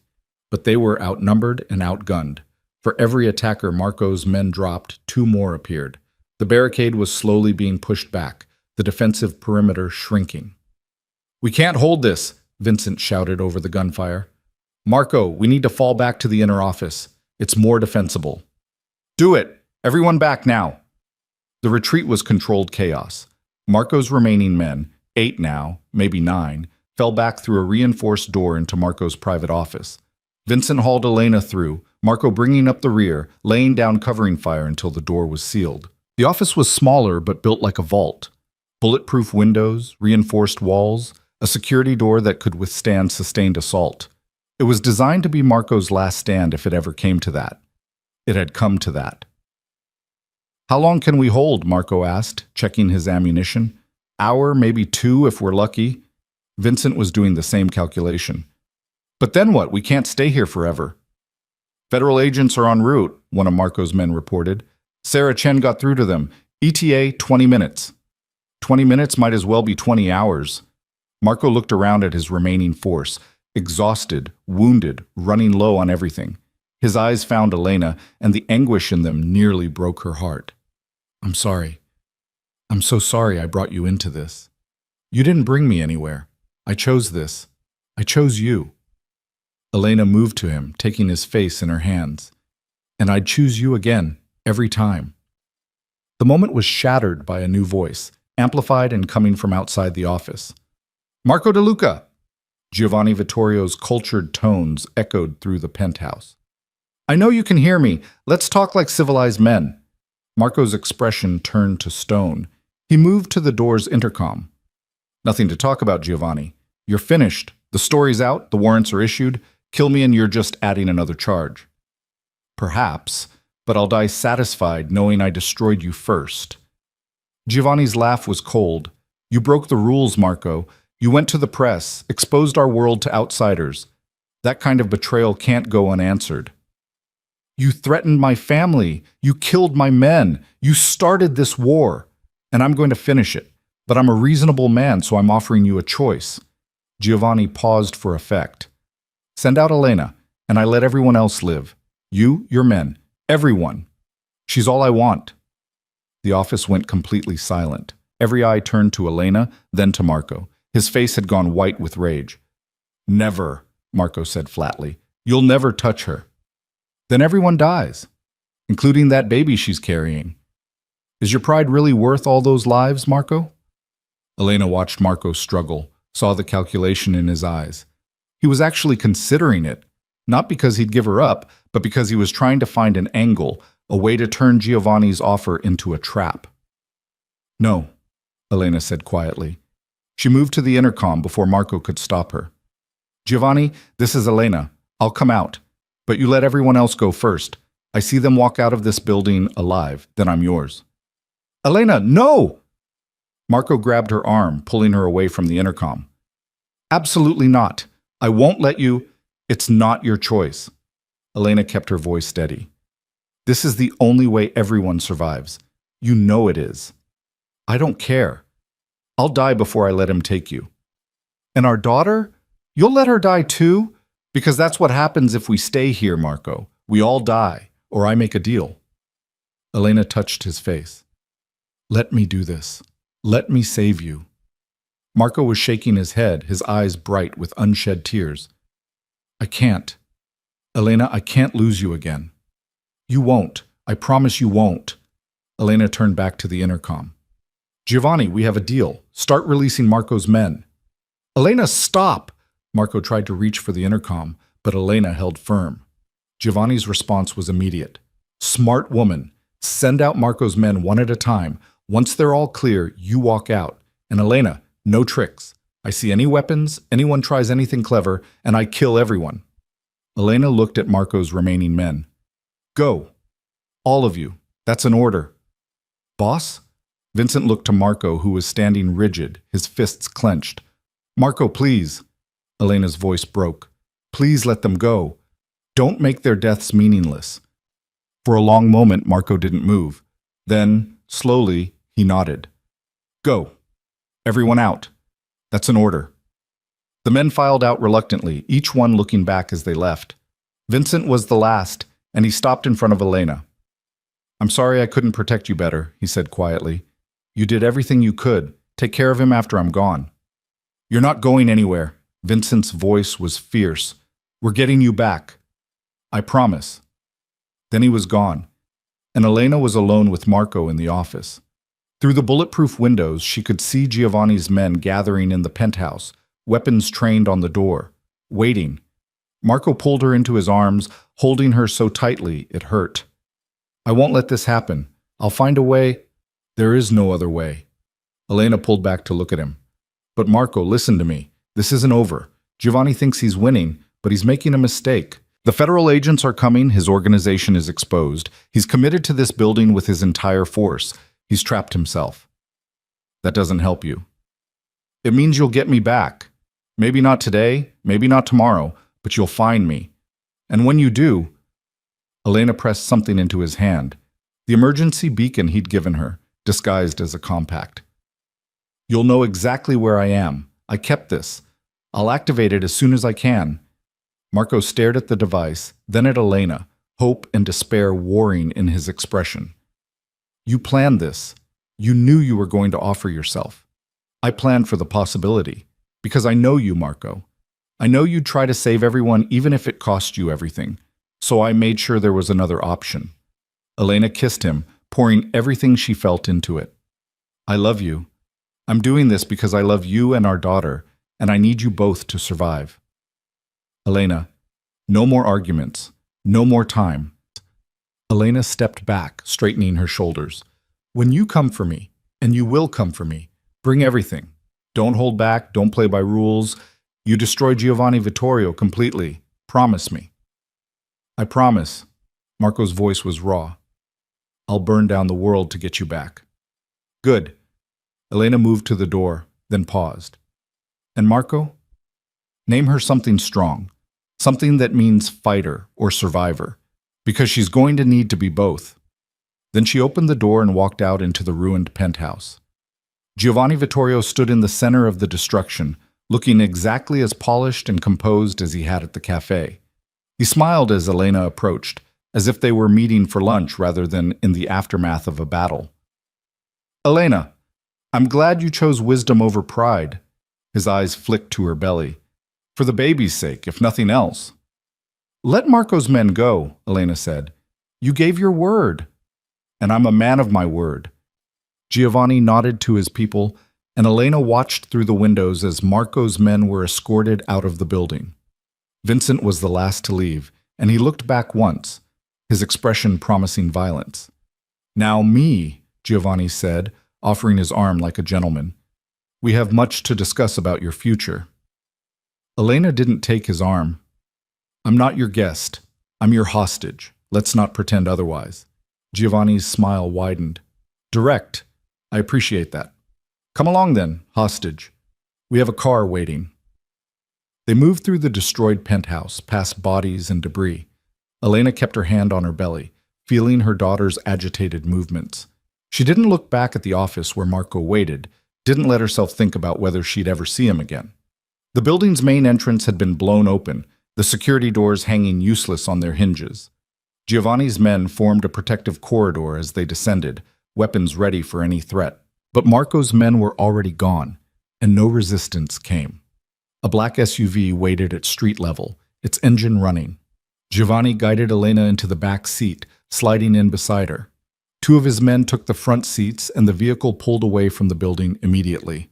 But they were outnumbered and outgunned. For every attacker Marco's men dropped, 2 more appeared. The barricade was slowly being pushed back, the defensive perimeter shrinking. "We can't hold this," Vincent shouted over the gunfire. "Marco, we need to fall back to the inner office. It's more defensible." "Do it! Everyone back now!" The retreat was controlled chaos. Marco's remaining men, 8 now, maybe 9, fell back through a reinforced door into Marco's private office. Vincent hauled Elena through, Marco bringing up the rear, laying down covering fire until the door was sealed. The office was smaller but built like a vault. Bulletproof windows, reinforced walls, a security door that could withstand sustained assault. It was designed to be Marco's last stand if it ever came to that. It had come to that. "How long can we hold?" Marco asked, checking his ammunition. "Hour, maybe 2 if we're lucky." Vincent was doing the same calculation. "But then what? We can't stay here forever." "Federal agents are en route," one of Marco's men reported. "Sarah Chen got through to them. ETA 20 minutes. 20 minutes might as well be 20 hours. Marco looked around at his remaining force, exhausted, wounded, running low on everything. His eyes found Elena, and the anguish in them nearly broke her heart. "I'm sorry. I'm so sorry I brought you into this. You didn't bring me anywhere. I chose this. I chose you." Elena moved to him, taking his face in her hands. "And I'd choose you again, every time." The moment was shattered by a new voice, amplified and coming from outside the office. "Marco De Luca!" Giovanni Vtorio's cultured tones echoed through the penthouse. "I know you can hear me. Let's talk like civilized men." Marco's expression turned to stone. He moved to the door's intercom. "Nothing to talk about, Giovanni. You're finished. The story's out. The warrants are issued. Kill me and you're just adding another charge." "Perhaps, but I'll die satisfied knowing I destroyed you first." Giovanni's laugh was cold. "You broke the rules, Marco. You went to the press, exposed our world to outsiders. That kind of betrayal can't go unanswered." "You threatened my family. You killed my men. You started this war. And I'm going to finish it. But I'm a reasonable man, so I'm offering you a choice." Giovanni paused for effect. "Send out Elena, and I let everyone else live. You, your men, everyone. She's all I want." The office went completely silent. Every eye turned to Elena, then to Marco. His face had gone white with rage. "Never," Marco said flatly. "You'll never touch her." "Then everyone dies, including that baby she's carrying. Is your pride really worth all those lives, Marco?" Elena watched Marco struggle, saw the calculation in his eyes. He was actually considering it, not because he'd give her up, but because he was trying to find an angle, a way to turn Giovanni's offer into a trap. "No," Elena said quietly. She moved to the intercom before Marco could stop her. "Giovanni, this is Elena. I'll come out. But you let everyone else go first. I see them walk out of this building alive, then I'm yours." "Elena, no!" Marco grabbed her arm, pulling her away from the intercom. "Absolutely not. I won't let you." It's not your choice. Elena kept her voice steady. This is the only way everyone survives. You know it is. I don't care. I'll die before I let him take you. And our daughter? You'll let her die too? Because that's what happens if we stay here, Marco. We all die, or I make a deal. Elena touched his face. Let me do this. Let me save you. Marco was shaking his head, his eyes bright with unshed tears. I can't. Elena, I can't lose you again. You won't. I promise you won't. Elena turned back to the intercom. Giovanni, we have a deal. Start releasing Marco's men. Elena, stop! Marco tried to reach for the intercom, but Elena held firm. Giovanni's response was immediate. Smart woman. Send out Marco's men one at a time. Once they're all clear, you walk out. And Elena, no tricks. I see any weapons, anyone tries anything clever, and I kill everyone. Elena looked at Marco's remaining men. Go. All of you. That's an order. Boss? Vincent looked to Marco, who was standing rigid, his fists clenched. Marco, please. Elena's voice broke. Please let them go. Don't make their deaths meaningless. For a long moment, Marco didn't move. Then, slowly, he nodded. Go. Everyone out. That's an order. The men filed out reluctantly, each one looking back as they left. Vincent was the last, and he stopped in front of Elena. I'm sorry I couldn't protect you better, he said quietly. You did everything you could. Take care of him after I'm gone. You're not going anywhere. Vincent's voice was fierce. We're getting you back. I promise. Then he was gone, and Elena was alone with Marco in the office. Through the bulletproof windows, she could see Giovanni's men gathering in the penthouse, weapons trained on the door, waiting. Marco pulled her into his arms, holding her so tightly it hurt. I won't let this happen. I'll find a way. There is no other way. Elena pulled back to look at him. But Marco, listen to me. This isn't over. Giovanni thinks he's winning, but he's making a mistake. The federal agents are coming, his organization is exposed. He's committed to this building with his entire force. He's trapped himself. That doesn't help you. It means you'll get me back. Maybe not today, maybe not tomorrow, but you'll find me. And when you do, Elena pressed something into his hand, the emergency beacon he'd given her, disguised as a compact. You'll know exactly where I am. I kept this. I'll activate it as soon as I can. Marco stared at the device, then at Elena, hope and despair warring in his expression. You planned this. You knew you were going to offer yourself. I planned for the possibility, because I know you, Marco. I know you'd try to save everyone even if it cost you everything, so I made sure there was another option. Elena kissed him, pouring everything she felt into it. I love you. I'm doing this because I love you and our daughter, and I need you both to survive. Elena, no more arguments, no more time. Elena stepped back, straightening her shoulders. When you come for me, and you will come for me, bring everything. Don't hold back, don't play by rules. You destroy Giovanni Vtorio completely. Promise me. I promise. Marco's voice was raw. I'll burn down the world to get you back. Good. Elena moved to the door, then paused. And Marco? Name her something strong. Something that means fighter or survivor, because she's going to need to be both. Then she opened the door and walked out into the ruined penthouse. Giovanni Vtorio stood in the center of the destruction, looking exactly as polished and composed as he had at the cafe. He smiled as Elena approached, as if they were meeting for lunch rather than in the aftermath of a battle. Elena, I'm glad you chose wisdom over pride. His eyes flicked to her belly. For the baby's sake, if nothing else. Let Marco's men go, Elena said. You gave your word. And I'm a man of my word. Giovanni nodded to his people, and Elena watched through the windows as Marco's men were escorted out of the building. Vincent was the last to leave, and he looked back once, his expression promising violence. Now me, Giovanni said, offering his arm like a gentleman. We have much to discuss about your future. Elena didn't take his arm. I'm not your guest. I'm your hostage. Let's not pretend otherwise. Giovanni's smile widened. Direct. I appreciate that. Come along then, hostage. We have a car waiting. They moved through the destroyed penthouse, past bodies and debris. Elena kept her hand on her belly, feeling her daughter's agitated movements. She didn't look back at the office where Marco waited, didn't let herself think about whether she'd ever see him again. The building's main entrance had been blown open, the security doors hanging useless on their hinges. Giovanni's men formed a protective corridor as they descended, weapons ready for any threat. But Marco's men were already gone, and no resistance came. A black SUV waited at street level, its engine running. Giovanni guided Elena into the back seat, sliding in beside her. Two of his men took the front seats, and the vehicle pulled away from the building immediately.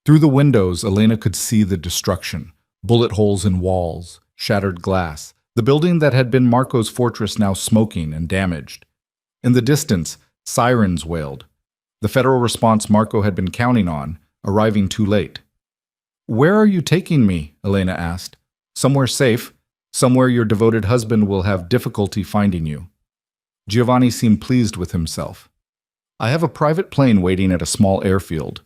Through the windows, Elena could see the destruction, bullet holes in walls, shattered glass, the building that had been Marco's fortress now smoking and damaged. In the distance, sirens wailed. The federal response Marco had been counting on, arriving too late. "Where are you taking me?" Elena asked. "Somewhere safe, somewhere your devoted husband will have difficulty finding you." Giovanni seemed pleased with himself. "I have a private plane waiting at a small airfield.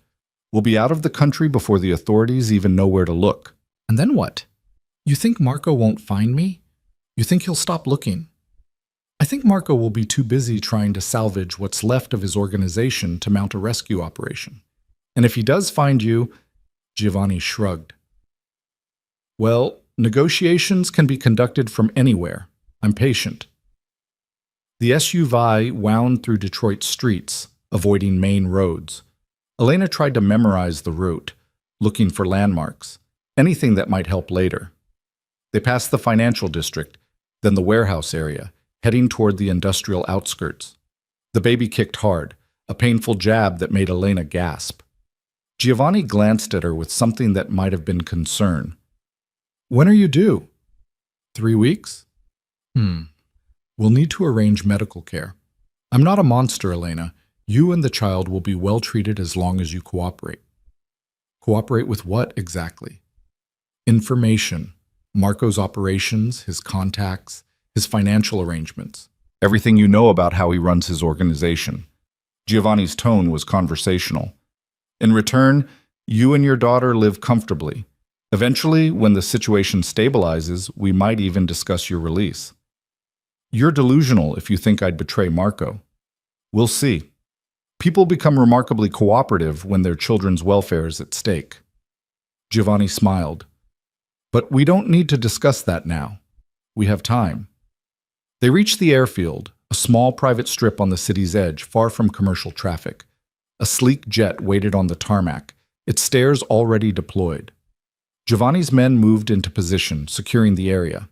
We'll be out of the country before the authorities even know where to look." "And then what? You think Marco won't find me? You think he'll stop looking?" "I think Marco will be too busy trying to salvage what's left of his organization to mount a rescue operation. And if he does find you," Giovanni shrugged. "Well, negotiations can be conducted from anywhere. I'm patient." The SUV wound through Detroit's streets, avoiding main roads. Elena tried to memorize the route, looking for landmarks, anything that might help later. They passed the financial district, then the warehouse area, heading toward the industrial outskirts. The baby kicked hard, a painful jab that made Elena gasp. Giovanni glanced at her with something that might have been concern. "When are you due?" 3 weeks? We'll need to arrange medical care. I'm not a monster, Elena. You and the child will be well treated as long as you cooperate." "Cooperate with what exactly?" "Information. Marco's operations, his contacts, his financial arrangements. Everything you know about how he runs his organization." Giovanni's tone was conversational. "In return, you and your daughter live comfortably. Eventually, when the situation stabilizes, we might even discuss your release." "You're delusional if you think I'd betray Marco." "We'll see. People become remarkably cooperative when their children's welfare is at stake." Giovanni smiled. "But we don't need to discuss that now. We have time." They reached the airfield, a small private strip on the city's edge, far from commercial traffic. A sleek jet waited on the tarmac, its stairs already deployed. Giovanni's men moved into position, securing the area.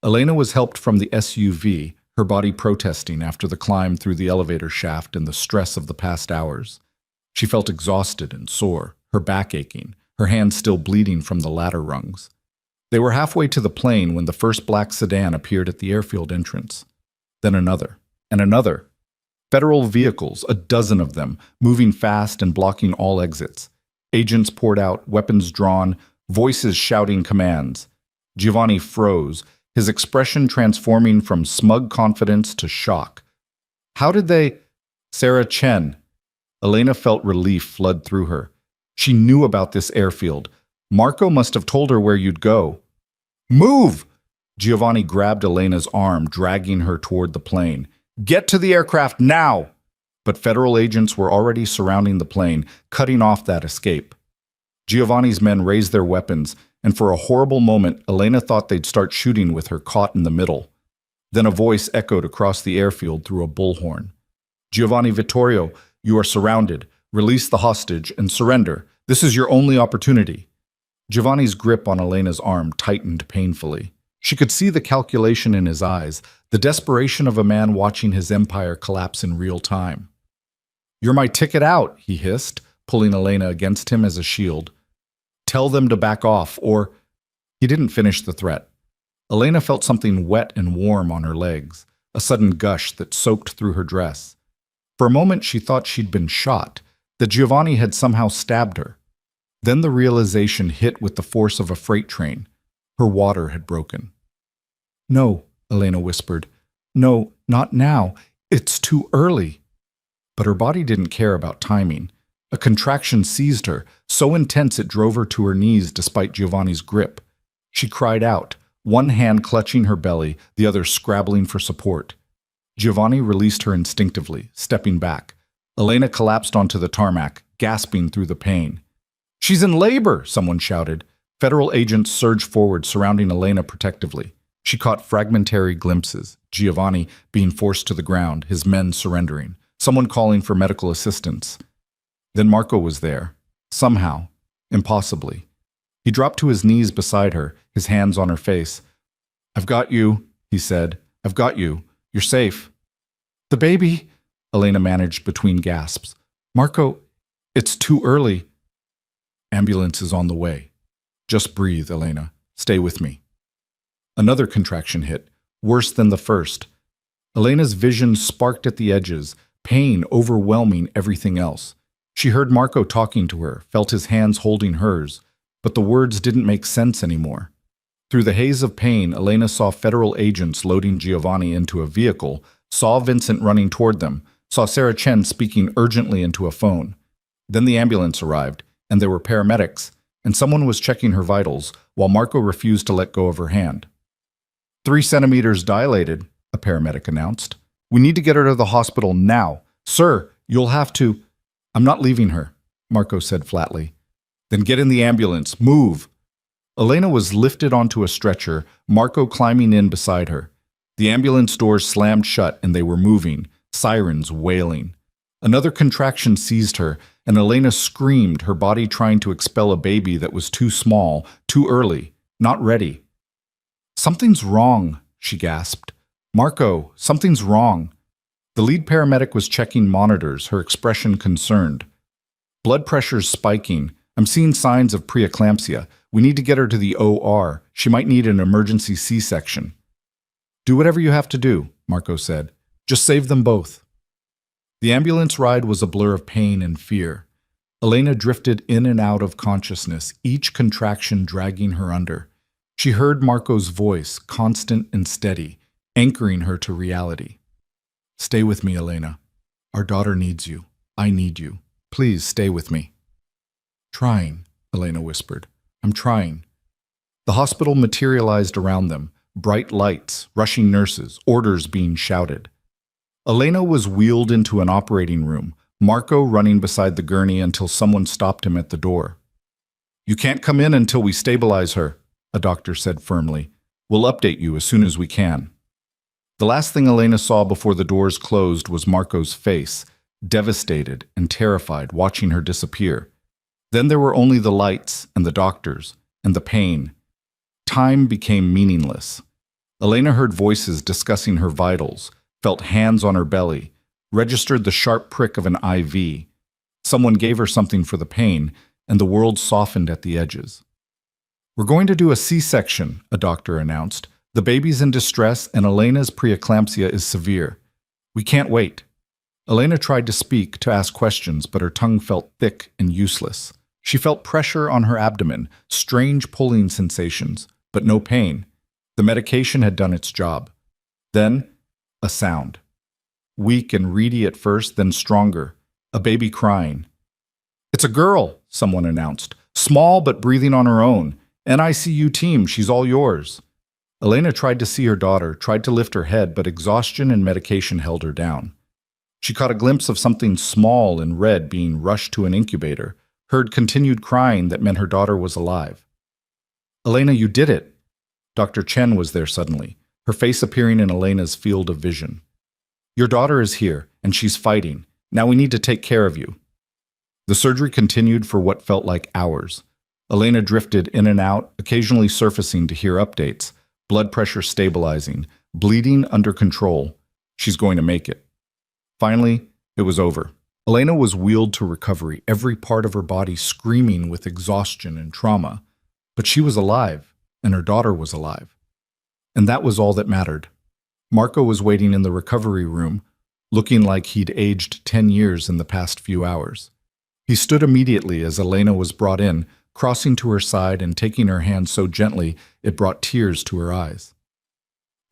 Elena was helped from the SUV, her body protesting after the climb through the elevator shaft and the stress of the past hours. She felt exhausted and sore, her back aching, her hands still bleeding from the ladder rungs. They were halfway to the plane when the first black sedan appeared at the airfield entrance. Then another, and another. Federal vehicles, a dozen of them, moving fast and blocking all exits. Agents poured out, weapons drawn, voices shouting commands. Giovanni froze, his expression transforming from smug confidence to shock. "How did they—" "Sarah Chen." Elena felt relief flood through her. She knew about this airfield. Marco must have told her where you'd go. "Move!" Giovanni grabbed Elena's arm, dragging her toward the plane. "Get to the aircraft now!" But federal agents were already surrounding the plane, cutting off that escape. Giovanni's men raised their weapons, and for a horrible moment, Elena thought they'd start shooting with her caught in the middle. Then a voice echoed across the airfield through a bullhorn. "Giovanni Vtorio, you are surrounded. Release the hostage and surrender. This is your only opportunity." Giovanni's grip on Elena's arm tightened painfully. She could see the calculation in his eyes, the desperation of a man watching his empire collapse in real time. "You're my ticket out," he hissed, pulling Elena against him as a shield. "Tell them to back off, or—" He didn't finish the threat. Elena felt something wet and warm on her legs, a sudden gush that soaked through her dress. For a moment she thought she'd been shot, that Giovanni had somehow stabbed her. Then the realization hit with the force of a freight train. Her water had broken. "No," Elena whispered. "No, not now. It's too early." But her body didn't care about timing. A contraction seized her, so intense it drove her to her knees despite Giovanni's grip. She cried out, one hand clutching her belly, the other scrabbling for support. Giovanni released her instinctively, stepping back. Elena collapsed onto the tarmac, gasping through the pain. "She's in labor!" someone shouted. Federal agents surged forward, surrounding Elena protectively. She caught fragmentary glimpses, Giovanni being forced to the ground, his men surrendering, someone calling for medical assistance. Then Marco was there. Somehow. Impossibly. He dropped to his knees beside her, his hands on her face. "I've got you," he said. "I've got you. You're safe." "The baby," Elena managed between gasps. "Marco, it's too early." "Ambulance is on the way. Just breathe, Elena. Stay with me." Another contraction hit, worse than the first. Elena's vision sparked at the edges, pain overwhelming everything else. She heard Marco talking to her, felt his hands holding hers, but the words didn't make sense anymore. Through the haze of pain, Elena saw federal agents loading Giovanni into a vehicle, saw Vincent running toward them, saw Sarah Chen speaking urgently into a phone. Then the ambulance arrived, and there were paramedics, and someone was checking her vitals, while Marco refused to let go of her hand. 3 centimeters dilated, a paramedic announced. "We need to get her to the hospital now. Sir, you'll have to—" "I'm not leaving her," Marco said flatly. "Then get in the ambulance. Move." Elena was lifted onto a stretcher, Marco climbing in beside her. The ambulance doors slammed shut and they were moving, sirens wailing. Another contraction seized her, and Elena screamed, her body trying to expel a baby that was too small, too early, not ready. "Something's wrong," she gasped. "Marco, something's wrong." The lead paramedic was checking monitors, her expression concerned. "Blood pressure's spiking. I'm seeing signs of preeclampsia. We need to get her to the OR. She might need an emergency C-section." "Do whatever you have to do," Marco said. "Just save them both." The ambulance ride was a blur of pain and fear. Elena drifted in and out of consciousness, each contraction dragging her under. She heard Marco's voice, constant and steady, anchoring her to reality. "Stay with me, Elena. Our daughter needs you. I need you. Please stay with me." "Trying," Elena whispered. "I'm trying." The hospital materialized around them, bright lights, rushing nurses, orders being shouted. Elena was wheeled into an operating room, Marco running beside the gurney until someone stopped him at the door. "You can't come in until we stabilize her," a doctor said firmly. "We'll update you as soon as we can." The last thing Elena saw before the doors closed was Marco's face, devastated and terrified, watching her disappear. Then there were only the lights and the doctors and the pain. Time became meaningless. Elena heard voices discussing her vitals, felt hands on her belly, registered the sharp prick of an IV. Someone gave her something for the pain, and the world softened at the edges. "We're going to do a C-section," a doctor announced. "The baby's in distress and Elena's preeclampsia is severe. We can't wait." Elena tried to speak, to ask questions, but her tongue felt thick and useless. She felt pressure on her abdomen, strange pulling sensations, but no pain. The medication had done its job. Then, a sound. Weak and reedy at first, then stronger. A baby crying. "It's a girl," someone announced. "Small but breathing on her own. NICU team, she's all yours." Elena tried to see her daughter, tried to lift her head, but exhaustion and medication held her down. She caught a glimpse of something small and red being rushed to an incubator, heard continued crying that meant her daughter was alive. "Elena, you did it!" Dr. Chen was there suddenly, her face appearing in Elena's field of vision. "Your daughter is here, and she's fighting. Now we need to take care of you." The surgery continued for what felt like hours. Elena drifted in and out, occasionally surfacing to hear updates, blood pressure stabilizing, bleeding under control. She's going to make it. Finally, it was over. Elena was wheeled to recovery, every part of her body screaming with exhaustion and trauma. But she was alive, and her daughter was alive. And that was all that mattered. Marco was waiting in the recovery room, looking like he'd aged 10 years in the past few hours. He stood immediately as Elena was brought in, crossing to her side and taking her hand so gently it brought tears to her eyes.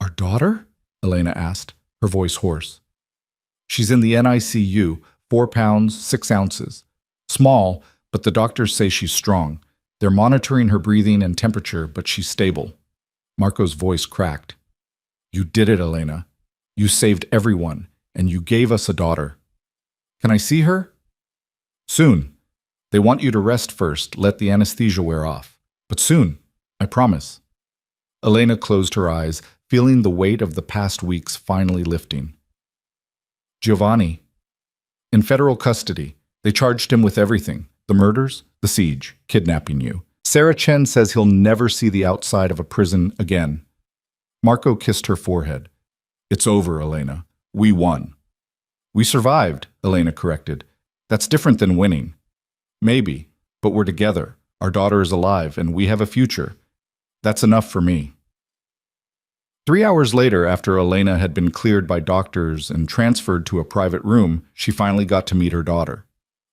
"Our daughter?" Elena asked, her voice hoarse. "She's in the NICU, 4 pounds, 6 ounces. Small, but the doctors say she's strong. They're monitoring her breathing and temperature, but she's stable. Marco's voice cracked. You did it, Elena. You saved everyone, and you gave us a daughter. Can I see her? Soon. They want you to rest first, let the anesthesia wear off. But soon, I promise. Elena closed her eyes, feeling the weight of the past weeks finally lifting. Giovanni. In federal custody. They charged him with everything. The murders, the siege, kidnapping you. Sarah Chen says he'll never see the outside of a prison again. Marco kissed her forehead. It's over, Elena. We won. We survived, Elena corrected. That's different than winning. Maybe, but we're together. Our daughter is alive, and we have a future. That's enough for me. 3 hours later, after Elena had been cleared by doctors and transferred to a private room, she finally got to meet her daughter.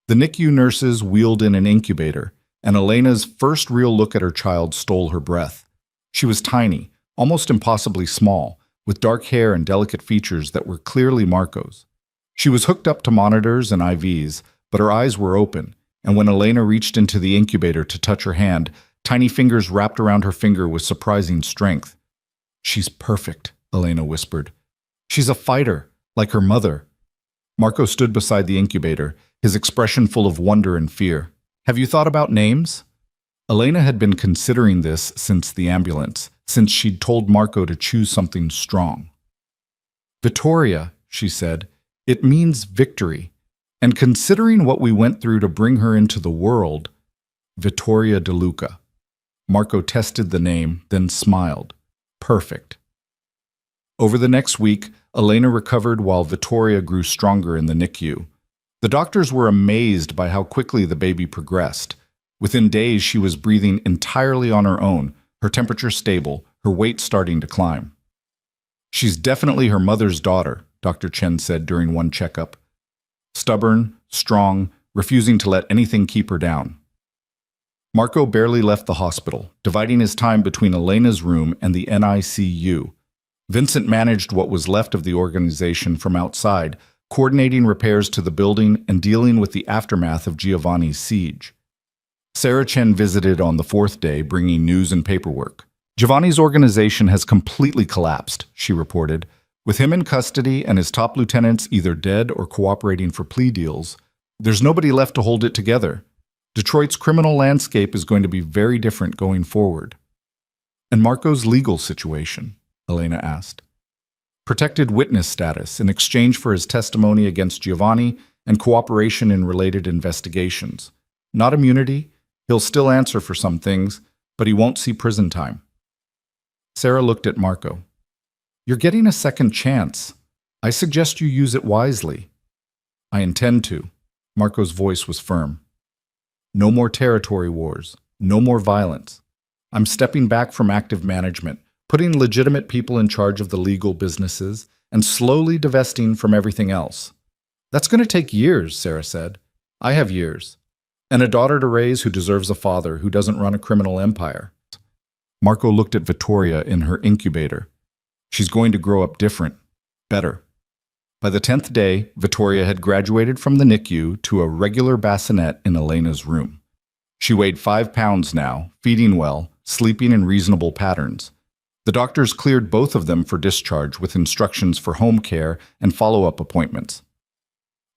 The NICU nurses wheeled in an incubator, and Elena's first real look at her child stole her breath. She was tiny, almost impossibly small, with dark hair and delicate features that were clearly Marco's. She was hooked up to monitors and IVs, but her eyes were open, and when Elena reached into the incubator to touch her hand, tiny fingers wrapped around her finger with surprising strength. She's perfect, Elena whispered. She's a fighter, like her mother. Marco stood beside the incubator, his expression full of wonder and fear. Have you thought about names? Elena had been considering this since the ambulance, since she'd told Marco to choose something strong. Vtoria, she said, it means victory. And considering what we went through to bring her into the world, Vtoria De Luca. Marco tested the name, then smiled. Perfect. Over the next week, Elena recovered while Vtoria grew stronger in the NICU. The doctors were amazed by how quickly the baby progressed. Within days, she was breathing entirely on her own, her temperature stable, her weight starting to climb. She's definitely her mother's daughter, Dr. Chen said during one checkup. Stubborn, strong, refusing to let anything keep her down. Marco barely left the hospital, dividing his time between Elena's room and the NICU. Vincent managed what was left of the organization from outside, coordinating repairs to the building and dealing with the aftermath of Giovanni's siege. Sarah Chen visited on the 4th day, bringing news and paperwork. Giovanni's organization has completely collapsed, she reported. With him in custody and his top lieutenants either dead or cooperating for plea deals, there's nobody left to hold it together. Detroit's criminal landscape is going to be very different going forward. And Marco's legal situation? Elena asked. Protected witness status in exchange for his testimony against Giovanni and cooperation in related investigations. Not immunity, he'll still answer for some things, but he won't see prison time. Sarah looked at Marco. You're getting a second chance. I suggest you use it wisely. I intend to. Marco's voice was firm. No more territory wars. No more violence. I'm stepping back from active management, putting legitimate people in charge of the legal businesses, and slowly divesting from everything else. That's going to take years, Sarah said. I have years. And a daughter to raise who deserves a father who doesn't run a criminal empire. Marco looked at Vtoria in her incubator. She's going to grow up different, better. By the 10th day, Vtoria had graduated from the NICU to a regular bassinet in Elena's room. She weighed 5 pounds now, feeding well, sleeping in reasonable patterns. The doctors cleared both of them for discharge with instructions for home care and follow-up appointments.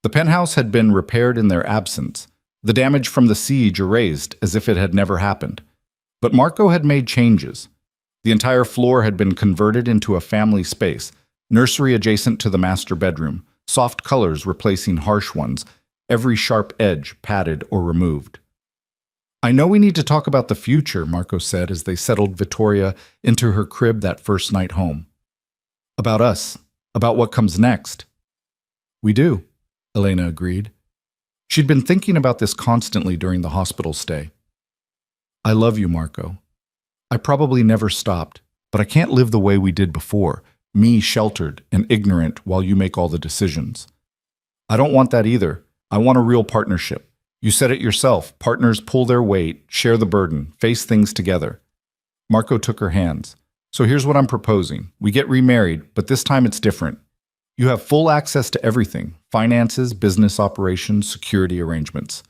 The penthouse had been repaired in their absence, the damage from the siege erased as if it had never happened. But Marco had made changes. The entire floor had been converted into a family space, nursery adjacent to the master bedroom, soft colors replacing harsh ones, every sharp edge padded or removed. I know we need to talk about the future, Marco said as they settled Vtoria into her crib that first night home. About us, about what comes next. We do, Elena agreed. She'd been thinking about this constantly during the hospital stay. I love you, Marco. I probably never stopped, but I can't live the way we did before, me sheltered and ignorant while you make all the decisions. I don't want that either. I want a real partnership. You said it yourself, partners pull their weight, share the burden, face things together. Marco took her hands. So here's what I'm proposing. We get remarried, but this time it's different. You have full access to everything, finances, business operations, security arrangements.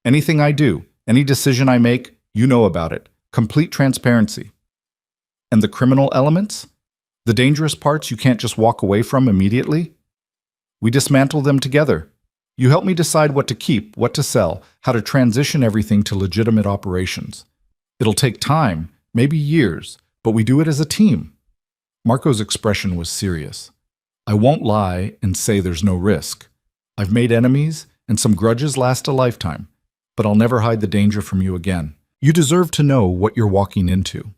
Anything I do, any decision I make, You know about it. Complete transparency. And the criminal elements? The dangerous parts you can't just walk away from immediately? We dismantle them together. You help me decide what to keep, what to sell, how to transition everything to legitimate operations. It'll take time, maybe years, but we do it as a team. Marco's expression was serious. I won't lie and say there's no risk. I've made enemies, and some grudges last a lifetime, but I'll never hide the danger from you again. You deserve to know what you're walking into.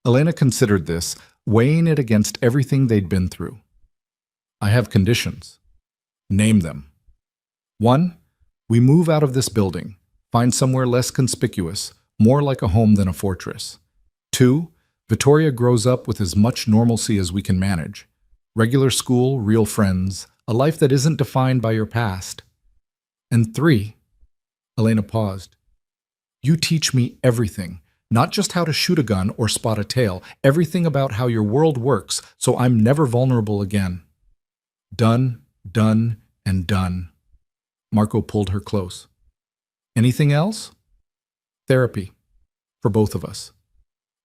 Elena considered this, weighing it against everything they'd been through. I have conditions. Name them. 1. We move out of this building, find somewhere less conspicuous, more like a home than a fortress. 2. Vtorio grows up with as much normalcy as we can manage. Regular school, real friends, a life that isn't defined by your past. And 3. Elena paused. You teach me everything, not just how to shoot a gun or spot a tail, everything about how your world works, so I'm never vulnerable again. Done, done, and done. Marco pulled her close. Anything else? Therapy. For both of us.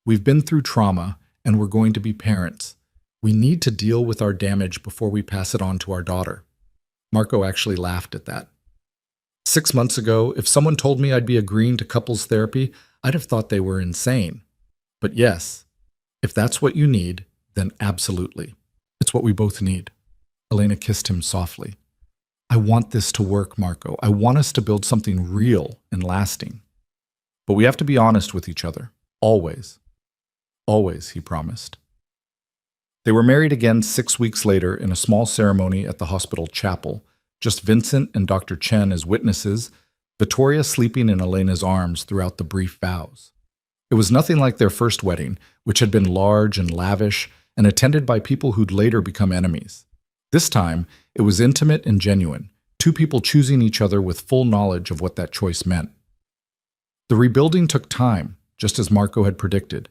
We've been through trauma, and we're going to be parents. We need to deal with our damage before we pass it on to our daughter. Marco actually laughed at that. 6 months ago, if someone told me I'd be agreeing to couples therapy, I'd have thought they were insane. But yes, if that's what you need, then absolutely. It's what we both need. Elena kissed him softly. I want this to work, Marco. I want us to build something real and lasting. But we have to be honest with each other. Always. Always, he promised. They were married again 6 weeks later in a small ceremony at the hospital chapel, just Vincent and Dr. Chen as witnesses, Vtorio sleeping in Elena's arms throughout the brief vows. It was nothing like their first wedding, which had been large and lavish and attended by people who'd later become enemies. This time, it was intimate and genuine, two people choosing each other with full knowledge of what that choice meant. The rebuilding took time, just as Marco had predicted.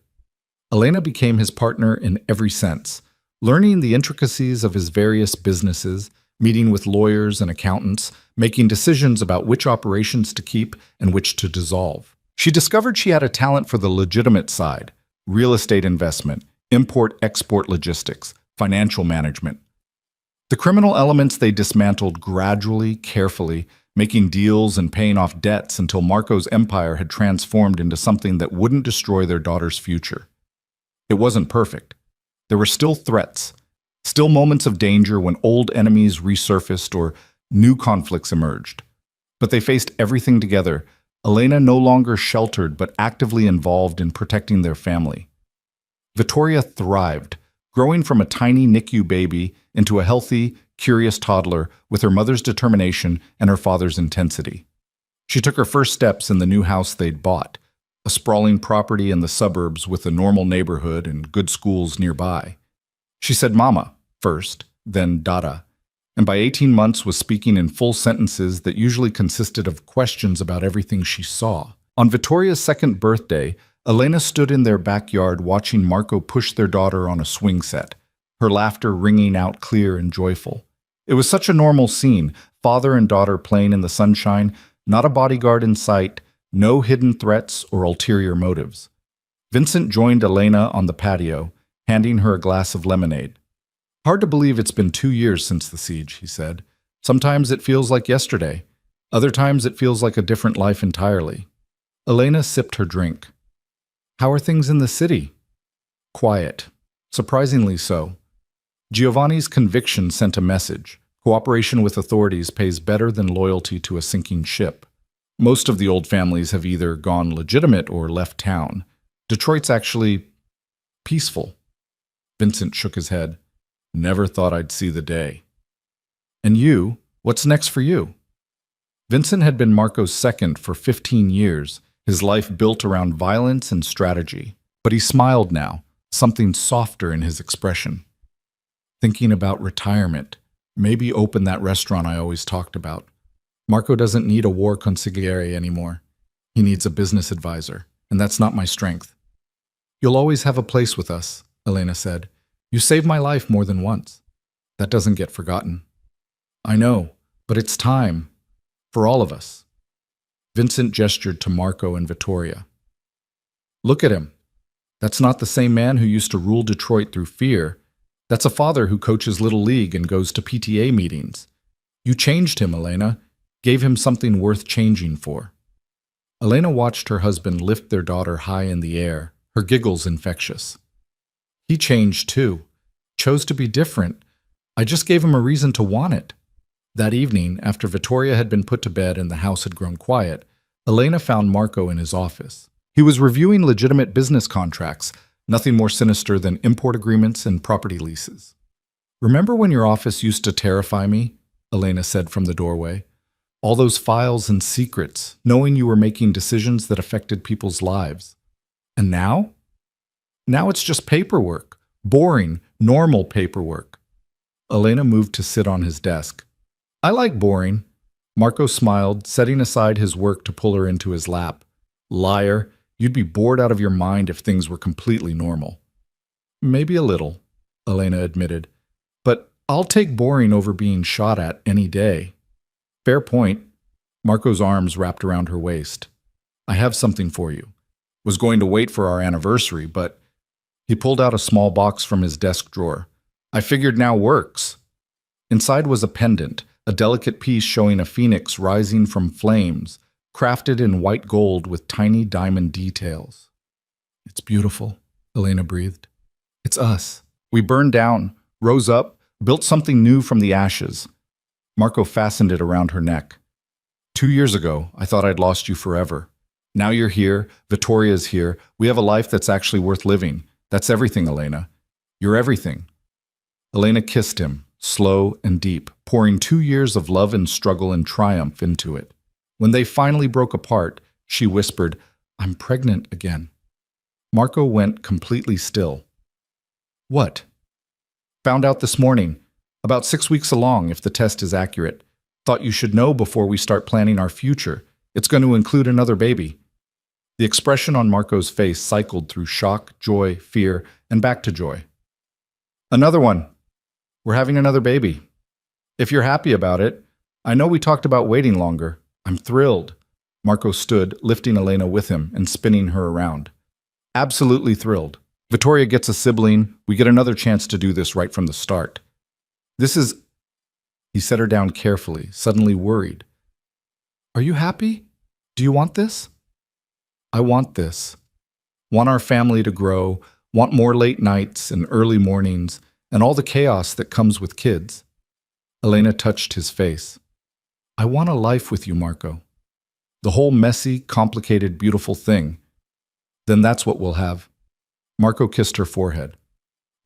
Elena became his partner in every sense, learning the intricacies of his various businesses, meeting with lawyers and accountants, making decisions about which operations to keep and which to dissolve. She discovered she had a talent for the legitimate side: real estate investment, import-export logistics, financial management. The criminal elements they dismantled gradually, carefully, making deals and paying off debts until Marco's empire had transformed into something that wouldn't destroy their daughter's future. It wasn't perfect. There were still threats, still moments of danger when old enemies resurfaced or new conflicts emerged. But they faced everything together, Elena no longer sheltered but actively involved in protecting their family. Vtorio thrived, growing from a tiny NICU baby into a healthy, curious toddler with her mother's determination and her father's intensity. She took her first steps in the new house they'd bought, a sprawling property in the suburbs with a normal neighborhood and good schools nearby. She said mama first, then dada, and by 18 months was speaking in full sentences that usually consisted of questions about everything she saw. On Vtorio's second birthday, Elena stood in their backyard watching Marco push their daughter on a swing set, her laughter ringing out clear and joyful. It was such a normal scene, father and daughter playing in the sunshine, not a bodyguard in sight, no hidden threats or ulterior motives. Vincent joined Elena on the patio, handing her a glass of lemonade. Hard to believe it's been 2 years since the siege, he said. Sometimes it feels like yesterday. Other times it feels like a different life entirely. Elena sipped her drink. How are things in the city? Quiet. Surprisingly so. Giovanni's conviction sent a message. Cooperation with authorities pays better than loyalty to a sinking ship. Most of the old families have either gone legitimate or left town. Detroit's actually peaceful. Vincent shook his head. Never thought I'd see the day. And you? What's next for you? Vincent had been Marco's second for 15 years, his life built around violence and strategy. But he smiled now, something softer in his expression. Thinking about retirement, maybe open that restaurant I always talked about. Marco doesn't need a war consigliere anymore. He needs a business advisor, and that's not my strength. You'll always have a place with us, Elena said. You saved my life more than once. That doesn't get forgotten. I know, but it's time. For all of us. Vincent gestured to Marco and Vtorio. Look at him. That's not the same man who used to rule Detroit through fear. That's a father who coaches Little League and goes to PTA meetings. You changed him, Elena. Gave him something worth changing for. Elena watched her husband lift their daughter high in the air, her giggles infectious. He changed too. Chose to be different. I just gave him a reason to want it. That evening, after Vtorio had been put to bed and the house had grown quiet, Elena found Marco in his office. He was reviewing legitimate business contracts, nothing more sinister than import agreements and property leases. Remember when your office used to terrify me? Elena said from the doorway. All those files and secrets, knowing you were making decisions that affected people's lives. And now? Now it's just paperwork. Boring, normal paperwork. Elena moved to sit on his desk. I like boring. Marco smiled, setting aside his work to pull her into his lap. Liar, you'd be bored out of your mind if things were completely normal. Maybe a little, Elena admitted. But I'll take boring over being shot at any day. Fair point. Marco's arms wrapped around her waist. I have something for you. Was going to wait for our anniversary, but he pulled out a small box from his desk drawer. I figured now works. Inside was a pendant, a delicate piece showing a phoenix rising from flames, crafted in white gold with tiny diamond details. It's beautiful, Elena breathed. It's us. We burned down, rose up, built something new from the ashes. Marco fastened it around her neck. 2 years ago, I thought I'd lost you forever. Now you're here, Vtoria's here, we have a life that's actually worth living. That's everything, Elena. You're everything. Elena kissed him, slow and deep, pouring 2 years of love and struggle and triumph into it. When they finally broke apart, she whispered, I'm pregnant again. Marco went completely still. What? Found out this morning. About 6 weeks along, if the test is accurate. Thought you should know before we start planning our future. It's going to include another baby. The expression on Marco's face cycled through shock, joy, fear, and back to joy. Another one. We're having another baby. If you're happy about it, I know we talked about waiting longer. I'm thrilled. Marco stood, lifting Elena with him and spinning her around. Absolutely thrilled. Vtorio gets a sibling. We get another chance to do this right from the start. This is... He set her down carefully, suddenly worried. Are you happy? Do you want this? I want this. Want our family to grow, want more late nights and early mornings, and all the chaos that comes with kids. Elena touched his face. I want a life with you, Marco. The whole messy, complicated, beautiful thing. Then that's what we'll have. Marco kissed her forehead.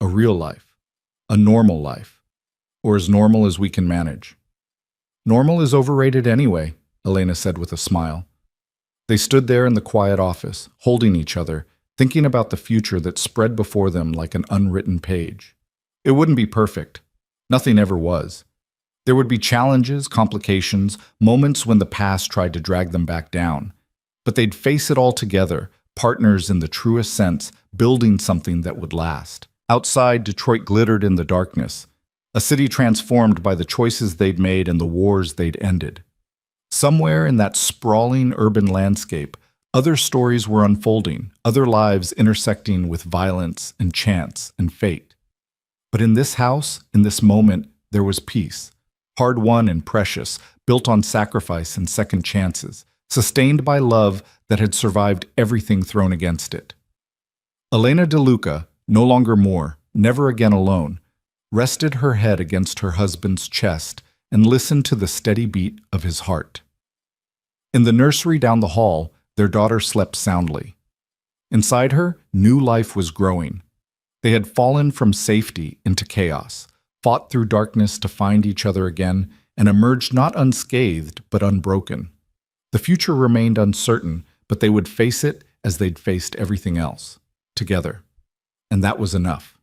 A real life. A normal life. Or as normal as we can manage. Normal is overrated anyway, Elena said with a smile. They stood there in the quiet office, holding each other, thinking about the future that spread before them like an unwritten page. It wouldn't be perfect. Nothing ever was. There would be challenges, complications, moments when the past tried to drag them back down. But they'd face it all together, partners in the truest sense, building something that would last. Outside, Detroit glittered in the darkness. A city transformed by the choices they'd made and the wars they'd ended. Somewhere in that sprawling urban landscape, other stories were unfolding, other lives intersecting with violence and chance and fate. But in this house, in this moment, there was peace, hard-won and precious, built on sacrifice and second chances, sustained by love that had survived everything thrown against it. Elena DeLuca, no longer more, never again alone, rested her head against her husband's chest and listened to the steady beat of his heart. In the nursery down the hall, their daughter slept soundly. Inside her, new life was growing. They had fallen from safety into chaos, fought through darkness to find each other again, and emerged not unscathed but unbroken. The future remained uncertain, but they would face it as they'd faced everything else, together. And that was enough.